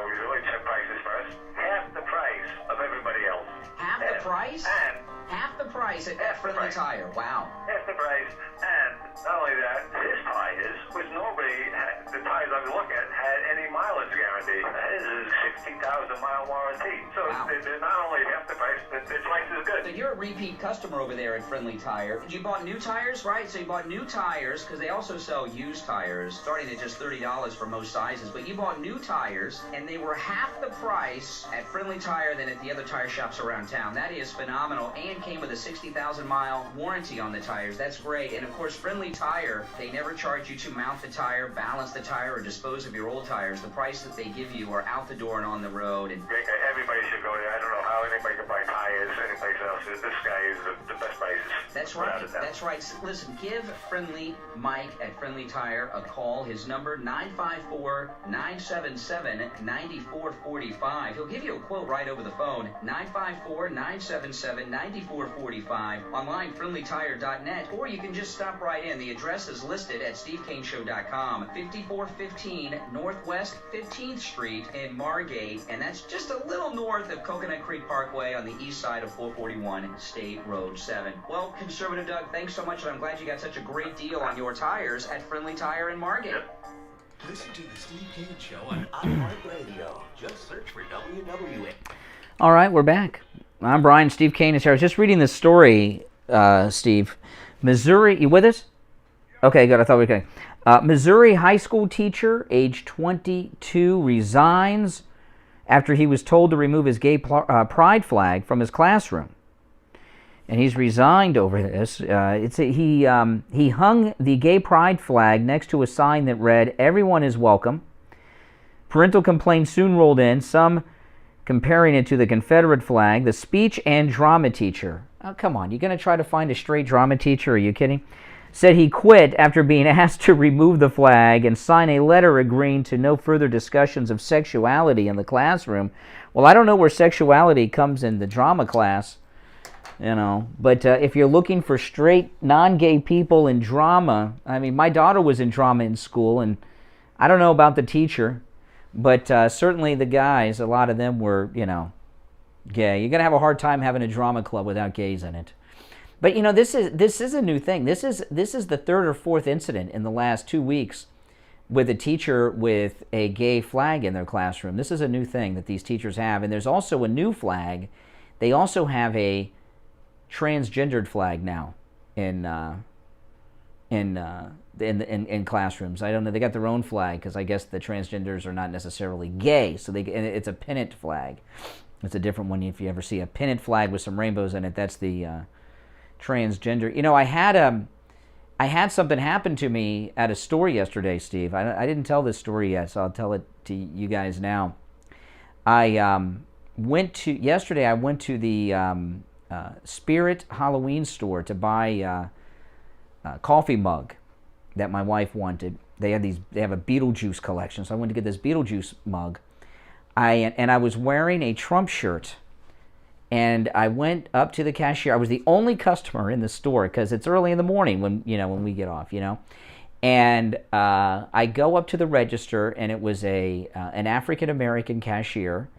always really check prices first. Half the price of everybody else. Half the price? And half the price at Friendly Tire. Wow. Half the price, and not only that, his tires, which nobody, the tires I was looking at, had any mileage guarantee. His is 60,000-mile warranty. So they're not only half the price, but they're twice as good. So you're a repeat customer over there at Friendly Tire. You bought new tires, right? So you bought new tires, because they also sell used tires, starting at just $30 for most sizes. But you bought new tires, and they were half the price at Friendly Tire than at the other tire shops around town. That is phenomenal, and came with a 60,000-mile warranty on the tires. That's great. And of course, Friendly Tire, they never charge you to mount the tire, balance the tire, or dispose of your old tires. The price that they give you are out the door and on the road. And everybody should go there. I don't know how anybody can buy tires anyplace else. This guy is the best prices. That's right. That's right. Listen, give Friendly Mike at Friendly Tire a call. His number, 954-977-9445. He'll give you a quote right over the phone, 954-977-9445. Online, friendlytire.net, or you can just stop right in. The address is listed at stevekaneshow.com. 5415 Northwest 15th Street in Margate, and that's just a little north of Coconut Creek Parkway on the east side of 441 State Road 7. Well, Conservative Doug, thanks so much, and I'm glad you got such a great deal on your tires at Friendly Tire in Margate. Listen to the Steve Kane Show on iHeartRadio. Just search for WWA. All right, we're back. I'm Brian. Steve Kane is here. I was just reading this story, Steve. Missouri, you with us? Okay, good. I thought we were okay. Missouri high school teacher, age 22, resigns after he was told to remove his gay pride flag from his classroom. And he's resigned over this. He hung the gay pride flag next to a sign that read, "Everyone is welcome." Parental complaints soon rolled in, some comparing it to the Confederate flag. The speech and drama teacher, oh, come on, you're going to try to find a straight drama teacher? Are you kidding? Said he quit after being asked to remove the flag and sign a letter agreeing to no further discussions of sexuality in the classroom. Well, I don't know where sexuality comes in the drama class, but if you're looking for straight non-gay people in drama, I mean, my daughter was in drama in school, and I don't know about the teacher, but certainly the guys, a lot of them were, gay. You're going to have a hard time having a drama club without gays in it. But this is a new thing. This is the third or fourth incident in the last 2 weeks with a teacher with a gay flag in their classroom. This is a new thing that these teachers have, and there's also a new flag. They also have a transgendered flag now in classrooms. I don't know. They got their own flag because I guess the transgenders are not necessarily gay. So and it's a pennant flag. It's a different one. If you ever see a pennant flag with some rainbows in it, that's the transgender. I had something happen to me at a store yesterday, Steve. I didn't tell this story yet, so I'll tell it to you guys now. Yesterday I went to the Spirit Halloween store to buy a coffee mug that my wife wanted. They have a Beetlejuice collection, so I went to get this Beetlejuice mug. I was wearing a Trump shirt. And I went up to the cashier. I was the only customer in the store because it's early in the morning when we get off, And I go up to the register, and it was an African American cashier,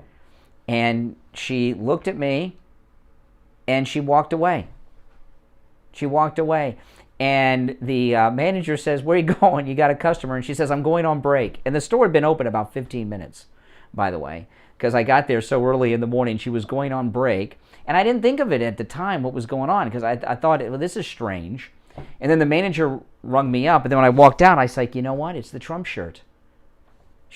and she looked at me, and she walked away. And the manager says, "Where are you going? You got a customer?" And she says, "I'm going on break." And the store had been open about 15 minutes, by the way, because I got there so early in the morning. She was going on break, and I didn't think of it at the time what was going on because I thought, well, this is strange. And then the manager rung me up, and then when I walked out, I was like, you know what? It's the Trump shirt.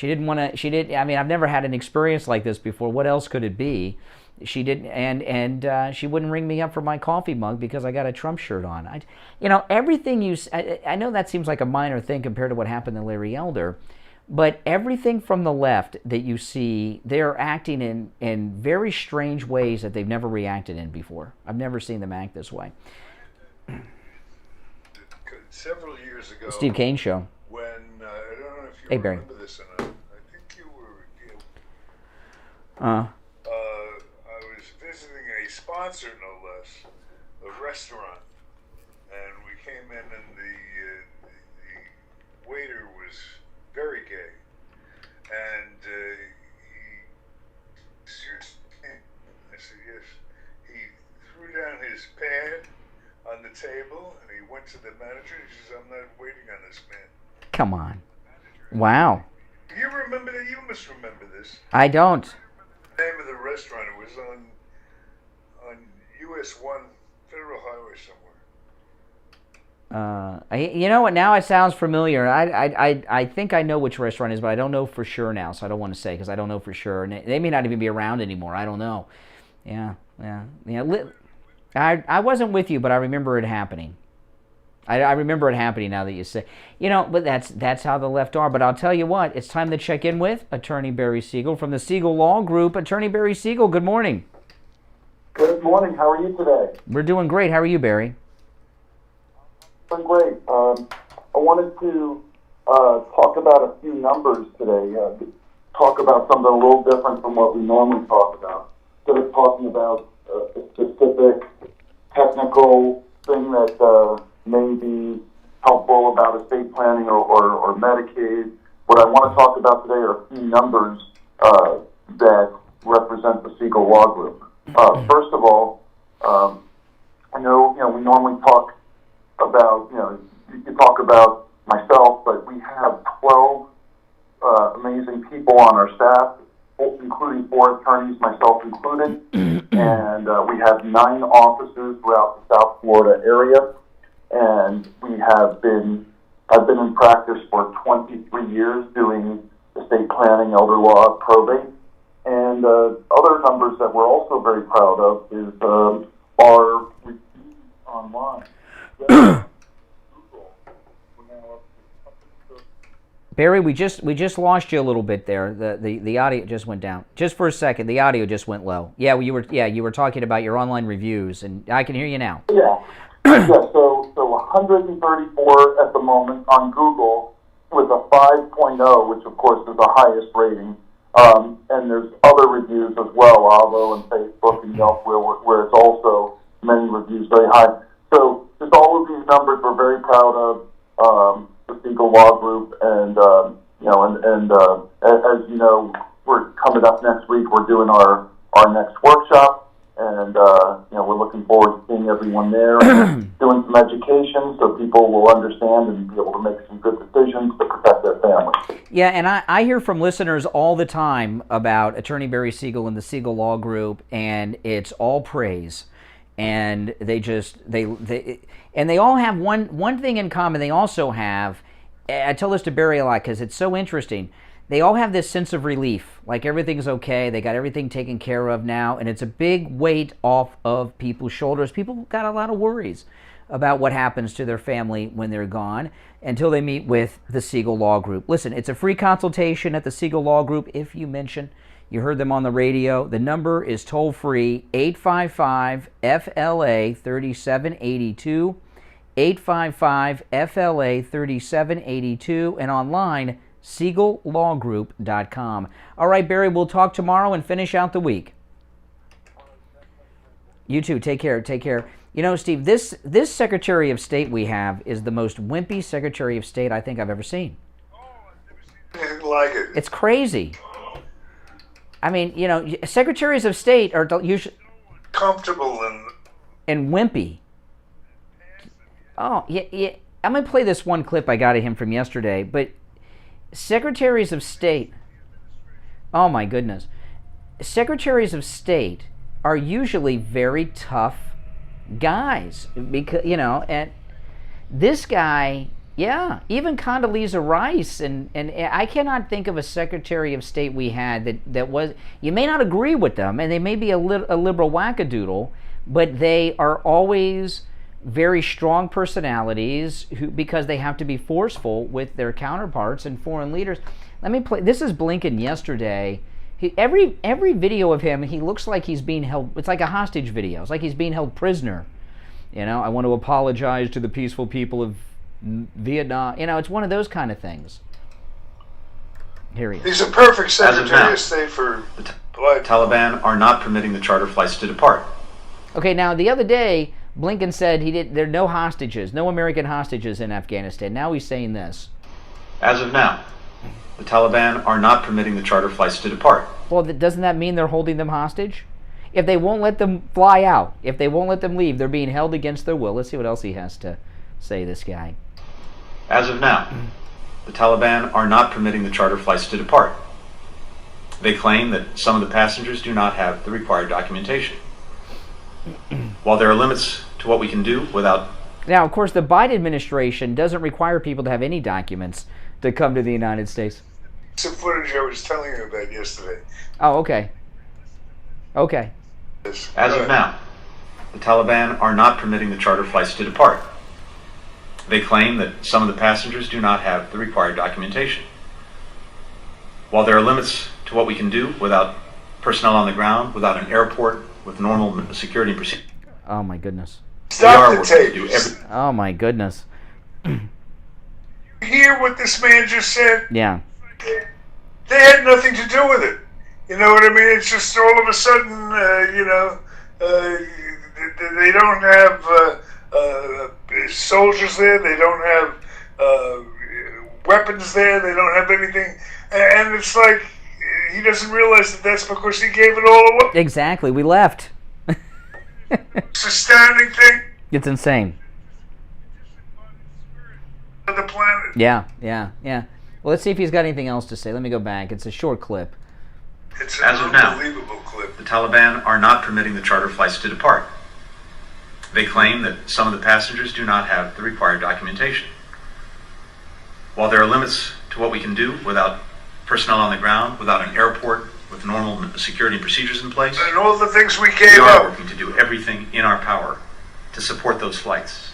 I mean, I've never had an experience like this before. What else could it be? She didn't, and she wouldn't ring me up for my coffee mug because I got a Trump shirt on. Everything I know that seems like a minor thing compared to what happened to Larry Elder. But everything from the left that you see, they're acting in very strange ways that they've never reacted in before. I've never seen them act this way. Several years ago, Steve Kane Show. When I don't know if you Barry. remember this or not. I think you were. Uh-huh. I was visiting a sponsor, no less, a restaurant, and we came in, and the waiter was very gay, and I said yes. He threw down his pad on the table, and he went to the manager. He says, "I'm not waiting on this man." Come on. Wow. You remember that? You must remember this. I don't. The name of the restaurant, it was on US 1 Federal Highway somewhere. You know what? Now it sounds familiar. I think I know which restaurant it is, but I don't know for sure now, so I don't want to say because I don't know for sure. And they may not even be around anymore. I don't know. Yeah. I wasn't with you, but I remember it happening. I remember it happening now that you say. But that's how the left are. But I'll tell you what, it's time to check in with Attorney Barry Siegel from the Siegel Law Group. Attorney Barry Siegel, good morning. Good morning. How are you today? We're doing great. How are you, Barry? Doing great. I wanted to talk about a few numbers today. Talk about something a little different from what we normally talk about. Instead of talking about a specific technical thing that may be helpful about estate planning or Medicaid, what I want to talk about today are a few numbers that represent the Siegel Law Group. First of all, I know we normally talk about you talk about myself, but we have 12 amazing people on our staff, including 4 attorneys, myself included, and we have 9 offices throughout the South Florida area. And I've been in practice for 23 years doing estate planning, elder law, probate. And other numbers that we're also very proud of is our reviews online. Barry, we just lost you a little bit there. The audio just went down. Just for a second, the audio just went low. Yeah, you were talking about your online reviews, and I can hear you now. Yeah. So 134 at the moment on Google with a 5.0, which of course is the highest rating. And there's other reviews as well, Alvo and Facebook and Yelp, where it's also many reviews very high. So just all of these numbers we're very proud of, the Siegel Law Group, and as you know, we're coming up next week. We're doing our next workshop. And, we're looking forward to seeing everyone there and doing some education so people will understand and be able to make some good decisions to protect their families. Yeah, and I hear from listeners all the time about Attorney Barry Siegel and the Siegel Law Group, and it's all praise. And they all have one thing in common. They also have, I tell this to Barry a lot because it's so interesting, they all have this sense of relief, like everything's okay, they got everything taken care of now, and it's a big weight off of people's shoulders. People got a lot of worries about what happens to their family when they're gone until they meet with the Siegel Law Group. Listen, it's a free consultation at the Siegel Law Group. If you mention you heard them on the radio, the number is toll-free, 855-FLA-3782, 855-FLA-3782, and online, SiegelLawGroup.com. All right, Barry, we'll talk tomorrow and finish out the week. You too. Take care. Take care. Steve, this Secretary of State we have is the most wimpy Secretary of State I think I've ever seen. Anything like it. It's crazy. I mean, Secretaries of State are usually comfortable and wimpy. Oh, yeah. I'm going to play this one clip I got of him from yesterday, but Secretaries of State, oh my goodness, Secretaries of State are usually very tough guys because, and this guy, yeah, even Condoleezza Rice, and I cannot think of a Secretary of State we had that was, you may not agree with them, and they may be a liberal wackadoodle, but they are always very strong personalities because they have to be forceful with their counterparts and foreign leaders. Let me play. This is Blinken yesterday. Every video of him, he looks like he's being held. It's like a hostage video. It's like he's being held prisoner. I want to apologize to the peaceful people of Vietnam. It's one of those kind of things. Here he is. He's a perfect Secretary of State for the Taliban are not permitting the charter flights to depart. Okay, now the other day, Blinken said there are no hostages, no American hostages in Afghanistan. Now he's saying this. As of now, the Taliban are not permitting the charter flights to depart. Well, doesn't that mean they're holding them hostage? If they won't let them fly out, if they won't let them leave, they're being held against their will. Let's see what else he has to say, this guy. As of now, the Taliban are not permitting the charter flights to depart. They claim that some of the passengers do not have the required documentation. While there are limits to what we can do without... Now, of course, the Biden administration doesn't require people to have any documents to come to the United States. Some footage I was telling you about yesterday. Oh, okay. Okay. As of now, the Taliban are not permitting the charter flights to depart. They claim that some of the passengers do not have the required documentation. While there are limits to what we can do without personnel on the ground, without an airport, with normal security and procedure. Oh my goodness. Stop the tape. Oh my goodness. Hear what this man just said? Yeah. They had nothing to do with it. You know what I mean? It's just all of a sudden, they don't have soldiers there. They don't have weapons there. They don't have anything. And it's like, he doesn't realize that that's because he gave it all away. Exactly. We left. It's an astounding thing. It's insane. On the planet. Yeah. Well, let's see if he's got anything else to say. Let me go back. It's a short clip. It's an As of now, unbelievable clip. the Taliban are not permitting the charter flights to depart. They claim that some of the passengers do not have the required documentation. While there are limits to what we can do without personnel on the ground, without an airport, with normal security and procedures in place, and all the things we we gave are up. working to do everything in our power to support those flights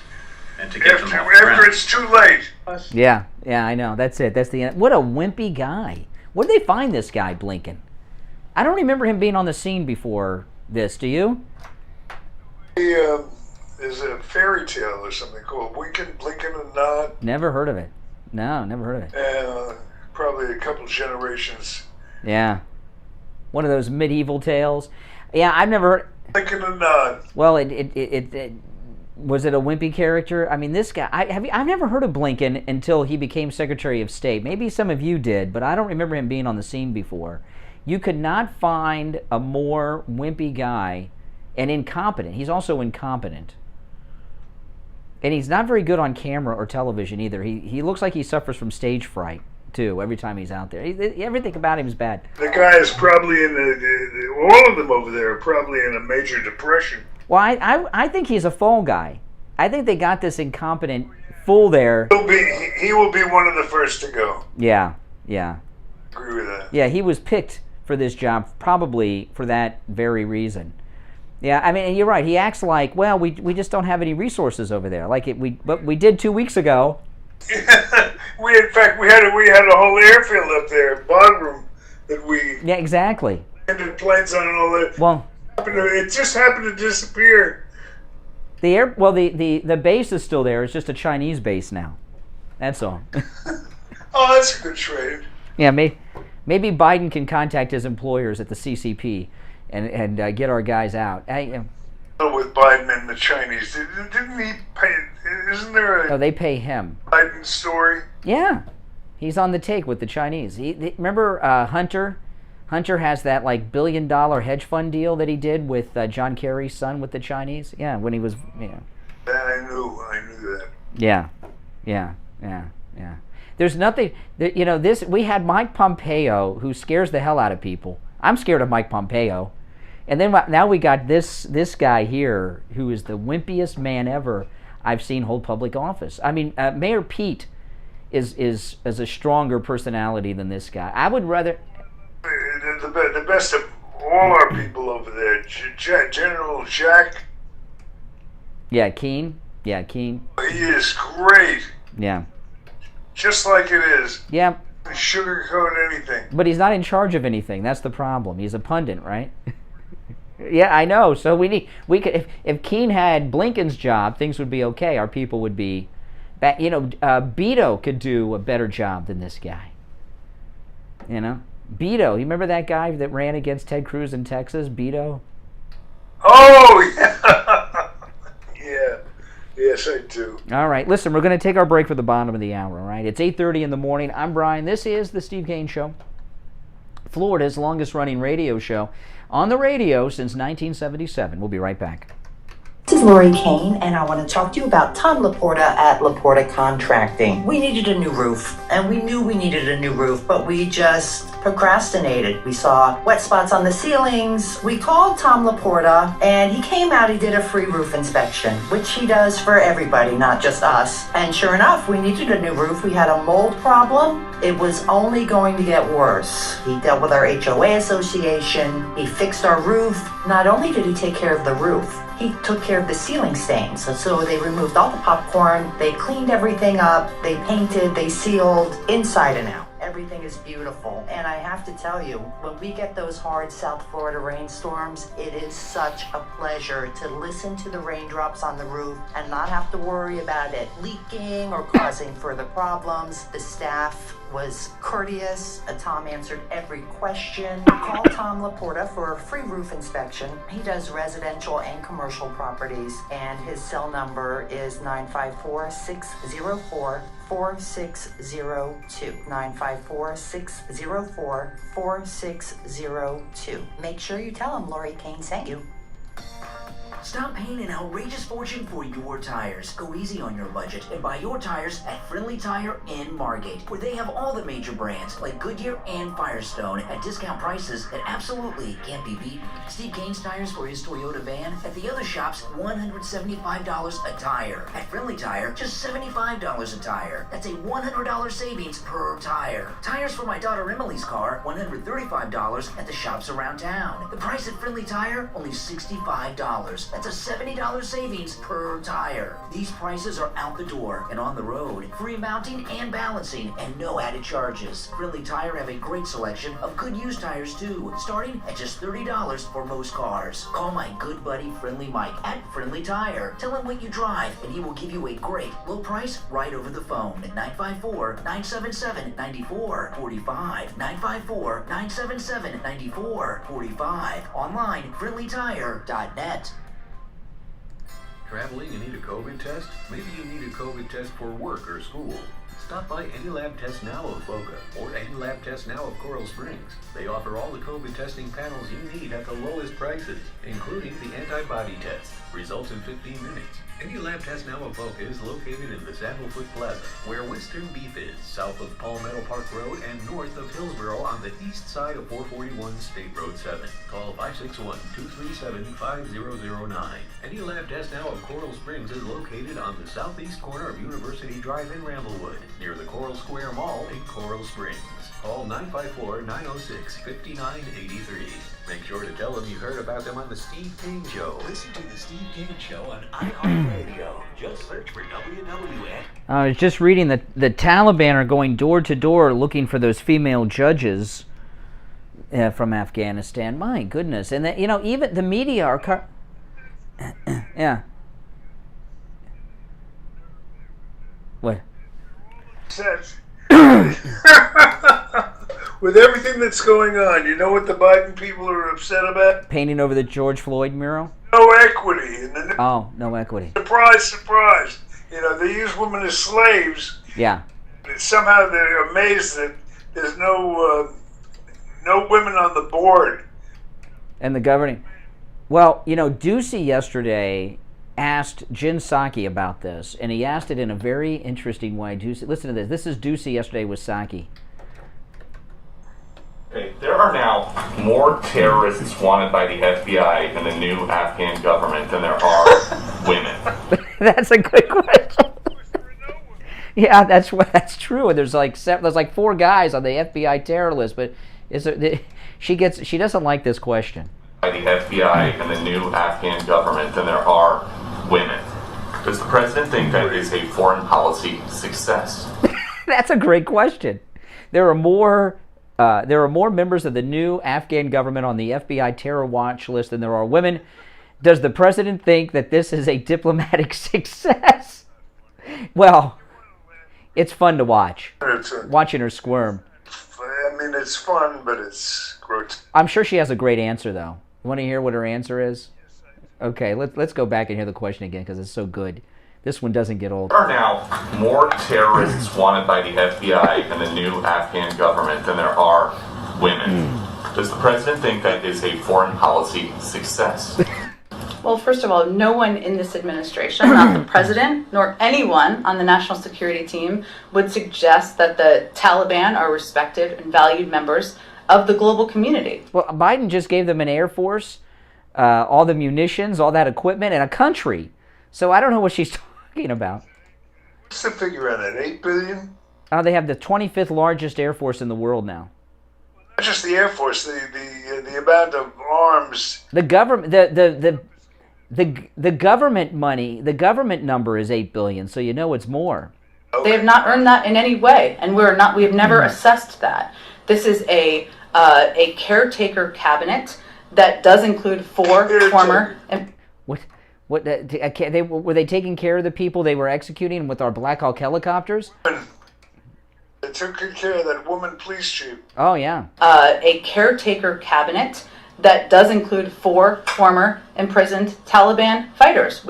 and to get them off the After ground. it's too late. Yeah, I know. That's it. That's the end. What a wimpy guy. Where did they find this guy, Blinken? I don't remember him being on the scene before this. Do you? There's a fairy tale or something called Blinken and Nod. Never heard of it. No, never heard of it. Probably a couple generations. Yeah. One of those medieval tales. Yeah, I've never heard. Blinken and Nod. Well, it was it a wimpy character? I mean, this guy. I've never heard of Blinken until he became Secretary of State. Maybe some of you did, but I don't remember him being on the scene before. You could not find a more wimpy guy and incompetent. He's also incompetent. And he's not very good on camera or television either. He looks like he suffers from stage fright, too, every time he's out there. Everything about him is bad. The guy is probably all of them over there are probably in a major depression. Well, I think he's a fall guy. I think they got this incompetent fool there. He will be one of the first to go. Yeah. Agree with that. Yeah, he was picked for this job probably for that very reason. Yeah, I mean, you're right. He acts like, well, we just don't have any resources over there. But we did 2 weeks ago. In fact we had a whole airfield up there, Bagram, that we Yeah, exactly. landed planes on and all that. Well, it just happened to disappear. The base is still there. It's just a Chinese base now. That's all. Oh, that's a good trade. Yeah, maybe Biden can contact his employers at the CCP and get our guys out. With Biden and the Chinese, didn't he pay? Isn't there a No, they pay him. Biden story? Yeah, he's on the take with the Chinese. Remember Hunter? Hunter has that $1 billion hedge fund deal that he did with John Kerry's son with the Chinese. Yeah, when he was. Yeah. I knew that. Yeah. There's nothing. This we had Mike Pompeo, who scares the hell out of people. I'm scared of Mike Pompeo. And then now we got this guy here, who is the wimpiest man ever I've seen hold public office. I mean, Mayor Pete is a stronger personality than this guy. I would rather. The best of all our people over there, General Jack. Yeah, Keane. He is great. Yeah. Just like it is. Yeah. Sugarcoat anything. But he's not in charge of anything. That's the problem. He's a pundit, right? Yeah, I know. So we could if Keane had Blinken's job, things would be okay. Our people would be back. Beto could do a better job than this guy. Beto, you remember that guy that ran against Ted Cruz in Texas? Beto? Oh, yeah. Yeah. Yes, I do. All right. Listen, we're going to take our break for the bottom of the hour, all right? It's 8:30 in the morning. I'm Brian. This is the Steve Kane Show, Florida's longest-running radio show on the radio since 1977. We'll be right back. This is Lori Kane, and I want to talk to you about Tom Laporta at Laporta Contracting. We needed a new roof, and we knew we needed a new roof, but we just procrastinated. We saw wet spots on the ceilings. We called Tom Laporta, and he came out, he did a free roof inspection, which he does for everybody, not just us. And sure enough, we needed a new roof. We had a mold problem. It was only going to get worse. He dealt with our HOA association. He fixed our roof. Not only did he take care of the roof, he took care of the ceiling stains. So they removed all the popcorn, they cleaned everything up, they painted, they sealed, inside and out. Everything is beautiful. And I have to tell you, when we get those hard South Florida rainstorms, it is such a pleasure to listen to the raindrops on the roof and not have to worry about it leaking or causing further problems. The staff was courteous. Tom answered every question. Call Tom Laporta for a free roof inspection. He does residential and commercial properties, and his cell number is 954-604-4602. 954-604-4602. Make sure you tell him Lori Kane sent you. Stop paying an outrageous fortune for your tires. Go easy on your budget and buy your tires at Friendly Tire in Margate, where they have all the major brands like Goodyear and Firestone at discount prices that absolutely can't be beaten. Steve Kane's tires for his Toyota van at the other shops, $175 a tire. At Friendly Tire, just $75 a tire. That's a $100 savings per tire. Tires for my daughter Emily's car, $135 at the shops around town. The price at Friendly Tire, only $65. That's a $70 savings per tire. These prices are out the door and on the road. Free mounting and balancing and no added charges. Friendly Tire have a great selection of good used tires too, starting at just $30 for most cars. Call my good buddy Friendly Mike at Friendly Tire. Tell him what you drive and he will give you a great low price right over the phone at 954-977-9445. 954-977-9445. Online, friendlytire.net. Traveling and need a COVID test? Maybe you need a COVID test for work or school. Stop by Any Lab Test Now of Boca or Any Lab Test Now of Coral Springs. They offer all the COVID testing panels you need at the lowest prices, including the antibody test. Results in 15 minutes. Any Lab Test Now of Boca is located in the Sandalfoot Plaza, where Western Beef is, south of Palmetto Park Road and north of Hillsborough on the east side of 441 State Road 7. Call 561-237-5009. Any Lab Test Now of Coral Springs is located on the southeast corner of University Drive in Ramblewood, near the Coral Square Mall in Coral Springs. Call 954-906-5983. Make sure to tell them you heard about them on The Steve Kane Show. Listen to The Steve Kane Show on iHeartRadio. Just search for WWN. I was just reading that the Taliban are going door to door looking for those female judges from Afghanistan. My goodness. And that, even the media are... yeah. What? Says... With everything that's going on, you know what the Biden people are upset about? Painting over the George Floyd mural? No equity. No equity. Surprise, surprise. They use women as slaves. Yeah. Somehow they're amazed that there's no women on the board. And the governing. Well, Ducey yesterday asked Jen Psaki about this, and he asked it in a very interesting way. Ducey, listen to this. This is Ducey yesterday with Psaki. There are now more terrorists wanted by the FBI and the new Afghan government than there are women. That's a good question. Yeah, that's true. There's like 4 guys on the FBI terror list, but she doesn't like this question. By the FBI and the new Afghan government than there are women. Does the president think that is a foreign policy success? That's a great question. There are more members of the new Afghan government on the FBI terror watch list than there are women. Does the president think that this is a diplomatic success? Well, it's fun to watch. Watching her squirm. I mean, it's fun, but it's gross. I'm sure she has a great answer, though. You want to hear what her answer is? Okay, let's go back and hear the question again because it's so good. This one doesn't get old. There are now more terrorists wanted by the FBI and the new Afghan government than there are women. Does the president think that is a foreign policy success? Well, first of all, no one in this administration, not the president, nor anyone on the national security team, would suggest that the Taliban are respected and valued members of the global community. Well, Biden just gave them an Air Force, all the munitions, all that equipment, and a country. So I don't know what she's talking about. What's the figure on that? $8 billion? They have the 25th largest Air Force in the world now. Not just the Air Force, the amount of arms. The government, the government money, the government number is $8 billion, so you know it's more. They have not earned that in any way, and we have never assessed that. This is a caretaker cabinet that does include 4 former. Were they taking care of the people they were executing with our Black Hawk helicopters? They took good care of that woman police chief. Oh yeah. A caretaker cabinet that does include 4 former imprisoned Taliban fighters.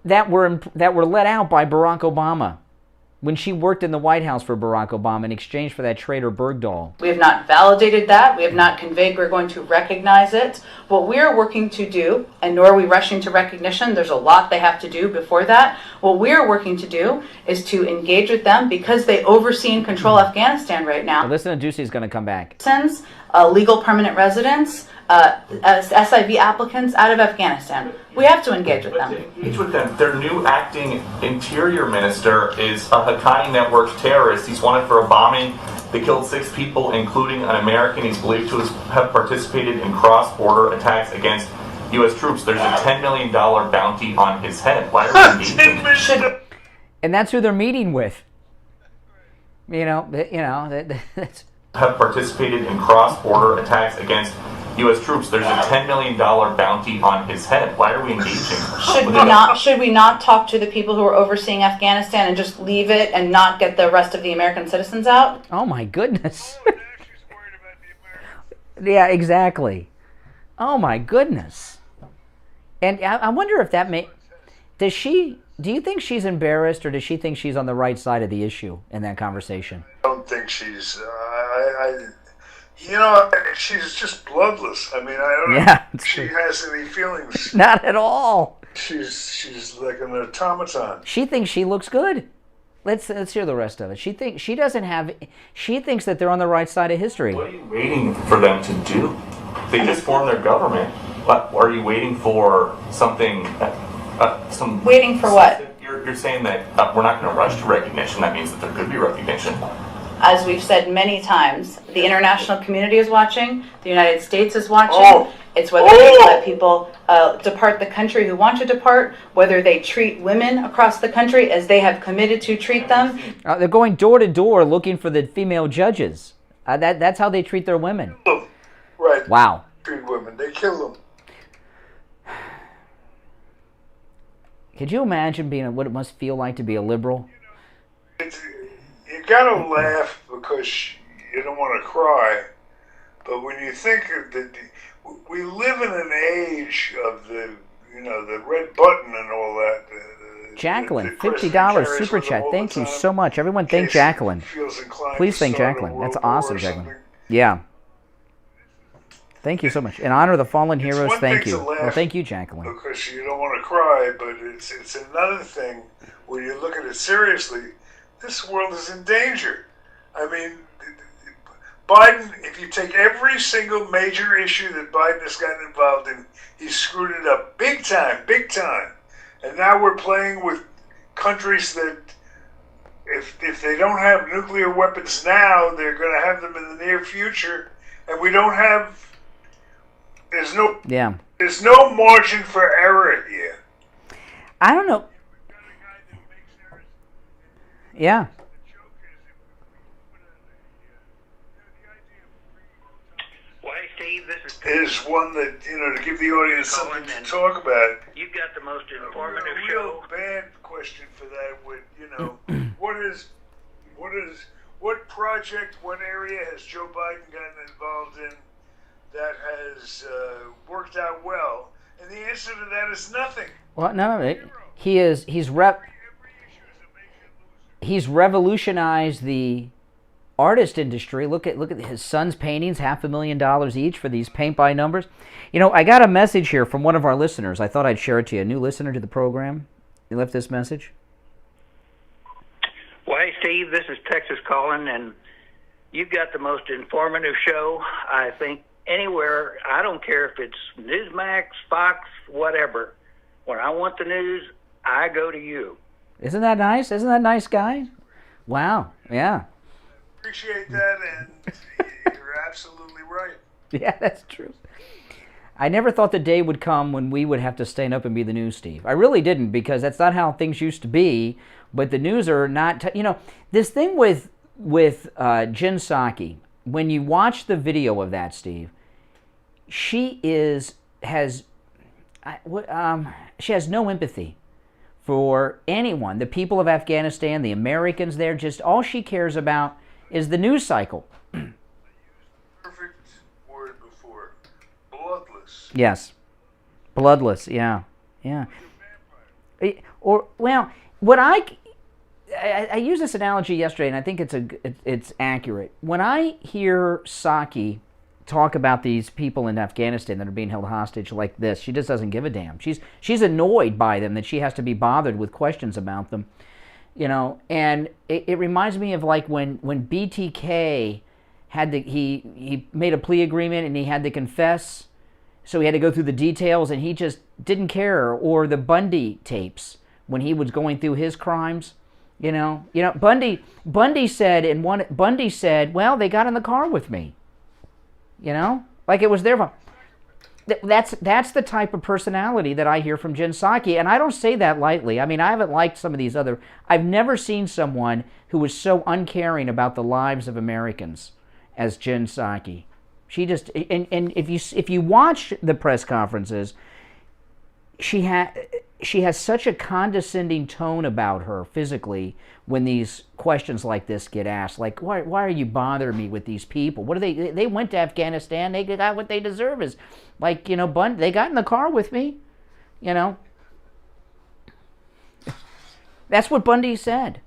That were let out by Barack Obama when she worked in the White House for Barack Obama in exchange for that traitor Bergdahl. We have not validated that. We have not conveyed we're going to recognize it. What we are working to do, and nor are we rushing to recognition, there's a lot they have to do before that. What we are working to do is to engage with them because they oversee and control Afghanistan right now. Well, listen to Ducey's going to come back. Legal permanent residents, SIV applicants out of Afghanistan. We have to engage with them. Engage with them. Their new acting interior minister is a Haqqani network terrorist. He's wanted for a bombing that killed 6 people, including an American. He's believed to have participated in cross-border attacks against U.S. troops. There's a $10 million bounty on his head. Why are we engaging? And that's who they're meeting with. That's have participated in cross-border attacks against U.S. troops. There's a $10 million bounty on his head. Why are we engaging? Should we not talk to the people who are overseeing Afghanistan and just leave it and not get the rest of the American citizens out? Oh my goodness. Yeah, exactly. Oh my goodness. And I wonder if that do you think she's embarrassed, or does she think she's on the right side of the issue in that conversation? I don't think she's, she's just bloodless. I mean, I don't know if she has any feelings. Not at all. She's like an automaton. She thinks she looks good. Let's hear the rest of it. She thinks that they're on the right side of history. What are you waiting for them to do? They just formed their government. What are you waiting for? Something? Waiting for what? You're saying that we're not going to rush to recognition. That means that there could be recognition. As we've said many times, the international community is watching. The United States is watching. It's whether they let people depart the country who want to depart, whether they treat women across the country as they have committed to treat them. They're going door to door looking for the female judges. That's how they treat their women. Right. Wow. Treat women. They kill them. Could you imagine what it must feel like to be a liberal? You gotta laugh because you don't want to cry, but when you think that we live in an age of the red button and all that. Jacqueline, $50 super chat. Thank you so much. Everyone, thank Jacqueline. Please thank Jacqueline. That's awesome, Jacqueline. Yeah. Thank you so much. In honor of the fallen heroes, thank you. Well, thank you, Jacqueline. Because you don't want to cry, but it's another thing when you look at it seriously. This world is in danger. I mean, Biden, if you take every single major issue that Biden has gotten involved in, he's screwed it up big time, big time. And now we're playing with countries that, if they don't have nuclear weapons now, they're going to have them in the near future. And we don't have. There's no margin for error here. I don't know. Yeah. Well, hey, Steve, this is one that, to give the audience something to talk about. You've got the most informative a real bad question for that would, what project, what area has Joe Biden gotten involved in that has worked out well? And the answer to that is nothing. Well, none of it. He's revolutionized the artist industry. Look at his son's paintings, $500,000 each for these paint by numbers. I got a message here from one of our listeners. I thought I'd share it to you. A new listener to the program. He left this message. Well, hey, Steve, this is Texas calling, and you've got the most informative show, I think, anywhere. I don't care if it's Newsmax, Fox, whatever. When I want the news, I go to you. Isn't that nice? Isn't that nice, guy? Wow. Yeah. Appreciate that, and you're absolutely right. Yeah, that's true. I never thought the day would come when we would have to stand up and be the news, Steve. I really didn't, because that's not how things used to be. But the news are not, this thing with Jen Psaki, when you watch the video of that, Steve, she has no empathy for anyone. The people of Afghanistan, the Americans there, just all she cares about is the news cycle. Perfect word before. Bloodless. Yes. Bloodless, yeah. Or, well, what I used this analogy yesterday, and I think it's accurate. When I hear Psaki talk about these people in Afghanistan that are being held hostage like this, she just doesn't give a damn. She's annoyed by them, that she has to be bothered with questions about them. And it reminds me of like when BTK had he made a plea agreement and he had to confess, so he had to go through the details, and he just didn't care. Or the Bundy tapes when he was going through his crimes. Bundy said, well, they got in the car with me. Like it was their fault. That's the type of personality that I hear from Jen Psaki, and I don't say that lightly. I mean, I haven't liked some of these other. I've never seen someone who was so uncaring about the lives of Americans as Jen Psaki. She just, and if you watch the press conferences, she has such a condescending tone about her physically when these questions like this get asked. Like, why are you bothering me with these people? What are they went to Afghanistan. They got what they deserve. Is like, they got in the car with me. That's what Bundy said.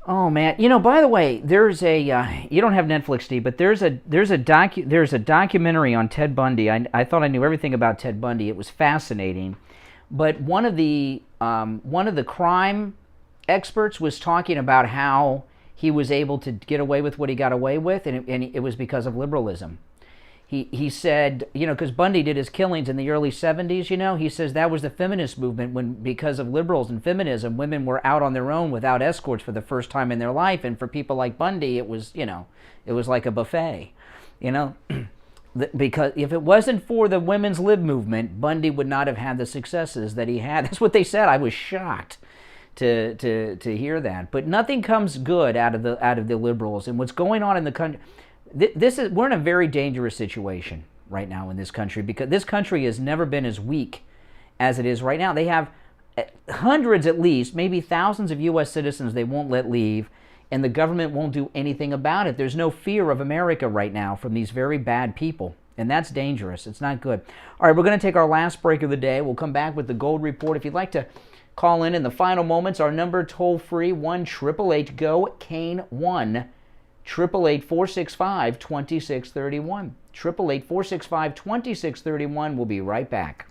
Oh man, by the way, there's a you don't have Netflix, Steve, but there's a documentary on Ted Bundy. I thought I knew everything about Ted Bundy. It was fascinating, but one of the crime experts was talking about how he was able to get away with what he got away with, and it was because of liberalism. He said, because Bundy did his killings in the early 70s, he says that was the feminist movement when, because of liberals and feminism, women were out on their own without escorts for the first time in their life. And for people like Bundy, it was, it was like a buffet, because if it wasn't for the women's lib movement, Bundy would not have had the successes that he had. That's what they said. I was shocked to hear that. But nothing comes good out of the liberals, and what's going on in the country. We're in a very dangerous situation right now in this country, because this country has never been as weak as it is right now. They have hundreds, at least, maybe thousands of U.S. citizens they won't let leave, and the government won't do anything about it. There's no fear of America right now from these very bad people, and that's dangerous. It's not good. All right, we're going to take our last break of the day. We'll come back with the Gold Report. If you'd like to call in the final moments, our number toll-free, 1-888-GO-CANE-1. 888-465-2631. 888-465-2631. We'll be right back.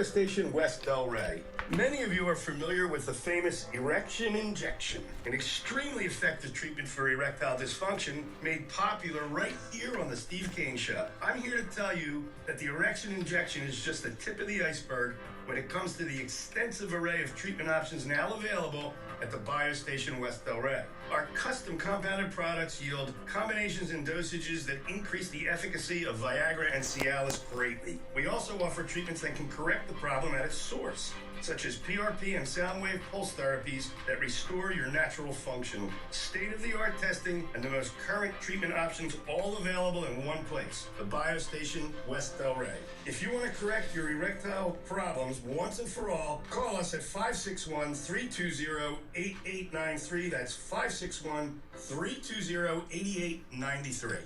Station West Delray. Many of you are familiar with the famous erection injection, an extremely effective treatment for erectile dysfunction made popular right here on the Steve Kane Show. I'm here to tell you that the erection injection is just the tip of the iceberg when it comes to the extensive array of treatment options now available at the BioStation West Delray. Our custom compounded products yield combinations and dosages that increase the efficacy of Viagra and Cialis greatly. We also offer treatments that can correct the problem at its source, such as PRP and sound wave pulse therapies that restore your natural function. State-of-the-art testing and the most current treatment options all available in one place, the BioStation West Delray. If you want to correct your erectile problems once and for all, call us at 561-320-8893. That's 561-320-8893.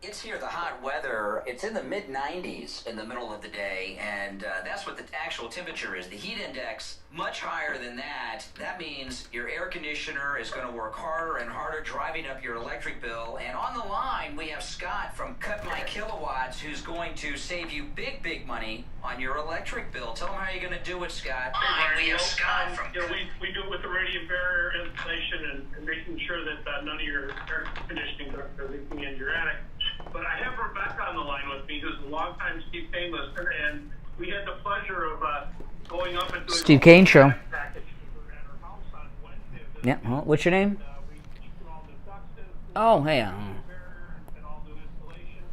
It's here, the hot weather. It's in the mid-90s in the middle of the day, and that's what the actual temperature is. The heat index, much higher than that. That means your air conditioner is going to work harder and harder, driving up your electric bill. And on the line, we have Scott from Cut My Kilowatts, who's going to save you big, big money on your electric bill. Tell them how you're going to do it, Scott. We have Scott from... we do it with the radiant barrier insulation and making sure that none of your air conditioning ducts are leaking in your attic. But I have Rebecca on the line with me, who's a longtime Steve Kane listener, and we had the pleasure of going up and doing Steve Kane Show. package at her house on Wednesday. Yeah, well, what's your name? Oh, hey. And all the installation,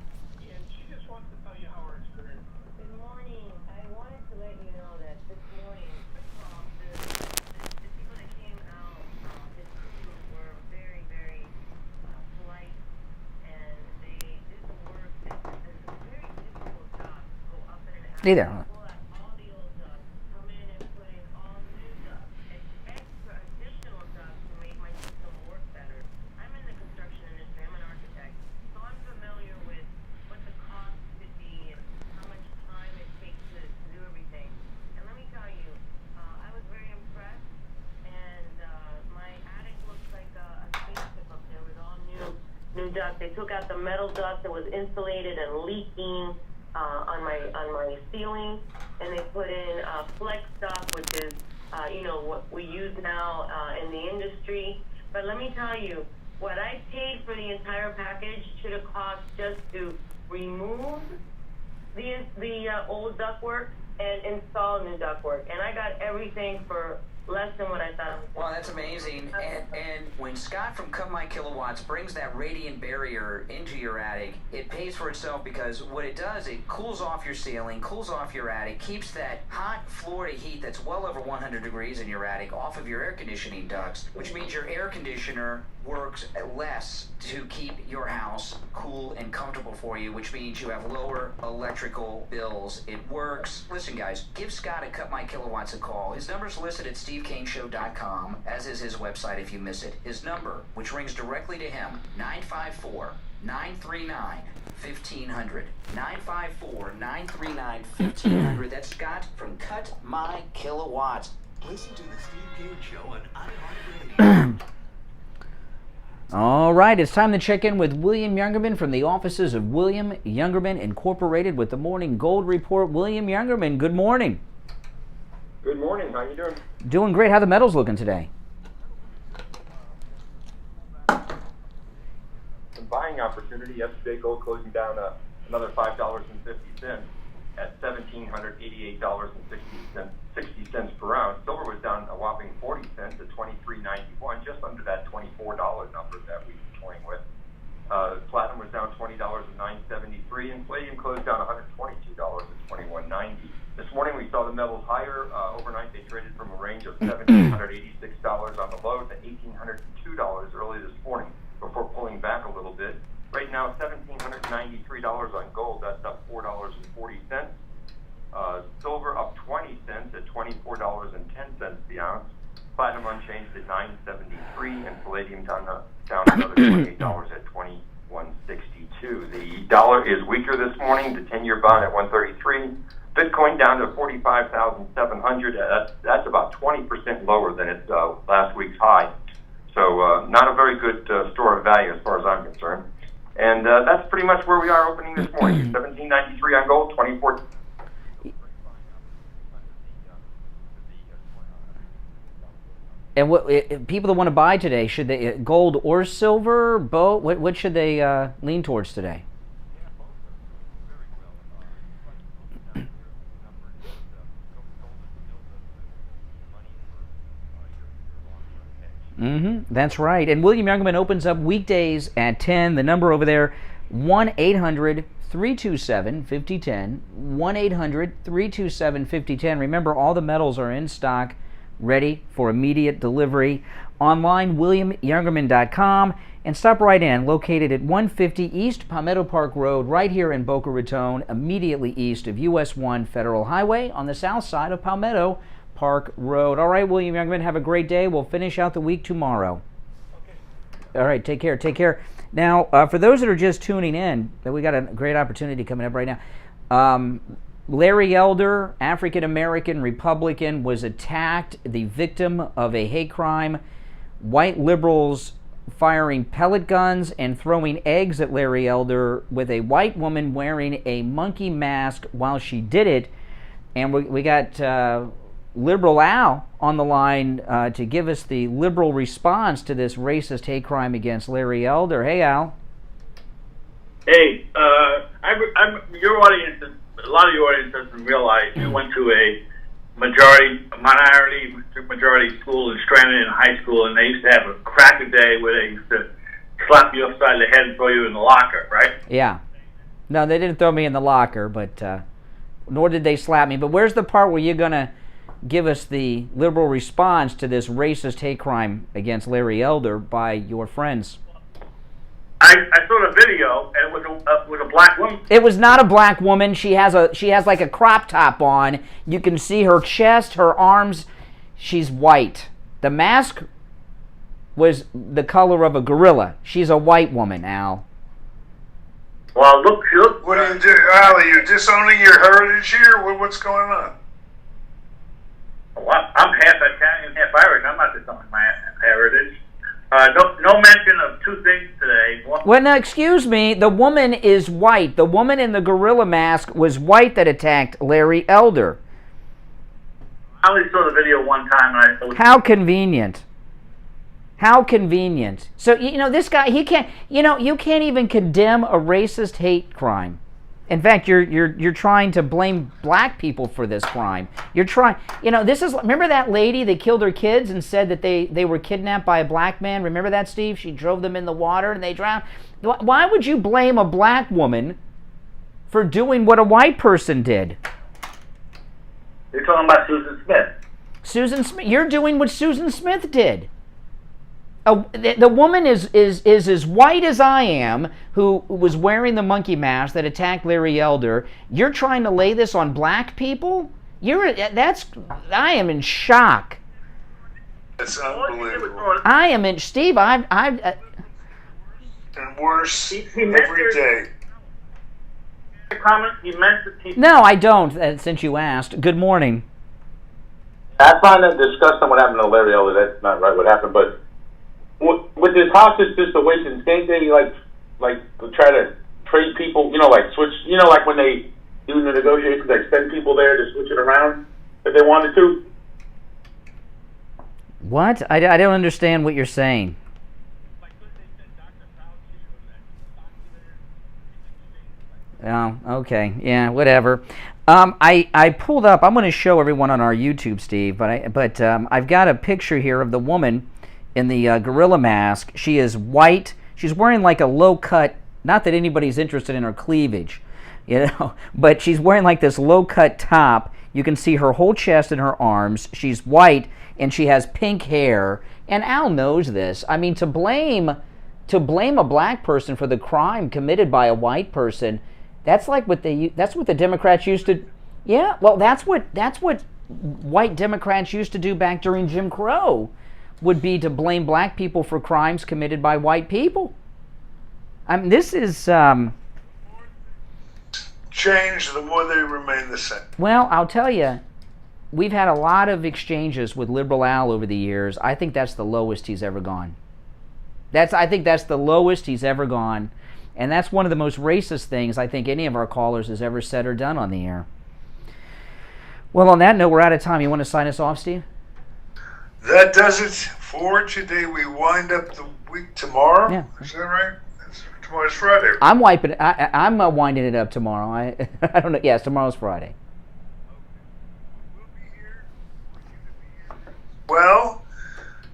and she just wants to tell you how her experience. Good morning. I wanted to let you know that this morning, the people that came out, his crew were very, very polite, and they did the work. It's a very difficult job to go up in an Hey there. pull out all the old ducts, come in and put in all new ducts, and extra additional ducts to make my system work better. I'm in the construction industry. I'm an architect, so I'm familiar with what the cost could be and how much time it takes to do everything. And let me tell you, I was very impressed, and my attic looks like a spaceship up there with all new duct. They took out the metal duct that was insulated and leaking on my ceiling, and they put in flex stuff, which is what we use now in the industry. But let me tell you, what I paid for the entire package should have cost just to remove the old ductwork and install new ductwork, and I got everything for less than what I thought. Wow, that's amazing. And when Scott from Cut My Kilowatts brings that radiant barrier into your attic, it pays for itself, because what it does, it cools off your ceiling, cools off your attic, keeps that hot Florida heat that's well over 100 degrees in your attic off of your air conditioning ducts, which means your air conditioner works less to keep your house cool and comfortable for you, which means you have lower electrical bills. It works. Listen, guys, give Scott at Cut My Kilowatts a call. His number's listed at SteveKaneShow.com, as is his website if you miss it. His number, which rings directly to him, 954-939-1500. 954-939-1500. That's Scott from Cut My Kilowatts. Listen to the Steve Kane Show on iHeartRadio. All right, it's time to check in with William Youngerman from the offices of William Youngerman Incorporated with the Morning Gold Report. William Youngerman, good morning. Good morning. How you doing? Doing great. How the metals looking today? Some buying opportunity. Yesterday, gold closing down another $5.50 at $1,788.60 per ounce. Silver was down a whopping 40 cents at $23.91, just under that $24 number that we've been toying with. Platinum was down $20 at $9.73, and palladium closed down $122 at $21.90. This morning we saw the metals higher. Overnight they traded from a range of $1,786 on the low to $1,802 early this morning before pulling back a little bit. Right now, $1,793 on gold. That's up $4.40. Silver up 20 cents at $24.10 the ounce. Platinum unchanged at $9.73, and palladium down another $28 at $21.62. The dollar is weaker this morning. The 10-year bond at 133. Bitcoin down to 45,700. That's about 20% lower than its last week's high. So not a very good store of value as far as I'm concerned. And that's pretty much where we are opening this morning. 1793 on gold, 24. And what people that want to buy today, should they gold or silver, both? What should they lean towards today? That's right. And William Youngerman opens up weekdays at 10. The number over there, 1-800-327-5010. 1-800-327-5010. Remember, all the metals are in stock, ready for immediate delivery. Online, WilliamYoungerman.com. And stop right in, located at 150 East Palmetto Park Road, right here in Boca Raton, immediately east of US 1 Federal Highway on the south side of Palmetto Park Road. All right, William Youngerman, have a great day. We'll finish out the week tomorrow. All right, take care. Take care. Now, for those that are just tuning in, we got a great opportunity coming up right now. Larry Elder, African-American Republican, was attacked, the victim of a hate crime. White liberals firing pellet guns and throwing eggs at Larry Elder with a white woman wearing a monkey mask while she did it. And we got Liberal Al on the line to give us the liberal response to this racist hate crime against Larry Elder. Hey, Al. Hey, I'm your audience. A lot of your audience doesn't realize you went to a minority majority school in Strandon in high school, and they used to have a cracker day where they used to slap you upside the head and throw you in the locker, right? Yeah. No, they didn't throw me in the locker, but nor did they slap me. But where's the part where you're going to give us the liberal response to this racist hate crime against Larry Elder by your friends? I saw the video, and it was a black woman. It was not a black woman. She has like a crop top on. You can see her chest, her arms. She's white. The mask was the color of a gorilla. She's a white woman, Al. Well, look. What are you doing, Al? Are you disowning your heritage here? What's going on? Well, I'm half Italian, half Irish. I'm not disowning my heritage. No mention of two things today. Well, now, excuse me. The woman is white. The woman in the gorilla mask was white that attacked Larry Elder. I only saw the video one time. How convenient. How convenient. So, this guy, he can't, you can't even condemn a racist hate crime. In fact, you're trying to blame black people for this crime. You're trying, remember that lady that killed her kids and said that they were kidnapped by a black man? Remember that, Steve? She drove them in the water and they drowned. Why would you blame a black woman for doing what a white person did? You're talking about Susan Smith. Susan Smith, you're doing what Susan Smith did. The woman is as white as I am, who was wearing the monkey mask that attacked Larry Elder. You're trying to lay this on black people? I am in shock. It's unbelievable. I am in, Steve. And worse every day. Comment you meant to. No, I don't. Since you asked. Good morning. I find that disgusting. What happened to Larry Elder? That's not right. What happened, but. With this hostage situation, can't they like try to trade people? Switch. Like when they do the negotiations, like send people there to switch it around if they wanted to. What? I don't understand what you're saying. Oh, okay. Yeah, whatever. I pulled up. I'm going to show everyone on our YouTube, Steve. But I've got a picture here of the woman in the gorilla mask. She is white. She's wearing like a low-cut, not that anybody's interested in her cleavage, but she's wearing like this low-cut top. You can see her whole chest and her arms. She's white, and she has pink hair. And Al knows this. I mean, to blame a black person for the crime committed by a white person, that's what the Democrats used to. Yeah, well, that's what white Democrats used to do back during Jim Crow. Would be to blame black people for crimes committed by white people. I mean, this is change, the more they remain the same. Well, I'll tell you, we've had a lot of exchanges with Liberal Al over the years. I think that's the lowest he's ever gone. I think that's the lowest he's ever gone, and that's one of the most racist things I think any of our callers has ever said or done on the air. Well, on that note, we're out of time. You want to sign us off, Steve? That does it for today. We wind up the week tomorrow. Yeah. Is that right? Tomorrow's Friday. I'm winding it up tomorrow. I don't know. Yes, tomorrow's Friday. Well,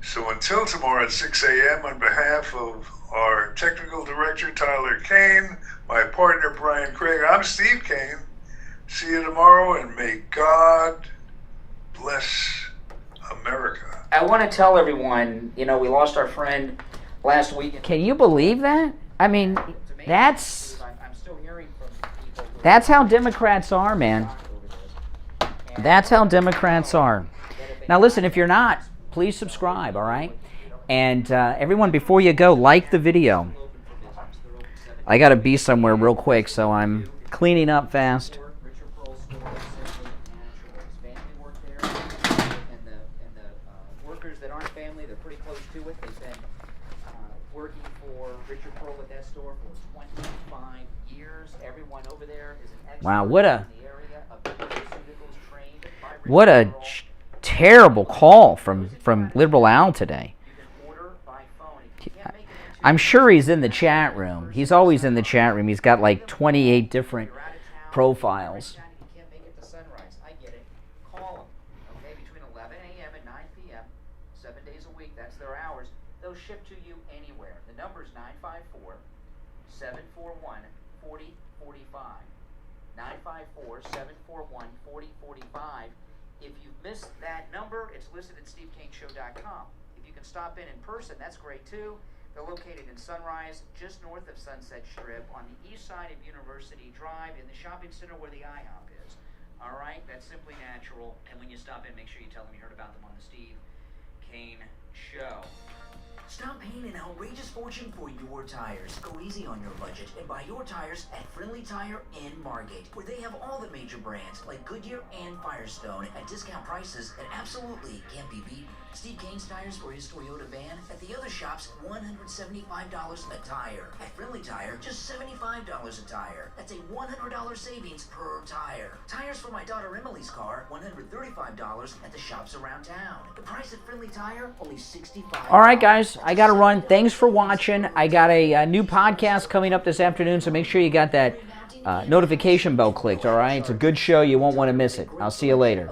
so until tomorrow at 6 a.m., on behalf of our technical director, Tyler Kane, my partner, Brian Craig, I'm Steve Kane. See you tomorrow, and may God bless America. I want to tell everyone, we lost our friend last week. Can you believe that? I mean, that's how Democrats are, man. That's how Democrats are. Now listen, if you're not, please subscribe, all right? And everyone, before you go, like the video. I got to be somewhere real quick, so I'm cleaning up fast. Workers that aren't family, they're pretty close to it. They've been working for Richard Pearl at that store for 25 years. Everyone over there is an expert. Wow, what a terrible call from Liberal Al today. I'm sure he's in the chat room. He's always in the chat room. He's got like 28 different profiles. They'll ship to you anywhere. The number is 954-741-4045. 954-741-4045. If you've missed that number, it's listed at SteveKaneShow.com. If you can stop in person, that's great too. They're located in Sunrise, just north of Sunset Strip, on the east side of University Drive, in the shopping center where the IHOP is. All right, that's Simply Natural. And when you stop in, make sure you tell them you heard about them on the Steve Kane Show. Stop paying an outrageous fortune for your tires. Go easy on your budget and buy your tires at Friendly Tire in Margate, where they have all the major brands like Goodyear and Firestone at discount prices that absolutely can't be beaten. Steve Kane's tires for his Toyota van at the other shops, $175 a tire. At Friendly Tire, just $75 a tire. That's a $100 savings per tire. Tires for my daughter Emily's car, $135 at the shops around town. The price at Friendly Tire, only $65. All right, guys, I got to run. Thanks for watching. I got a new podcast coming up this afternoon, so make sure you got that notification bell clicked, all right? It's a good show. You won't want to miss it. I'll see you later.